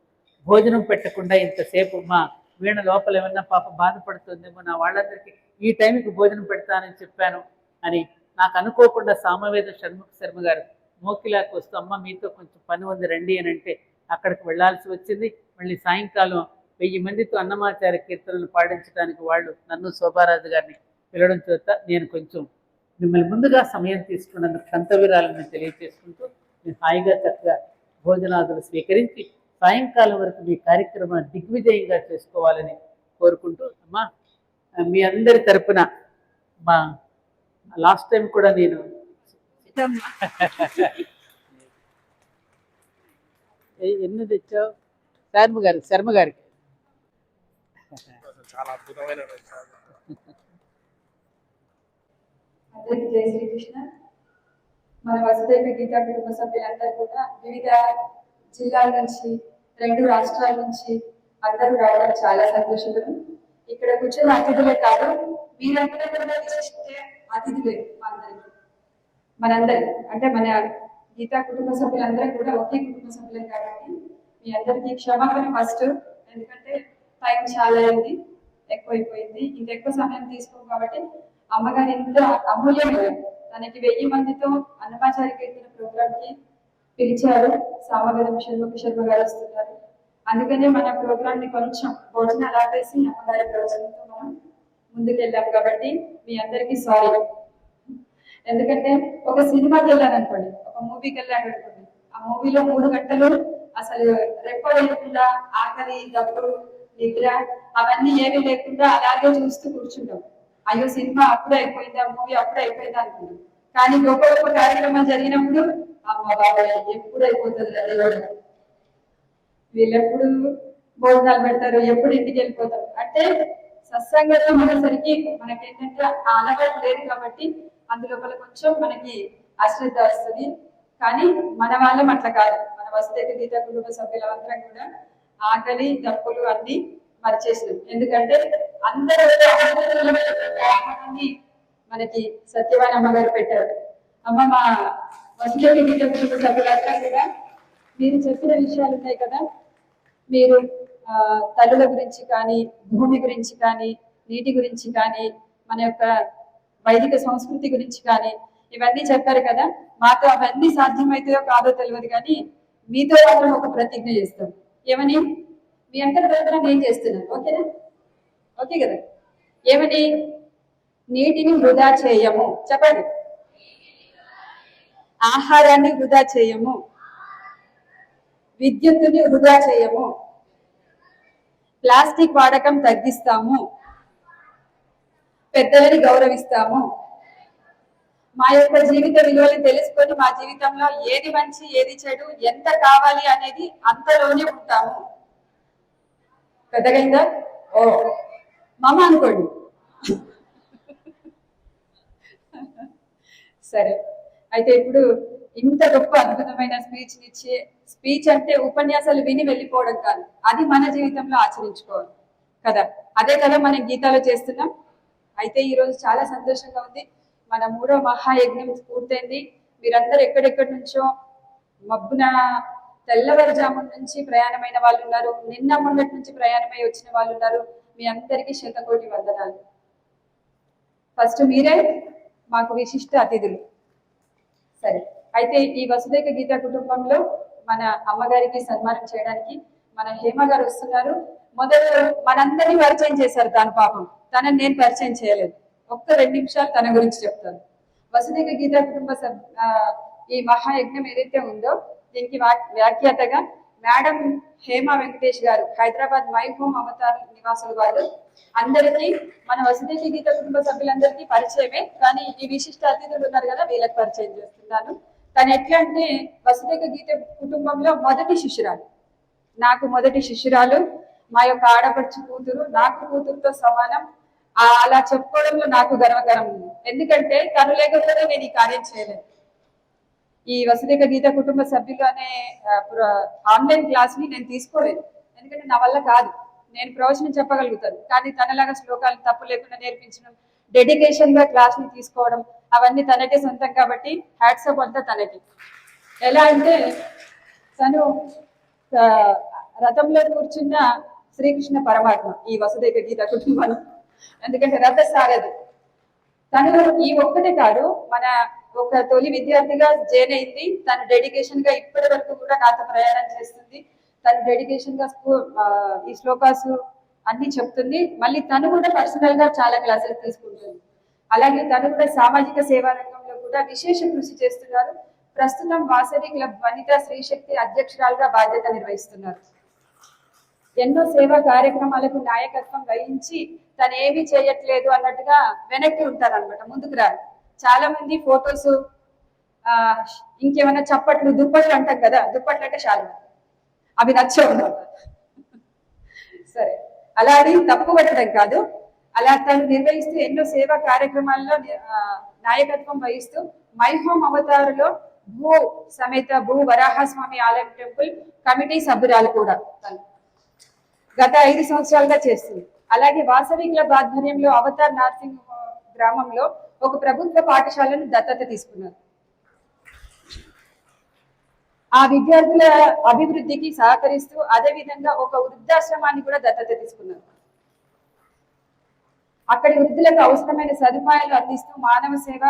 భోజనం పెట్టకుండా ఇంతసేపు మా వీణ లోపల ఏమన్నా పాప బాధపడుతుందేమో, నా వాళ్ళందరికీ ఈ టైంకి భోజనం పెడతానని చెప్పాను అని నాకు అనుకోకుండా సామవేద షణ్ముఖ శర్మ గారు మోకిలాకు వస్తూ, అమ్మ మీతో కొంచెం పని ఉంది రండి అని అంటే అక్కడికి వెళ్లాల్సి వచ్చింది. మళ్ళీ సాయంకాలం 1000 మందితో అన్నమాచార్య కీర్తనలు పాడించడానికి వాళ్ళు నన్ను శోభారాజు గారిని పిలవడం చేత నేను కొంచెం మిమ్మల్ని ముందుగా సమయం తీసుకున్నందుకు సంతవీరాలను తెలియజేసుకుంటూ, నేను హాయిగా చక్కగా భోజనాదులు స్వీకరించి సాయంకాలం వరకు మీ కార్యక్రమాన్ని దిగ్విజయంగా చేసుకోవాలని కోరుకుంటూ, అమ్మా మీ అందరి తరపున మా లాస్ట్ టైం కూడా నేను ఎన్ని తెచ్చావు? శర్మ గారికి చాలా అద్భుతమైన అందరికీ జై శ్రీకృష్ణ. మన వసుదైక గీతా కుటుంబ సభ్యులందరూ కూడా వివిధ జిల్లాల నుంచి, 2 రాష్ట్రాల నుంచి అందరూ రావడం చాలా సంతోషకరం. ఇక్కడ కూర్చొని అతిథులే కాదు, మీరందరూ కూడా విశిష్ట అతిథులే మనందరికి. అంటే మన గీతా కుటుంబ సభ్యులందరూ కూడా ఒకే కుటుంబ సభ్యులే కాబట్టి మీ అందరికీ క్షమాపణ ఫస్ట్. ఎందుకంటే టైం చాలా అయింది, ఎక్కువైపోయింది, ఇంకెక్కువ సమయం తీసుకోం కాబట్టి అమ్మగారి ఇంత అమూల్యమైన తనకి 1000 మందితో అన్నమాచారి కీర్తన ప్రోగ్రామ్ కి పిలిచారు. సామవేదం షణ్ముఖ శర్మ గారు వస్తున్నారు. అందుకనే మన ప్రోగ్రామ్ ని కొంచెం భోజనాలు ఆపేసి అమ్మగారి ప్రవచనంతో మనం ముందుకెళ్ళాం కాబట్టి మీ అందరికీ సారీ. ఎందుకంటే ఒక సినిమాకి వెళ్ళారనుకోండి, ఒక మూవీకి వెళ్ళారనుకోండి, ఆ మూవీలో 3 గంటలు అసలు రెప్ప లేకుండా ఆకలి, దప్పుడు, నిద్ర అవన్నీ ఏమీ లేకుండా అలాగే చూస్తూ కూర్చుంటాం. అయ్యో సినిమా అప్పుడే అయిపోయిందా, మూవీ అప్పుడే అయిపోయిందా అనుకుంటాం. కానీ గొప్ప గొప్ప కార్యక్రమాలు జరిగినప్పుడు అమ్మ బాబాయ్ ఎప్పుడు అయిపోతుంది దేవుడు, వీళ్ళెప్పుడు భోజనాలు పెడతారు, ఎప్పుడు ఇంటికి వెళ్ళిపోతారు అంటే సత్సంగంలో మనసరికి మనకేంటంటే ఆ అలవాటు లేదు కాబట్టి అందులోపల కొంచెం మనకి అశ్రద్ధ వస్తుంది. కానీ మన వాళ్ళం అట్లా కాదు. మన వసుదైక గీతా కుటుంబ సభ్యులందరం కూడా ఆకలి, దప్పులు అన్ని మరిచేసినాం. ఎందుకంటే అందరూ మనకి సత్యవాణి అమ్మగారు పెట్టారు. అమ్మ మా వసుదైక గీతా కుటుంబ సభ్యులందరం కూడా మీరు చెప్పిన విషయాలు ఉన్నాయి కదా, మీరు తల్లుల గురించి కానీ, భూమి గురించి కానీ, నీటి గురించి కానీ, మన యొక్క వైదిక సంస్కృతి గురించి కానీ ఇవన్నీ చెప్పారు కదా. మాతో అవన్నీ సాధ్యమైతాయో కాదో తెలియదు, కానీ మీతో మాత్రం ఒక ప్రతిజ్ఞ చేస్తాం. ఏమని? మీ అందరి తరఫున నేను చేస్తున్నాను, ఓకేనా? ఓకే కదా? ఏమని? నీటిని వృధా చేయము, చెప్పండి. ఆహారాన్ని వృధా చేయము, విద్యుత్తుని వృధా చేయము, ప్లాస్టిక్ వాడకం తగ్గిస్తాము, పెద్దలని గౌరవిస్తాము, మా యొక్క జీవిత విలువలు తెలుసుకొని మా జీవితంలో ఏది మంచి ఏది చెడు ఎంత కావాలి అనేది అంతలోనే ఉంటాము. పెద్దగైందా? ఓ మామ అనుకోండి. సరే, అయితే ఇప్పుడు ఇంత గొప్ప అద్భుతమైన స్పీచ్ అంటే ఉపన్యాసాలు విని వెళ్ళిపోవడం కాదు, అది మన జీవితంలో ఆచరించుకోవాలి కదా. అదే కదా మనం గీతాలో చేస్తున్నాం. అయితే ఈరోజు చాలా సంతోషంగా ఉంది. మన 3వ మహాయజ్ఞం పూర్తయింది. మీరందరూ ఎక్కడెక్కడి నుంచో మబ్బున తెల్లవారుజామున నుంచి ప్రయాణమైన వాళ్ళు ఉన్నారు, నిన్న మొన్నటి నుంచి ప్రయాణమై వచ్చిన వాళ్ళు ఉన్నారు. మీ అందరికీ శతకోటి వందనాలు. ఫస్ట్ మీరే మాకు విశిష్ట అతిథులు. సరే, అయితే ఈ వసుదైక గీతా కుటుంబంలో మన అమ్మగారికి సన్మానం చేయడానికి మన హేమ గారు వస్తున్నారు. మొదలు మనందరినీ పరిచయం చేశారు, దాని పాపం తనని నేను పరిచయం చేయలేదు. ఒక్క 2 నిమిషాలు తన గురించి చెప్తాను. వసుదైక గీతా కుటుంబ ఈ మహాయజ్ఞం ఏదైతే ఉందో దీనికి వ్యాఖ్యాతగా మేడం హేమ వెంకటేష్ గారు, హైదరాబాద్ మై హోమ్ అవతార్ నివాసులు వాళ్ళు. అందరికీ మన వసుదైక గీత కుటుంబ సభ్యులందరికీ పరిచయమే, కానీ ఈ విశిష్ట అతిథులు ఉన్నారు కదా, వీళ్ళకి పరిచయం చేస్తున్నాను. తను ఎట్లా అంటే వసుదైక గీత కుటుంబంలో మొదటి శిష్యురాలు, నాకు మొదటి శిష్యురాలు. మా యొక్క ఆడపడుచు కూతురు నాకు కూతురుతో సమానం. అలా చెప్పుకోవడంలో నాకు గర్వకరం ఉంది. ఎందుకంటే తను లేకపోతే నేను ఈ కార్యం చేయలేదు. ఈ వసుదైక గీత కుటుంబ సభ్యులు అనే ఆన్లైన్ క్లాస్ ని నేను తీసుకోలేదు, ఎందుకంటే నా వల్ల కాదు. నేను ప్రవచనం చెప్పగలుగుతాను, కానీ తనలాగా శ్లోకాలు తప్పు లేకుండా నేర్పించడం, డెడికేషన్ గా క్లాస్ ని తీసుకోవడం అవన్నీ తనకే సొంతం కాబట్టి హ్యాట్సప్ అంతా తనకి. ఎలా అంటే తను రథంలో కూర్చున్న శ్రీకృష్ణ పరమాత్మ ఈ వసుదైక గీత కుటుంబం. ఎందుకంటే రథ సారథి తను. ఈ ఒక్కటే కాదు, మన ఒక తొలి విద్యార్థిగా జాయిన్ అయింది. తను డెడికేషన్ గా ఇప్పటి వరకు కూడా నాతో ప్రయాణం చేస్తుంది. తను డెడికేషన్ గా ఈ శ్లోకాసు అన్ని చెప్తుంది. మళ్ళీ తను కూడా పర్సనల్ గా చాలా క్లాసులు తీసుకుంటుంది. అలాగే తను కూడా సామాజిక సేవా రంగంలో కూడా విశేష కృషి చేస్తున్నారు. ప్రస్తుతం వాసవి క్లబ్ వనితా శ్రీశక్తి అధ్యక్షురాలుగా బాధ్యత నిర్వహిస్తున్నారు. ఎన్నో సేవా కార్యక్రమాలకు నాయకత్వం వహించి తను ఏమీ చేయట్లేదు అన్నట్టుగా వెనక్కి ఉంటారనమాట, ముందుకు రారు. చాలా మంది ఫొటోస్, ఇంకేమైనా చప్పట్లు, దుప్పట్లు అంటాం కదా, దుప్పట్లు అంటే చాలా అవి నచ్చవు. సరే, అలా అది తప్పు పట్టడం కాదు, అలా తను నిర్వహిస్తూ ఎన్నో సేవా కార్యక్రమాల్లో నాయకత్వం వహిస్తూ మై హోమ్ అవతారులో భూ సమేత భూ వరాహస్వామి ఆలయం టెంపుల్ కమిటీ సభ్యురాలు కూడా తను గత 5 సంవత్సరాలుగా చేస్తుంది. అలాగే వాసవి క్లబ్ ఆధ్వర్యంలో అవతార్ నార్సింగ్ గ్రామంలో ఒక ప్రభుత్వ పాఠశాలను దత్తత తీసుకున్నారు. ఆ విద్యార్థుల అభివృద్ధికి సహకరిస్తూ అదే విధంగా ఒక వృద్ధాశ్రమాన్ని కూడా దత్తత తీసుకున్నారు. అక్కడి వృద్ధులకు అవసరమైన సదుపాయాలు అందిస్తూ మానవ సేవ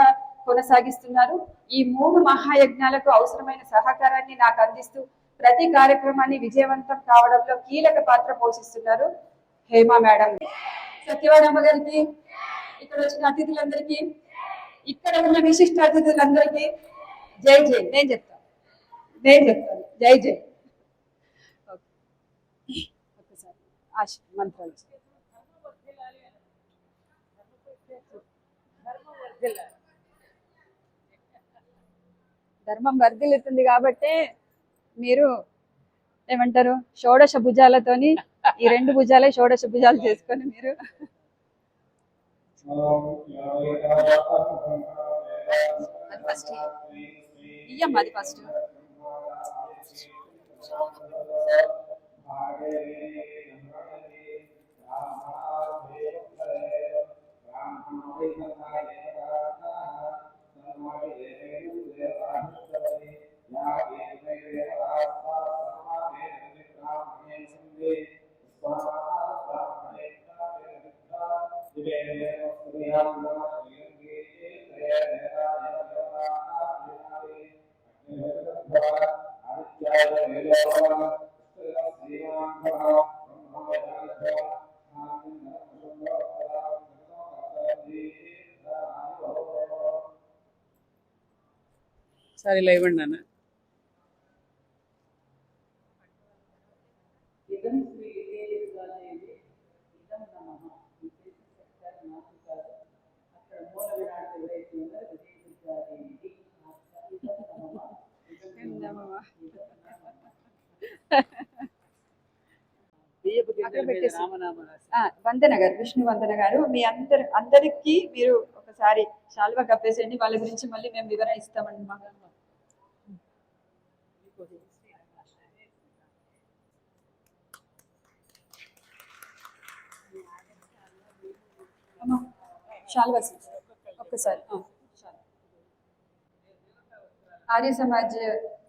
కొనసాగిస్తున్నారు. ఈ 3 మహాయజ్ఞాలకు అవసరమైన సహకారాన్ని నాకు అందిస్తూ ప్రతి కార్యక్రమాన్ని విజయవంతం కావడంలో కీలక పాత్ర పోషిస్తున్నారు హేమా మేడం. సత్యవాడమ్మ గారికి, ఇక్కడ వచ్చిన అతిథులందరికీ, ఇక్కడ ఉన్న విశిష్ట అతిథులందరికీ జై జై. నేను చెప్తాను జై జై. ఒకసారి మంత్రాలు ధర్మం వర్ధిల్లుతుంది కాబట్టి మీరు ఏమంటారు, షోడశ భుజాలతోని ఈ 2 భుజాలే షోడశ భుజాలు చేసుకొని మీరు అది ఫస్ట్ ఇయ్యమ్మ, అది ఫస్ట్. సరే ఇలా ఇవ్వండి నాన్న. వందన గారు, విష్ణు వందన గారు, మీ అందరికి మీరు ఒకసారి శాల్వా కప్పేసేయండి. వాళ్ళ గురించి మళ్ళీ మేము వివరణ ఇస్తామండి. శాల్వా ఒక్కసారి. ఆర్య సమాజ్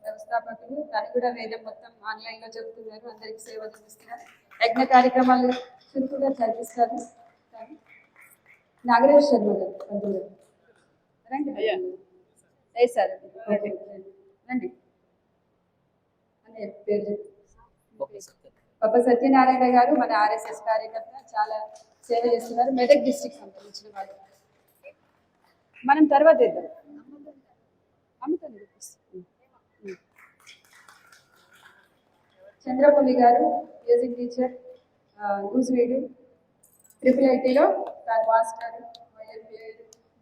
వ్యవస్థాపకులు, తను కూడా వేదం మొత్తం ఆన్లైన్ లో చెప్తున్నారు, అందరికి సేవలు అందిస్తున్నారు, యజ్ఞ కార్యక్రమాలు చురుకుగా జరిపిస్తారు. నాగరాజ్ శర్మ గారు పంతులు రండి. సార్ రండి. పేరు పప్ప సత్యనారాయణ గారు మన ఆర్ఎస్ఎస్ కార్యకర్త, చాలా సేవ చేస్తున్నారు, మెదక్ డిస్ట్రిక్ట్ సంబంధించిన వాళ్ళు. మనం తర్వాత ఇద్దాం. చంద్రపల్లి గారు మ్యూజిక్ టీచర్, నూజివీడు, IIITలో మాస్టర్,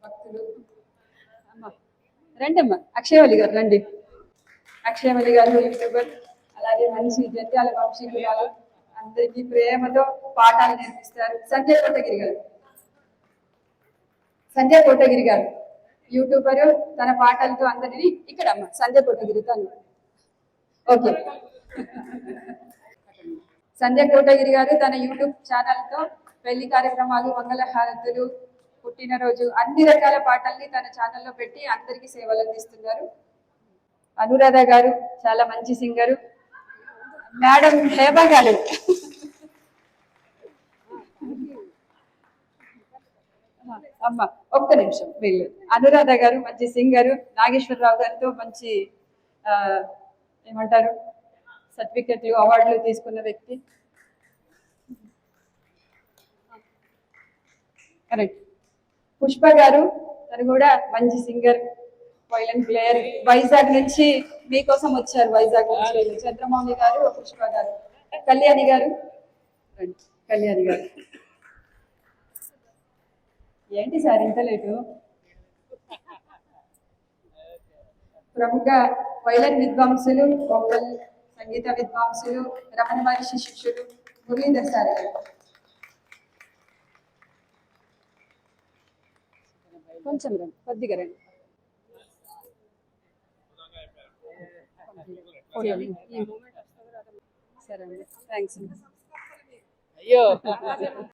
భక్తులు. రండి అమ్మ. అక్షయవల్లి గారు రండి. అక్షయవల్లి గారు యూట్యూబర్, అలాగే మంచి జత్యాల వంశీకురాలు, అందరికీ ప్రేమతో పాఠాలు నేర్పిస్తారు. సంజయ్ కోటగిరి గారు యూట్యూబర్, తన పాటలతో అందరినీ ఇక్కడ అమ్మ సంజయ్ కోటగిరి తను. ఓకే, సంజయ్ కోటగిరి గారు తన యూట్యూబ్ ఛానల్తో పెళ్లి కార్యక్రమాలు, మంగళహారతులు, పుట్టినరోజు అన్ని రకాల పాటల్ని తన ఛానల్లో పెట్టి అందరికీ సేవలు అందిస్తున్నారు. అనురాధ గారు చాలా మంచి సింగరు. మేడం హేమ గారు అమ్మ ఒక్క నిమిషం. వీళ్ళు అనురాధ గారు మంచి సింగరు, నాగేశ్వరరావు గారితో మంచి ఏమంటారు సర్టిఫికెట్లు, అవార్డులు తీసుకున్న వ్యక్తి. కరెక్ట్. పుష్ప గారు, తను కూడా మంచి సింగర్, వైలన్ ప్లేయర్, వైజాగ్ నుంచి మీకోసం వచ్చారు. వైజాగ్ నుంచి చంద్రమౌళి గారు, పుష్ప గారు. కళ్యాణి గారు కళ్యాణి గారు. ఏంటి సార్ ఇంత లేటు? ప్రముఖ వైలన్ విద్వాంసులు, వోకల్ సంగీత విద్వాంసులు, రమణ మహర్షి శిష్యులు మురళీధర్ సార్ గారు. కొంచెం రండి, కొద్దిగా రండి. సరే అండి, థ్యాంక్స్. అయ్యో